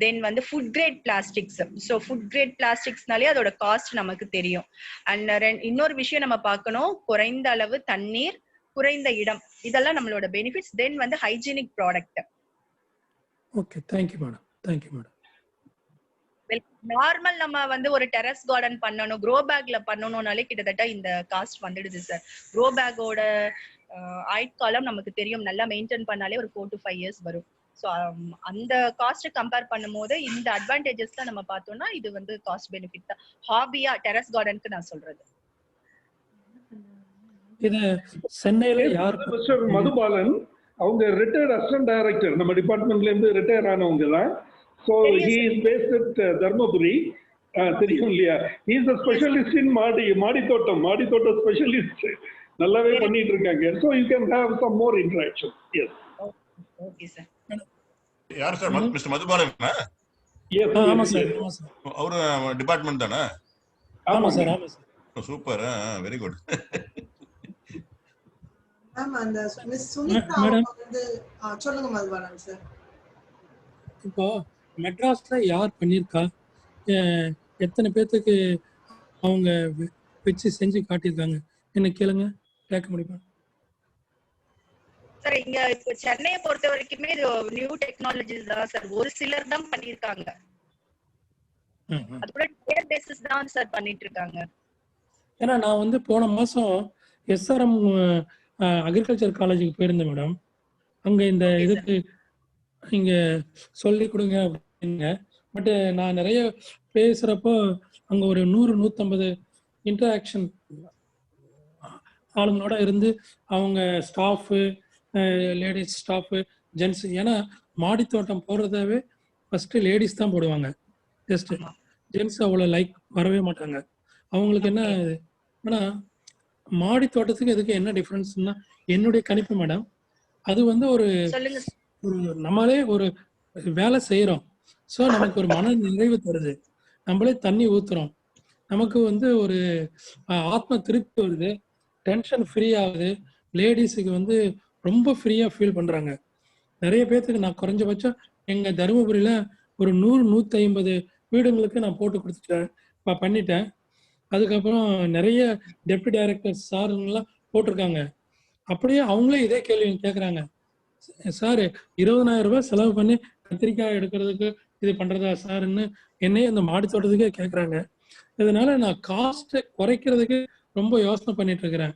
தென் வந்து food grade plastics. So food grade பிளாஸ்டிக்ஸ்னாலே அதோட காஸ்ட் நமக்கு தெரியும். அண்ட் இன்னொரு விஷயம் நம்ம பார்க்கணும், குறைந்த அளவு தண்ணீர், குறைந்த இடம், இதெல்லாம் நம்மளோட பெனிஃபிட்ஸ். தென் வந்து hygienic product. Okay, thank you madam. Thank you madam. Normal நம்ம வந்து ஒரு டெரஸ் கார்டன் பண்ணணும், க்ரோ பேக்ல பண்ணணும்னாலே கிட்டத்தட்ட இந்த காஸ்ட் வந்துடுது சார். க்ரோ பேக்கோட ஆயுட்காலம் நமக்கு தெரியும், நல்லா மெயின்டைன் பண்ணாலே ஒரு 4 to 5 years வரும். ஸோ அந்த காஸ்ட் கம்பேர் பண்ணும்போது இந்த அட்வான்டேஜஸ்ல நம்ம பார்த்தோம்னா இது வந்து காஸ்ட் பெனிஃபிட் தான். ஹாபியா டெரஸ் கார்டனுக்கு நான் சொல்றது. இது சென்னையில யார்? மிஸ்டர் மதுபாலன், அவங்க ரிட்டையர்ட் அசிஸ்டன்ட் டைரக்டர், நம்ம டிபார்ட்மெண்ட்ல இருந்து ரிட்டையர் ஆனவங்க தான். So he is based at Dharmapuri. தெரியும் இல்லையா? He is a specialist in மாடி தோட்டம் ஸ்பெஷலிஸ்ட். நல்லாவே பண்ணிட்டு இருக்காங்க. So you can have some more interaction. Yes. Okay sir. யார் சார்? மிஸ்டர் மதுபாலன்? Yes. ஆமா சார். அவரு டிபார்ட்மெண்ட் தானே? ஆமா சார். ஆமா sir. Super, very good. Ma'am அந்த மிஸ் சுனிதா வந்து சொல்லுங்க மதுபாலன் சார். இப்போ மெட்ராஸ்ல யார் பண்ணிருக்கா? எத்தனை பேத்துக்கு அவங்க வச்சு செஞ்சு காட்டியிருக்காங்க? என்ன கேளுங்க, கேட்க முடியுமா? சார் இங்க இப்போ சென்னையை பொறுத்த வரைக்குமே இது நியூ டெக்னாலஜிஸ் தான் சார். ஒரு சிலர் தான் பண்ணிருக்காங்க. அது கூட டேர் பேசிஸ் தான் சார் பண்ணிட்டு இருக்காங்க. ஏன்னா நான் வந்து போன மாசம் SRM அக்ரிகல்ச்சர் காலேஜுக்கு போயிருந்தேன் மேடம். அங்க இந்த இதுக்கு இங்க சொல்லி கொடுங்க அப்படிங்க. பட் நான் நிறைய பேசுறப்போ அங்க ஒரு 100-150 இன்டராக்ஷன் ஆளுங்களோட இருந்து அவங்க ஸ்டாஃபு, லேடிஸ் ஸ்டாஃபு, ஜென்ஸ். ஏன்னா மாடித்தோட்டம் போடுறதாவே ஃபர்ஸ்ட் லேடிஸ் தான் போடுவாங்க. ஜஸ்ட் ஜென்ஸ் அவ்வளோ லைக் வரவே மாட்டாங்க. அவங்களுக்கு என்ன, ஆனால் மாடித்தோட்டத்துக்கு இதுக்கு என்ன டிஃப்ரென்ஸ்னா என்னுடைய கணிப்பு மேடம், அது வந்து ஒரு நம்மளே ஒரு வேலை செய்யறோம். ஸோ நமக்கு ஒரு மன நிறைவு தருது. நம்மளே தண்ணி ஊத்துறோம், நமக்கு வந்து ஒரு ஆத்ம திருப்தி வருது, டென்ஷன் ஃப்ரீ ஆகுது. லேடிஸுக்கு வந்து ரொம்ப ஃப்ரீயா ஃபீல் பண்றாங்க. நிறைய பேர்த்துக்கு நான் குறைஞ்சபட்சம் எங்க தருமபுரியில ஒரு 100-150 வீடுங்களுக்கு நான் போட்டு கொடுத்துட்டேன், பண்ணிட்டேன். அதுக்கப்புறம் நிறைய டெப்டி டைரக்டர் சாருங்கெல்லாம் போட்டிருக்காங்க. அப்படியே அவங்களே இதே கேள்வி கேட்குறாங்க, சார் 20,000 ரூபாய் செலவு பண்ணி கத்திரிக்காய் எடுக்கிறதுக்கு இது பண்றதா சார்ன்னு என்னையே அந்த மாடி தோட்டத்துக்கே கேட்குறாங்க. இதனால நான் காஸ்ட் குறைக்கிறதுக்கு ரொம்ப யோசனை பண்ணிட்டு இருக்கிறேன்.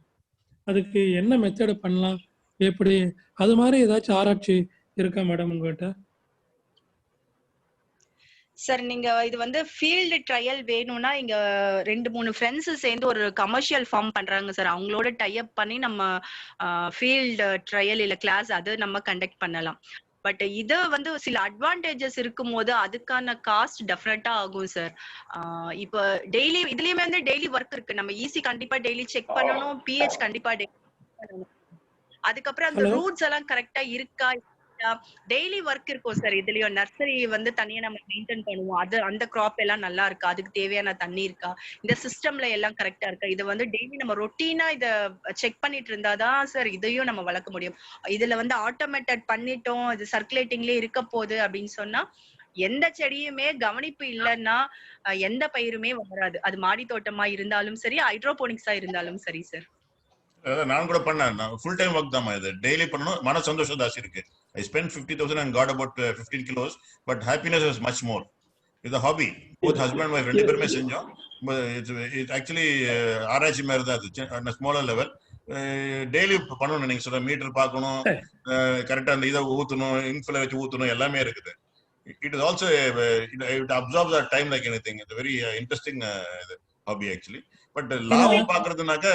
அதுக்கு என்ன மெத்தட் பண்ணலாம், எப்படி, அது மாதிரி ஏதாச்சும் ஆராய்ச்சி இருக்கா மேடம் உங்ககிட்ட? சார் நீங்க இது வந்து ஃபீல்டு ட்ரையல் வேணும்னா இங்க 2-3 ஃப்ரெண்ட்ஸ் சேர்ந்து ஒரு கமர்ஷியல் ஃபார்ம் பண்றாங்க சார். அவங்களோட டைப் பண்ணி நம்ம ஃபீல்டு ட்ரையல் இல்ல கிளாஸ் அது நம்ம கண்டக்ட் பண்ணலாம். பட் இது வந்து சில அட்வான்டேஜஸ் இருக்கும் போது அதுக்கான காஸ்ட் டெஃபினட்டா ஆகும் சார். இப்போ டெய்லி இதுலயுமே வந்து டெய்லி ஒர்க் இருக்கு. நம்ம ஈஸி கண்டிப்பா டெய்லி செக் பண்ணணும், pH கண்டிப்பா டெய்லி பண்ணணும். அதுக்கப்புறம் அந்த ரூட்ஸ் எல்லாம் கரெக்டா இருக்கா, டெய்லி ஒர்க் இருக்கும் சார். இதுலயும் நர்சரி வந்து தனியா நம்ம மெயின்டைன் பண்ணுவோம். அது அந்த கிராப் எல்லாம் நல்லா இருக்கா, அதுக்கு தேவையான தண்ணி இருக்கா, இந்த சிஸ்டம்ல எல்லாம் கரெக்டா இருக்கா, இது வந்து டெய்லி நம்ம ரொட்டீனா இத செக் பண்ணிட்டு இருந்தாதான் சார் இதையும் நம்ம வளர்க்க முடியும். இதுல வந்து ஆட்டோமேட்டட் பண்ணிட்டோம், இது சர்க்குலேட்டிங்லயே இருக்க போகுது அப்படின்னு சொன்னா எந்த செடியுமே கவனிப்பு இல்லைன்னா எந்த பயிருமே வராது. அது மாடி தோட்டமா இருந்தாலும் சரி, ஹைட்ரோபோனிக்ஸா இருந்தாலும் சரி சார். நான் கூட பண்ணேன். ஃபுல் டைம் ஒர்க் தான் இது. டெய்லி பண்ணணும், மன சந்தோஷம் ஜாஸ்தி இருக்கு. I spent 50,000 and got about 15 kilos, but happiness is much more. It's a hobby. Both husband and wife ரெண்டு பேருமே செஞ்சோம். It's actually ஆராய்ச்சி மாதிரி தான் அது, ஸ்மாலர் லெவல். டெய்லி பண்ணணும், நீங்க சொல்ற மீட்டர் பார்க்கணும், கரெக்டா அந்த இதை ஊத்தணும், இன்ஃபில் வச்சு ஊத்தணும், எல்லாமே இருக்குது. It is also it absorbs our time like anything. It's a very interesting hobby actually. But லாபம் பாக்குறதுனாக்க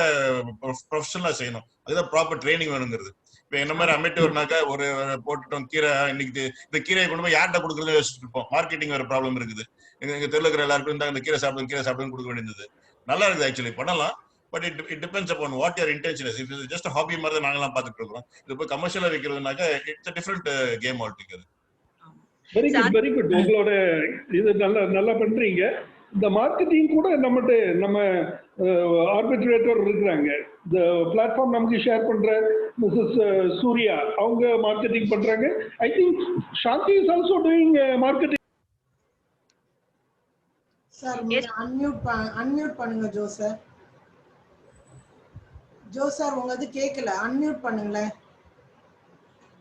ப்ரொஃபஷனலா செய்யணும், அதுதான் ப்ராப்பர் ட்ரைனிங் வேணுங்கிறது. இப்போ என்ன மாதிரி அமெட்டோர்னாக்கா ஒரு போட்டுட்டோம் கீரை, இன்னைக்கு இந்த கீரையை கொண்டு போய் யார்கிட்ட கொடுக்குறது யோசிச்சுட்டு இருப்போம். மார்க்கெட்டிங் வேற ப்ராப்ளம் இருக்குது. எங்க தெருல இருக்கிற எல்லாருக்கும் இந்த கீரை சாப்பிடுன்னு கொடுக்க வேண்டியது. நல்லா இருக்குது ஆக்சுவலி, பண்ணலாம். But it depends upon what your intention is. இது ஜஸ்ட் ஹாபி மாதிரி தான் நாங்களாம் பார்த்துட்டு இருக்கோம். இது போய் கமர்ஷியலா வைக்கிறதுனாக்கா it's different game altogether. Very good, very good. உங்களோட இது நல்லா பண்றீங்க. இந்த மார்க்கெட்டிங் கூட நம்ம ஆர்பிட்ரேட்டர் இருக்கிறாங்க. இந்த பிளாட்ஃபார்ம் நமக்கு ஷேர் பண்ற மிஸ்ஸஸ் சூர்யா, அவங்க மார்க்கெட்டிங் பண்றாங்க. I think Shanti is also doing marketing. Sir unmute பண்ணுங்க ஜோ சார். ஜோ சார் உங்க இது கேட்கல, அன்மியூட் பண்ணுங்களேன்.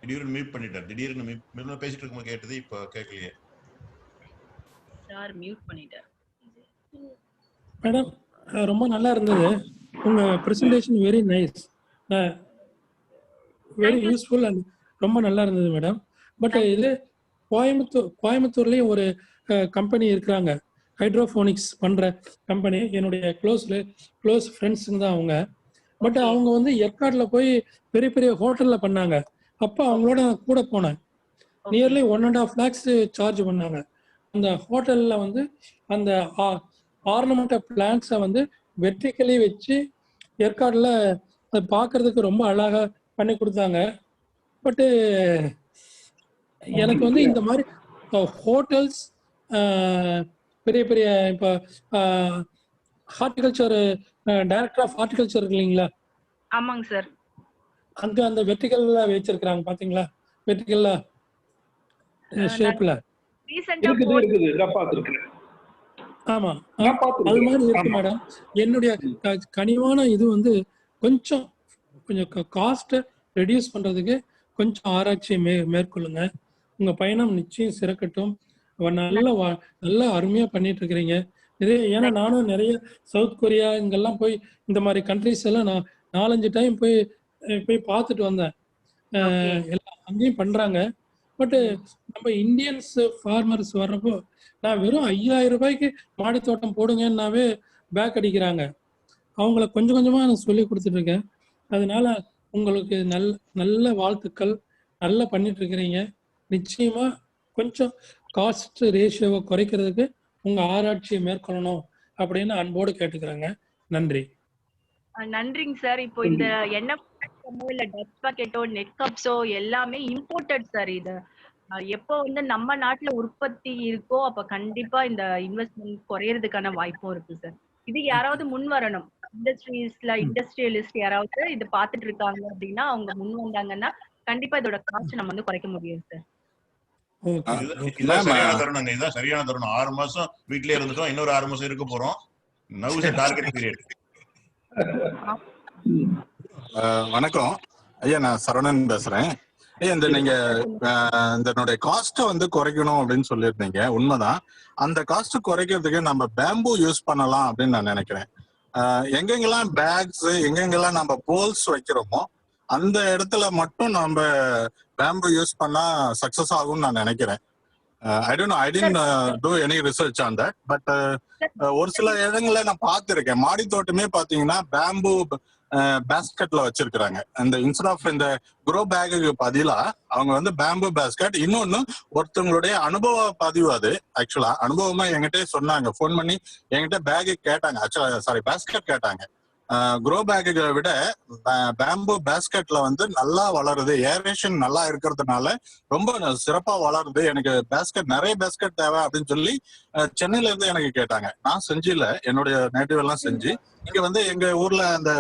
திடீர்னு மியூட் பண்ணிட்டார். திடீர்னு பேசிட்டு இருக்கும்போது கேட்டது, இப்போ கேட்கலையே. சார் மியூட் பண்ணிட்டார். மேடம் ரொம்ப நல்லா இருந்தது உங்க presentation. Very nice, very useful and ரொம்ப நல்லா இருந்தது மேடம். பட் இது கோயம்புத்தூர்லயும் ஒரு கம்பெனி இருக்கிறாங்க, ஹைட்ரோஃபோனிக்ஸ் பண்ற கம்பெனி. என்னுடைய க்ளோஸ் ஃப்ரெண்ட்ஸுங்க தான் அவங்க. பட் அவங்க வந்து ஏற்காடுல போய் பெரிய பெரிய ஹோட்டல்ல பண்ணாங்க. அப்போ அவங்களோட நான் கூட போனேன். நியர்லி 1.5 lakhs சார்ஜ் பண்ணாங்க. அந்த ஹோட்டல்ல வந்து அந்த ஆர்னமெண்டல் பிளான்ட்ஸை வந்து வெர்டிக்கலி வச்சு ஏற்காடுல அதை பார்க்கறதுக்கு ரொம்ப அழகா பண்ணி கொடுத்தாங்க. பட்டு எனக்கு வந்து இந்த மாதிரி ஹோட்டல்ஸ், பெரிய பெரிய இப்போ ஹார்டிகல்ச்சர் டைரக்டர் ஆஃப் ஹார்டிகல்ச்சர் இருக்கு இல்லைங்களா? ஆமாங்க சார். அங்க அந்த வெர்டிகல்ல வச்சிருக்காங்க பாத்தீங்களா? வெர்டிகல்ல ஷேப்ல இருக்குது. நான் பார்த்திருக்கேன். ஆமா, அது மாதிரி இருக்கு மேடம். என்னுடைய கனிவான இது வந்து கொஞ்சம் காஸ்ட் ரெடியூஸ் பண்றதுக்கு கொஞ்சம் ஆராய்ச்சி மேற்கொள்ளுங்க. உங்க பயணம் நிச்சயம் சிறக்கட்டும். நல்லா அருமையா பண்ணிட்டு இருக்கிறீங்க. ஏன்னா நானும் நிறைய சவுத் கொரியா இங்கெல்லாம் போய் இந்த மாதிரி கண்ட்ரிஸ் எல்லாம் நான் 4-5 டைம் போய் பார்த்துட்டு வந்தேன். எல்லாம் அங்கேயும் பண்றாங்க. பட் நம்ம இந்தியன்ஸ் ஃபார்மர்ஸ் வர்றப்போ நான் வெறும் 5000 ரூபாய்க்கு மாடி தோட்டம் போடுங்கன்னாவே பேக் அடிக்கிறாங்க. அவங்கள கொஞ்சம் கொஞ்சமா நான் சொல்லி கொடுத்துட்டு இருக்கேன். அதனால உங்களுக்கு நல்ல வாழ்த்துக்கள். நல்லா பண்ணிட்டு இருக்கிறீங்க. நிச்சயமா கொஞ்சம் காஸ்ட் ரேஷியோவை குறைக்கிறதுக்கு உங்க ஆராய்ச்சியை மேற்கொள்ளணும் அப்படின்னு அன்போடு கேட்டுக்கிறாங்க. நன்றி. நன்றிங்க சார். இப்போ இந்த எண்ணெய் இல்ல டச் பாக்கெட்டோ நெட் கப்ஸோ எல்லாமே இம்போர்ட்டட் சார். இது எப்போ வந்து நம்ம நாட்டுல உற்பத்தி இருக்கோ அப்ப கண்டிப்பா இந்த இன்வெஸ்ட்மெண்ட் குறையறதுக்கான வாய்ப்பும் இருக்கு சார். இது யாராவது முன் வரணும். இண்டஸ்ட்ரியலிஸ்ட் யாராவது இது பாத்துட்டு இருக்காங்க அப்படின்னா அவங்க முன் வந்தாங்கன்னா கண்டிப்பா இதோட காஸ்ட் நம்ம வந்து குறைக்க முடியும் சார். இதுதான் சரியான தருணம். 6 மாசம் வீட்லயே இருந்துட்டோம், இன்னொரு 6 மாசம் இருக்க போறோம். Now is target period. வணக்கம் ஐயா, நான் சரவணன் பேசுறேன். ஐயா, நீங்க இந்த காஸ்ட வந்து குறைக்கணும் அப்படின்னு சொல்லியிருந்தீங்க. உண்மைதான். அந்த காஸ்ட் குறைக்கிறதுக்கு நம்ம பேம்பு யூஸ் பண்ணலாம் அப்படின்னு நான் நினைக்கிறேன். எங்கெங்கெல்லாம் பேக்ஸ், எங்கெங்கெல்லாம் நம்ம போல்ஸ் வைக்கிறோமோ அந்த இடத்துல மட்டும் நம்ம பேம்பு யூஸ் பண்ணா சக்சஸ் ஆகும்னு நான் நினைக்கிறேன். I didn't do any research on that, but ஒரு சில இடங்கள்ல நான் பார்த்திருக்கேன். மாடி தோட்டமே பாத்தீங்கன்னா பேம்பு பேஸ்கெட்ல வச்சிருக்காங்க. அந்த இன்ஸ்டெட் ஆஃப் இந்த க்ரோ பேக்கு பதிலா அவங்க வந்து பேம்பு பேஸ்கெட். இன்னொன்னு ஒருத்தவங்களுடைய அனுபவ பதிவு, அது ஆக்சுவலா அனுபவமா என்கிட்ட சொன்னாங்க. போன் பண்ணி என்கிட்ட பேக்கு கேட்டாங்க, ஆக்சுவலா பேஸ்கெட் கேட்டாங்க. க்ரோ பேக்கை விட பேம்பு பேஸ்கெட்ல வந்து நல்லா வளருது, ஏரேஷன் நல்லா இருக்கிறதுனால ரொம்ப சிறப்பா வளருது, எனக்கு நிறைய பேஸ்கெட் தேவை அப்படின்னு சொல்லி சென்னையில இருந்து எனக்கு கேட்டாங்க. நான் செஞ்சில என்னுடைய நேட்டிவ் எல்லாம் செஞ்சு இங்க வந்து எங்க ஊர்ல அந்த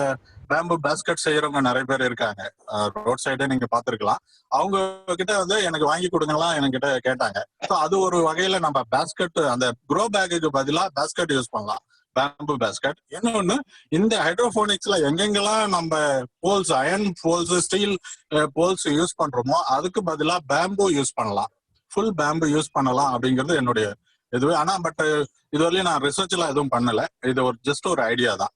பேம்பு பேஸ்கெட் செய்யறவங்க நிறைய பேர் இருக்காங்க. ரோட் சைடே நீங்க பாத்துருக்கலாம். அவங்க கிட்ட வந்து எனக்கு வாங்கி கொடுங்கலாம் என்கிட்ட கேட்டாங்க. அது ஒரு வகையில நம்ம பேஸ்கெட், அந்த க்ரோ பேக்குக்கு பதிலா பேஸ்கெட் யூஸ் பண்ணலாம், பேம்பு பேஸ்கெட். இன்னொன்னு, இந்த ஹைட்ரோபோனிக்ஸ்ல எங்கெங்கெல்லாம் நம்ம poles, iron poles, steel poles use பண்றோமோ அதுக்கு பதிலா பேம்பு யூஸ் பண்ணலாம், ஃபுல் பேம்பு யூஸ் பண்ணலாம் அப்படிங்கிறது என்னுடைய இதுவே. ஆனா பட் இதுவரையிலும் நான் ரிசர்ச் எல்லாம் எதுவும் பண்ணல. இது ஜஸ்ட் ஒரு ஐடியா தான்.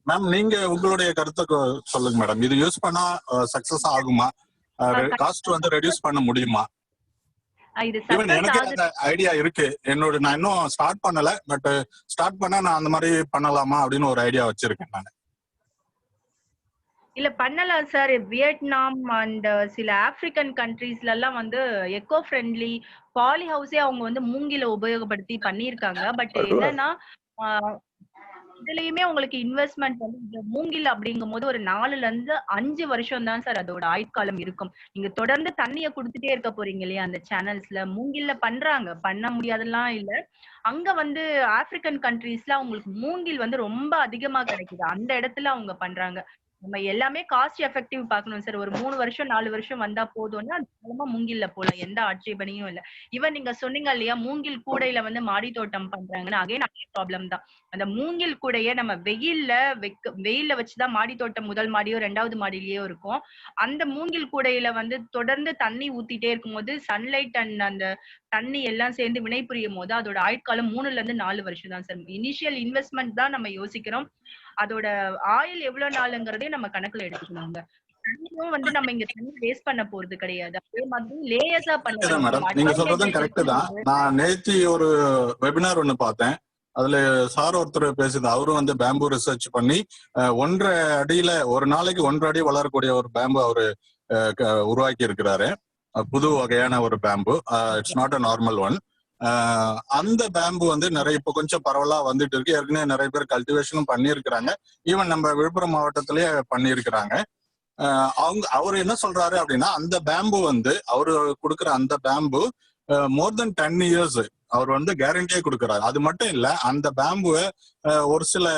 மேம், நீங்க உங்களுடைய கருத்தை சொல்லுங்க மேடம். இது யூஸ் பண்ணா சக்சஸ் ஆகுமா? காஸ்ட் வந்து ரெடியூஸ் பண்ண முடியுமா? எனக்கு அந்த ஐடியா இருக்கு. நான் இன்னும் ஸ்டார்ட் பண்ணல, பட் ஸ்டார்ட் பண்ணா நான் அந்த மாதிரி பண்ணலாமா அப்படின்னு ஒரு ஐடியா வச்சிருக்கேன் நான். இல்ல பண்ணலாம் சார். வியட்நாம் அண்ட் சில ஆப்பிரிக்கன் கண்ட்ரீஸ்ல எல்லாம் வந்து எக்கோ ஃப்ரெண்ட்லி பாலி ஹவுஸே அவங்க வந்து மூங்கில உபயோகப்படுத்தி பண்ணியிருக்காங்க. பட் என்னன்னா இதுலயுமே உங்களுக்கு இன்வெஸ்ட்மெண்ட் வந்து இந்த மூங்கில் அப்படிங்கும்போது ஒரு 4ல இருந்து 5 வருஷம் தான் சார் அதோட ஆயுட்காலம் இருக்கும். நீங்க தொடர்ந்து தண்ணிய குடுத்துட்டே இருக்க போறீங்க இல்லையா அந்த சேனல்ஸ்ல. மூங்கில்ல பண்றாங்க, பண்ண முடியாதெல்லாம் இல்ல. அங்க வந்து ஆப்பிரிக்கன் கண்ட்ரீஸ்ல அவங்களுக்கு மூங்கில் வந்து ரொம்ப அதிகமா கிடைக்குது. அந்த இடத்துல அவங்க பண்றாங்க. நம்ம எல்லாமே காஸ்ட் எஃபெக்டிவ் பார்க்கணும் சார். ஒரு 3 வருஷம் 4 வருஷம் வந்தா போதும்னா தாராளமா மூங்கில்ல போலாம். எந்த ஆட்சேபனையும் இல்ல. ஈவன் நீங்க சொன்னீங்க இல்லையா மூங்கில் கூடையில வந்து மாடி தோட்டம் பண்றாங்கன்னு, அகைன் அதே ப்ராப்ளம் தான். அந்த மூங்கில் கூடைய நம்ம வெயில்ல வச்சுதான் மாடி தோட்டம் முதல் மாடியோ 2வது மாடியிலயோ இருக்கும். அந்த மூங்கில் கூடையில வந்து தொடர்ந்து தண்ணி ஊத்திட்டே இருக்கும்போது சன்லைட் அண்ட் அந்த தண்ணி எல்லாம் சேர்ந்து வினை புரியும் போது அதோட ஆயுட்காலம் 3ல இருந்து 4 வருஷம் தான் சார். இனிஷியல் இன்வெஸ்ட்மெண்ட் தான் நம்ம யோசிக்கிறோம். அதோட ஆயுள் எவ்வளவு நாளுங்கிறதே நம்ம கணக்குல எடுத்துக்கணுங்க. தண்ணியும் வந்து நம்ம இங்க தண்ணி வேஸ்ட் பண்ண போறது கிடையாது. அதே மாதிரி லேயர்ஸா பண்ணலாம். மேடம் நீங்க சொல்றதும் கரெக்ட் தான். நான் நேத்து ஒரு வெபினார் ஒண்ணு பார்த்தேன். அதுல சார் ஒருத்தர் பேசுது. அவரும் வந்து பேம்பு ரிசர்ச் பண்ணி 1.5 அடியில ஒரு நாளைக்கு 1.5 அடி வளரக்கூடிய ஒரு பேம்பு அவரு உருவாக்கி இருக்கிறாரு. புது வகையான ஒரு bamboo. It's not a normal one. அந்த பேம்பு வந்து நிறைய இப்ப கொஞ்சம் பரவலா வந்துட்டு இருக்கு. ஏற்கனவே நிறைய பேர் கல்டிவேஷனும் பண்ணியிருக்கிறாங்க. ஈவன் நம்ம விழுப்புரம் மாவட்டத்திலேயே பண்ணியிருக்கிறாங்க. அவர் என்ன சொல்றாரு அப்படின்னா அந்த பேம்பு வந்து அவரு கொடுக்குற அந்த பேம்பு மோர் தென் 10 இயர்ஸ் அவர் வந்து கேரண்டியே கொடுக்குறாரு. அது மட்டும் இல்ல அந்த பேம்புவை ஒரு சில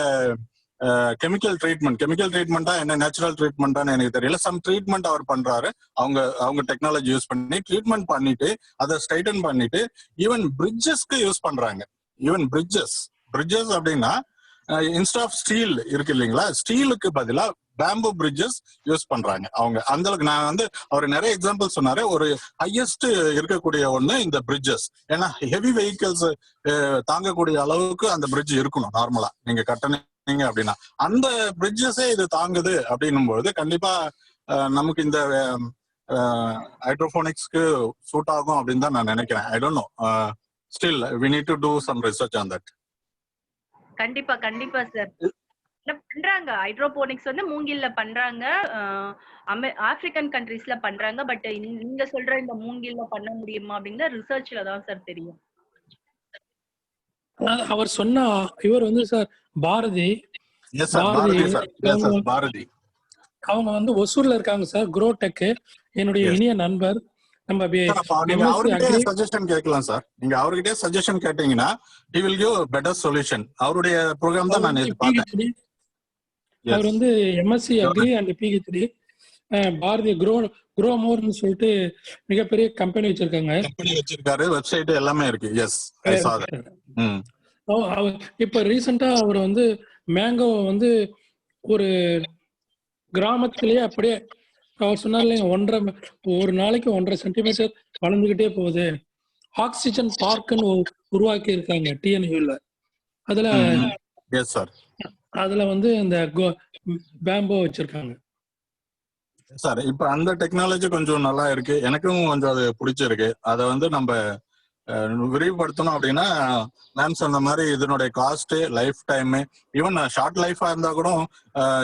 கெமிக்கல் ட்ரீட்மெண்டா என்ன நேச்சுரல் ட்ரீட்மெண்டான்னு எனக்கு தெரியல. சம் ட்ரீட்மெண்ட் அவர் பண்றாரு. அவங்க டெக்னாலஜி யூஸ் பண்ணி ட்ரீட்மெண்ட் பண்ணிட்டு அதை ஸ்ட்ரைட்டன் பண்ணிட்டு ஈவன் பிரிட்ஜஸ்க்கு யூஸ் பண்றாங்க. ஈவன் பிரிட்ஜஸ் அப்படின்னா இன்ஸ்ட் ஆஃப் ஸ்டீல் இருக்கு இல்லைங்களா, ஸ்டீலுக்கு பதிலா பேம்பு பிரிட்ஜஸ் யூஸ் பண்றாங்க அவங்க. அந்த அளவுக்கு நான் வந்து அவர் நிறைய எக்ஸாம்பிள் சொன்னாரு. ஒரு ஹையஸ்ட் இருக்கக்கூடிய ஒண்ணு இந்த பிரிட்ஜஸ். ஏன்னா ஹெவி வெஹிக்கிள்ஸ் தாங்கக்கூடிய அளவுக்கு அந்த பிரிட்ஜ் இருக்கணும். நார்மலா நீங்க கட்டணீங்க அப்படின்னா அந்த பிரிட்ஜஸே இது தாங்குது அப்படின்னும் போது கண்டிப்பா நமக்கு இந்த ஹைட்ரோபோனிக்ஸ்க்கு சூட் ஆகும் அப்படின்னு தான் நான் நினைக்கிறேன். I don't know, still we need to do some research on that. கண்டிப்பா சார். பண்றாங்க ஹைட்ரோபோனிக்ஸ் வந்து மூங்கில்ல பண்றாங்க. ஆப்பிரிக்கன் கண்ட்ரீஸ்ல பண்றாங்க. பட் நீங்க சொல்ற இந்த மூங்கில்ல பண்ண முடியுமா அப்படிங்கிற ரிசர்ச்ல தான் சார் தெரியும். அவர் சொன்ன இவர் வந்து சார் பாரதி அவங்க வந்து ஒசூர்ல இருக்காங்க சார். குரோடெக் என்னுடைய இனிய நண்பர். நம்ம சஜஷன் கேட்கலாம் சார். நீங்க அவர்கிட்ட சஜஷன் கேட்டீங்கன்னா he will give better solution. அவருடைய ப்ரோக்ராம் தான் நான் பார்த்தேன். அவர் வந்து MSc agri and PhD Bharathi குரோமோர்னு சொல்லிட்டு மிகப்பெரிய கம்பெனி வச்சிருக்காரு. வெப்சைட் எல்லாமே இருக்கு. எஸ், இப்ப ரீசெண்டா அவர் வந்து மேங்கோ வந்து ஒரு கிராமத்திலேயே அப்படியே அவர் சொன்னார் இல்லைங்க, ஒரு நாளைக்கு 1.5 சென்டிமீட்டர் வளர்ந்துகிட்டே போகுது. ஆக்சிஜன் பார்க்னு உருவாக்கி இருக்காங்க டிஎன்யூல. அதுல வந்து இந்த பேம்போ வச்சிருக்காங்க சார். இப்ப அந்த டெக்னாலஜி கொஞ்சம் நல்லா இருக்கு. எனக்கும் கொஞ்சம் அது பிடிச்சிருக்கு. அதை வந்து நம்ம விரிவுபடுத்தணும் அப்படின்னா மேம் சொன்ன மாதிரி இதனுடைய cost, life time, even short லைஃபா இருந்தா கூட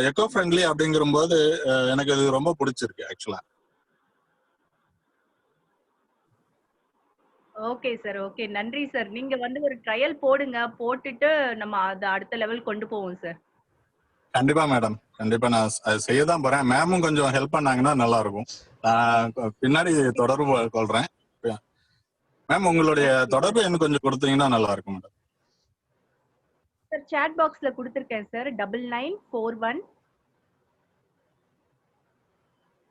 எக்கோ ஃப்ரெண்ட்லி அப்படிங்கிற போது எனக்கு இது ரொம்ப பிடிச்சிருக்கு ஆக்சுவலா. ஓகே சார், ஓகே, நன்றி சார். நீங்க வந்து ஒரு ட்ரையல் போடுங்க, போட்டுட்டு நம்ம அதை அடுத்த லெவல் கொண்டு போவோம் சார். கண்டிப்பா மேடம், கண்டிப்பா நான் செய்ய தான் போறேன். மேமும் கொஞ்சம் ஹெல்ப் பண்ணாங்கன்னா நல்லா இருக்கும். பின்னாடி தொடர்பு கொள்றேன். மேம் உங்களுடைய தொடர்பு எனக்கு கொஞ்சம் கொடுத்தீங்கன்னா நல்லா இருக்கும் மேடம். சார் சாட் பாக்ஸ்ல கொடுத்திருக்கேன் sir. 9941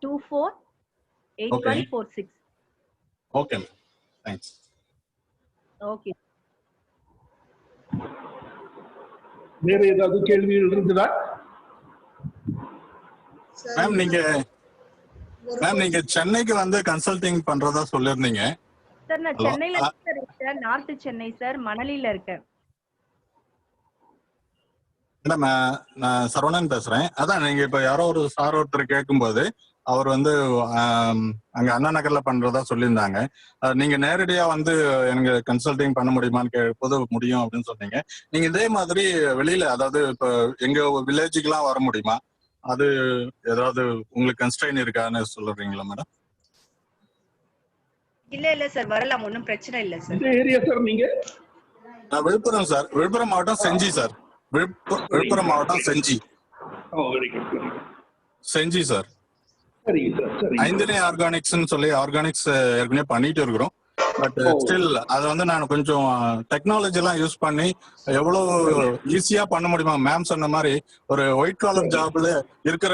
248146. Okay ma'am, thanks. Okay. வேற ஏதாவது கேள்விகள் இருக்குதா மேம்? நீங்க சென்னைக்கு வந்து கன்சல்டிங் பண்றதா சொல்லிருந்தீங்க சார். நான் சென்னையில இருக்கேன், நார்த் சென்னை சார், மணலில இருக்கேன். மேடம் நான் சரவணன் பேசுறேன். அதான் நீங்க இப்ப யாரோ ஒரு சார் ஒருத்தர் கேட்கும்போது அவர் வந்து அங்க அண்ணா நகர்ல பண்றதா சொல்லியிருந்தாங்க. நீங்க நேரடியா வந்து எனக்கு கன்சல்டிங் பண்ண முடியுமான்னு கேட்போது முடியும் அப்படின்னு சொன்னீங்க. நீங்க இதே மாதிரி வெளியில, அதாவது இப்ப எங்க வில்லேஜுக்கு எல்லாம் வர முடியுமா? அது ஏதாவது உங்களுக்கு கன்ஸ்ட்ரைன் இருக்கான்னு சொல்றீங்களா மேடம்? இல்ல சார், வரலாம், ஒன்றும் பிரச்சனை இல்ல சார். இந்த ஏரியா சார் நீங்க? நான் விழுப்புரம் சார், விழுப்புரம் மாவட்டம் செஞ்சி சார். விழுப்புரம் மாவட்டம் Gingee. Very good. Gingee sir. சரிங்க சார், சரி. ஐந்தினை ஆர்கானிக்ஸ்னு சொல்லி ஆர்கானிக்ஸ் ஏற்கனவே பண்ணிட்டு இருக்கிறோம். பட் ஸ்டில் அதை வந்து நான் கொஞ்சம் டெக்னாலஜி எல்லாம் யூஸ் பண்ணி எவ்வளவு ஈஸியா பண்ண முடியுமா, மேம் சொன்ன மாதிரி ஒரு ஒயிட் காலர் ஜாப்ல இருக்கிற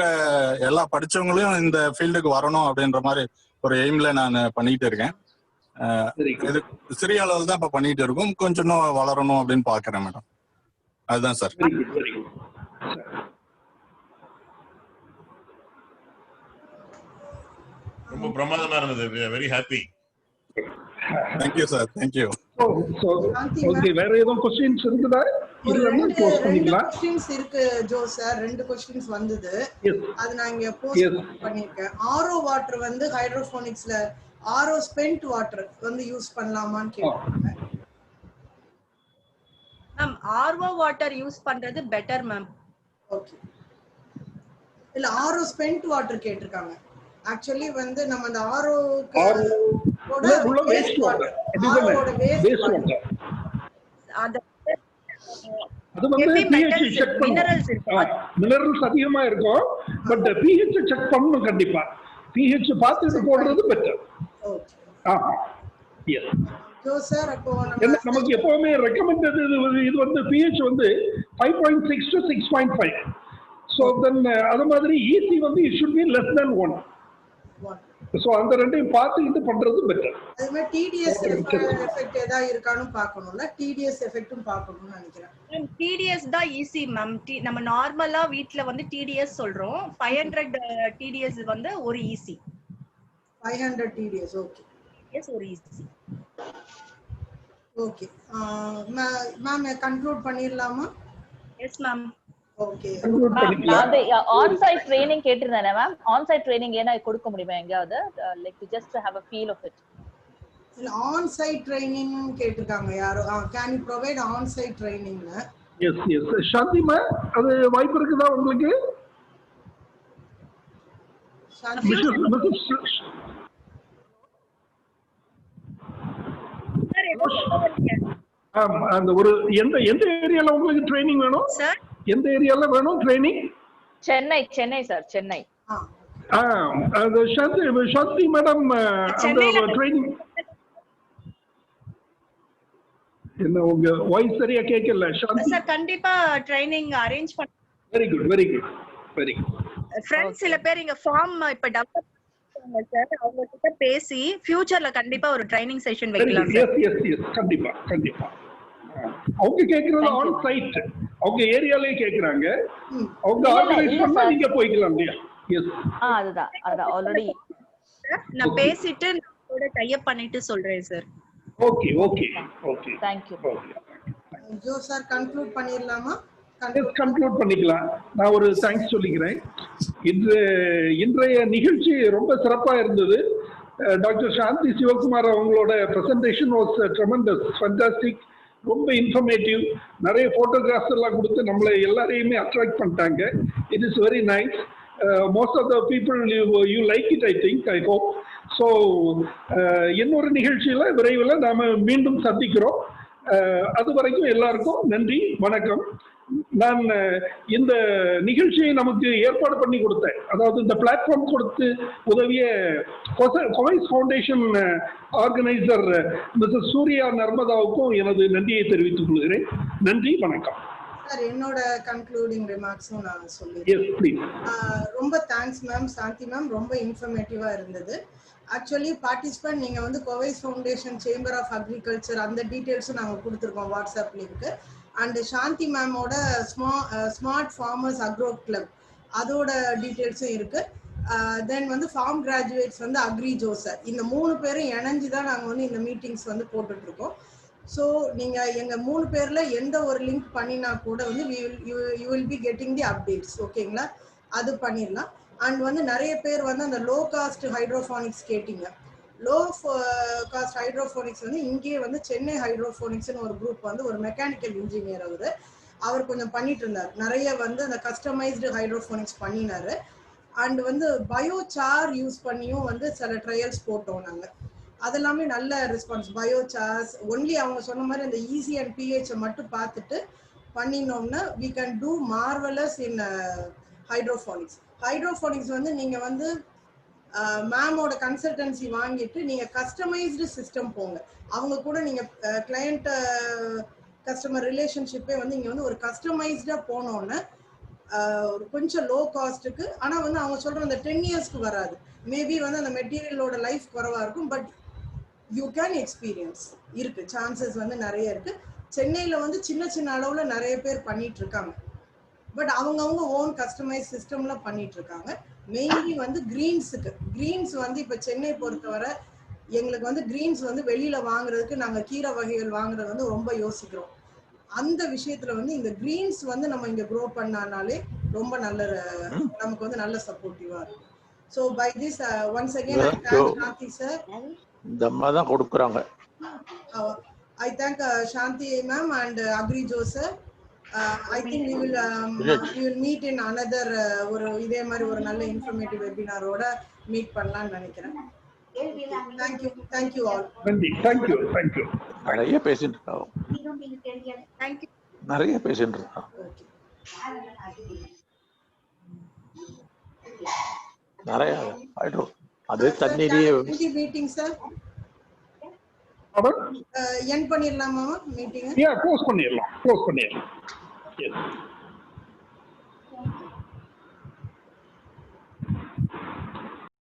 எல்லா படிச்சவங்களையும் இந்த ஃபீல்டுக்கு வரணும் அப்படின்ற மாதிரி ஒரு எய்ம்ல நான் பண்ணிட்டு இருக்கேன். இது சிறிய அளவில் தான் இப்ப பண்ணிட்டு இருக்கோம், கொஞ்சம் இன்னும் வளரணும் அப்படின்னு பாக்குறேன் மேடம். அதுதான் சார். ரொம்ப பிரமாதமா இருந்தது. Very happy. Thank you sir, thank you. Okay, வேற ஏதோ क्वेश्चंस இருக்குதா? இல்லன்னா போஸ்ட் பண்ணிக்கலாம். क्वेश्चंस இருக்கு ஜோ சார், 2 क्वेश्चंस வந்தது. அது நான் இங்க போஸ்ட் பண்ணிருக்கேன். ஆரோ வாட்டர் வந்து ஹைட்ரோபோனிக்ஸ்ல ஆரோ ஸ்பென்ட் வாட்டர் வந்து யூஸ் பண்ணலாமான்னு கேக்குறாங்க. மேம் ஆர்ஓ வாட்டர் யூஸ் பண்றது பெட்டர் மேம். ஓகே. இல்ல ஆரோ ஸ்பென்ட் வாட்டர் கேட்டிருக்காங்க. ஆக்சுவலி வந்து நம்ம அந்த ஆரோ உள்ள வேஸ்ட் வாட்டர், ஆரோட வேஸ்ட் வாட்டர் அது வந்து pH செக் பண்ணணும். மினரல்ஸ் அதிகமா இருக்கும், பட் pH செக் பண்ணணும் கண்டிப்பா. pH பார்த்துட்டு போடுறது பெட்டர். ஓகே. ஆமா, எஸ். ஜோ சார், அப்போ நமக்கு எப்பவுமே ரெக்கமெண்டட் இது வந்து pH வந்து 5.6 to 6.5. சோ தென் அது மாதிரி ஈசி வந்து it should be less than 1. So அந்த ரெண்டையும் பார்த்து இது பண்றது பெட்டர். அதே மாதிரி டிடிஎஸ் எஃபெக்ட் ஏதா இருக்கான்னு பார்க்கணும்ல, டிடிஎஸ் எஃபெக்ட்டும் பார்க்கணும்னு நினைக்கிறேன். டிடிஎஸ் தான் ஈஸி மேம். நம்ம நார்மலா வீட்ல வந்து டிடிஎஸ் சொல்றோம். 500 டிடிஎஸ் வந்து ஒரு ஈஸி. 500 TDS okay. எஸ், ஒரு ஈஸி. ஓகே. மேம் கன்க்ளூட் பண்ணிரலாமா? Yes ma'am. ஓகே. நான் ஆன் சைட் ட்ரெய்னிங் கேட்டிருந்தேன் மேம். ஆன் சைட் ட்ரெய்னிங் ஏனா கொடுக்க முடியுமா எங்கயாவது, like to just have a feel of it? இல்ல ஆன் சைட் ட்ரெய்னிங் கேட்டிருக்காங்க யாரோ. Can you provide on site training? Yes yes. சாந்திமா, அது வாய்ப்பு இருக்குதா உங்களுக்கு? அந்த ஒரு எந்த எந்த ஏரியால உங்களுக்கு ட்ரெய்னிங் வேணும் சார்? எந்த ஏரியால வேணும் ட்ரெய்னிங்? சென்னை சார், சென்னை. அது சாந்தி மேடம், அந்த ட்ரெய்னிங் என்ன உங்க வாய்ஸ் சரியா கேட்கல சாந்தி சார். கண்டிப்பா ட்ரெய்னிங் அரேஞ்ச் பண்ண. Very good, very good, very good. Friends சில பேர் இங்க ஃபார்ம் இப்ப டெவலப் பண்ணுவாங்க சார், அவங்க கிட்ட பேசி ஃபியூச்சர்ல கண்டிப்பா ஒரு ட்ரெய்னிங் செஷன் வைக்கலாம் சார். எஸ் எஸ் எஸ், கண்டிப்பா கண்டிப்பா. அவங்க கேக்குறது ஆன் சைட், அவங்க ஏரியாலயே கேக்குறாங்க. அவங்க ஆர்கனைஸ் பண்ணா நீங்க போய்க்கலாம் இல்லையா? எஸ். அதுதான் ஆல்ரெடி நான் பேசிட்டு நம்மளோட டை அப் பண்ணிட்டு சொல்றேன் sir. Okay okay okay. Thank you. Jo sir conclude பண்ணிரலாமா? கன்க்ளூட் பண்ணிக்கலாம். நான் ஒரு தேங்க்ஸ் சொல்லிக்கிறேன். இன்றைய நிகழ்ச்சி ரொம்ப சிறப்பா இருந்தது. டாக்டர் சாந்தி சிவகுமார் அவங்களோட பிரசன்டேஷன் வாஸ் ட்ரெமெண்டஸ், ஃபண்டாஸ்டிக், ரொம்ப இன்ஃபர்மேட்டிவ். நிறைய போட்டோகிராஃப்ஸ் எல்லாம் கொடுத்து நம்மளை எல்லாரையுமே அட்ராக்ட் பண்ணிட்டாங்க. It is very nice. most of the people you like it, I think, I hope so. இன்னொரு நிகழ்ச்சியில விரைவில் நாம மீண்டும் சந்திக்கிறோம். அது வரைக்கும் எல்லாருக்கும் நன்றி, வணக்கம். நான் இந்த நிகழ்ச்சியை நமக்கு ஏற்பாடு பண்ணி கொடுத்தேன், அதாவது இந்த பிளாட்ஃபார்ம் கொடுத்து உதவிய கொவைஸ் ஃபவுண்டேஷன் ஆர்கனைசர் மிஸ்ஸஸ் சூர்யா நர்மதாவுக்கும் எனது நன்றியை தெரிவித்துக் கொள்கிறேன். நன்றி, வணக்கம். சார், என்னோட கன்க்ளூடிங் ரிமார்க்ஸும் நான் சொல்லிடுறேன். ரொம்ப தேங்க்ஸ் மேம், சாந்தி மேம், ரொம்ப இன்ஃபர்மேட்டிவா இருந்தது. ஆக்சுவலி பார்ட்டிசிபென்ட் நீங்க வந்து Kovai's foundation chamber of agriculture அந்த டீட்டெயில்ஸும் நாங்கள் கொடுத்துருக்கோம் வாட்ஸ்அப் லிங்க். அண்ட் சாந்தி மேமோட ஸ்மார்ட் ஃபார்மர்ஸ் அக்ரோ கிளப் அதோட டீட்டெயில்ஸும் இருக்கு. தென் வந்து ஃபார்ம் கிராஜுவேட்ஸ் வந்து அக்ரி ஜோசர், இந்த 3 பேரும் இணைஞ்சு தான் நாங்கள் வந்து இந்த மீட்டிங்ஸ் வந்து போட்டுட்டு இருக்கோம். ஸோ நீங்கள் எங்கள் 3 பேரில் எந்த ஒரு லிங்க் பண்ணினா கூட வந்து you will be getting the updates. ஓகேங்களா? அது பண்ணிடலாம். அண்ட் வந்து நிறைய பேர் வந்து அந்த லோ காஸ்ட் ஹைட்ரோஃபானிக்ஸ் கேட்டிங்க. லோ காஸ்ட் ஹைட்ரோஃபோனிக்ஸ் வந்து இங்கேயே வந்து சென்னை ஹைட்ரோஃபோனிக்ஸ்னு ஒரு குரூப் வந்து ஒரு மெக்கானிக்கல் இன்ஜினியர் அவர் அவர் கொஞ்சம் பண்ணிட்டு இருந்தார். நிறைய வந்து அந்த கஸ்டமைஸ்டு ஹைட்ரோஃபோனிக்ஸ் பண்ணினாரு. அண்ட் வந்து பயோசார் யூஸ் பண்ணியும் வந்து சில ட்ரையல்ஸ் போட்டோம் நாங்க. அதெல்லாமே நல்ல ரெஸ்பான்ஸ். பயோசார்ஸ் ஒன்லி அவங்க சொன்ன மாதிரி அந்த ஈஸி அண்ட் பிஹெச் மட்டும் பார்த்துட்டு பண்ணினோம்னா we can do marvelous in hydroponics. Hydroponics வந்து நீங்க வந்து மேமோட கன்சல்டன்சி வாங்கிட்டு நீங்க கஸ்டமைஸ்டு சிஸ்டம் போங்க. அவங்க கூட நீங்க கிளையண்ட் கஸ்டமர் ரிலேஷன்ஷிப்பே வந்து இங்க வந்து ஒரு கஸ்டமைஸ்டா போனோன்னு கொஞ்சம் லோ காஸ்ட்டுக்கு, ஆனா வந்து அவங்க சொல்ற அந்த 10 இயர்ஸ்க்கு வராது. மேபி வந்து அந்த மெட்டீரியலோட லைஃப் குறைவா இருக்கும். பட் யூ கேன் எக்ஸ்பீரியன்ஸ் இருக்கு, சான்சஸ் வந்து நிறைய இருக்கு. சென்னையில வந்து சின்ன சின்ன அளவுல நிறைய பேர் பண்ணிட்டு இருக்காங்க. பட் அவங்கவுங்க ஓன் கஸ்டமைஸ் சிஸ்டம்ல பண்ணிட்டு இருக்காங்க. மெயின்லி வந்து கிரீன்ஸ் வந்து இப்ப சென்னை பொறுத்தவரை எங்களுக்கு வந்து கிரீன்ஸ் வந்து வெளியில வாங்குறதுக்கு நாங்க கீரை வகைகள் வாங்குறது வந்து ரொம்ப யோசிக்கிறோம். அந்த விஷயத்துல வந்து இந்த கிரீன்ஸ் வந்து நம்ம இங்க க்ரோ பண்ணானாலே ரொம்ப நல்ல நமக்கு வந்து நல்ல சப்போர்ட்டிவா இருக்கும். So by this once again I thank Shanti sir. இந்த அம்மா தான் கொடுக்குறாங்க. I thank Shanti ma'am and Agrijo sir. I think we will meet in another ஒரு இதே மாதிரி ஒரு நல்ல இன்ஃபர்மேட்டிவ் வெபினாரோட மீட் பண்ணலாம்னு நினைக்கிறேன். Thank you all. Thank you. நிறைய பேசிட்டு இருக்காங்க. Thank you. நிறைய பேசிட்டு இருக்காங்க. நிறைய ஆயிடும். அது தண்ணியிலேயே மீட்டிங் சார் என் பண்ணிடலாமா மீட்டிங்? க்ளோஸ் பண்ணிடலாம். Yes.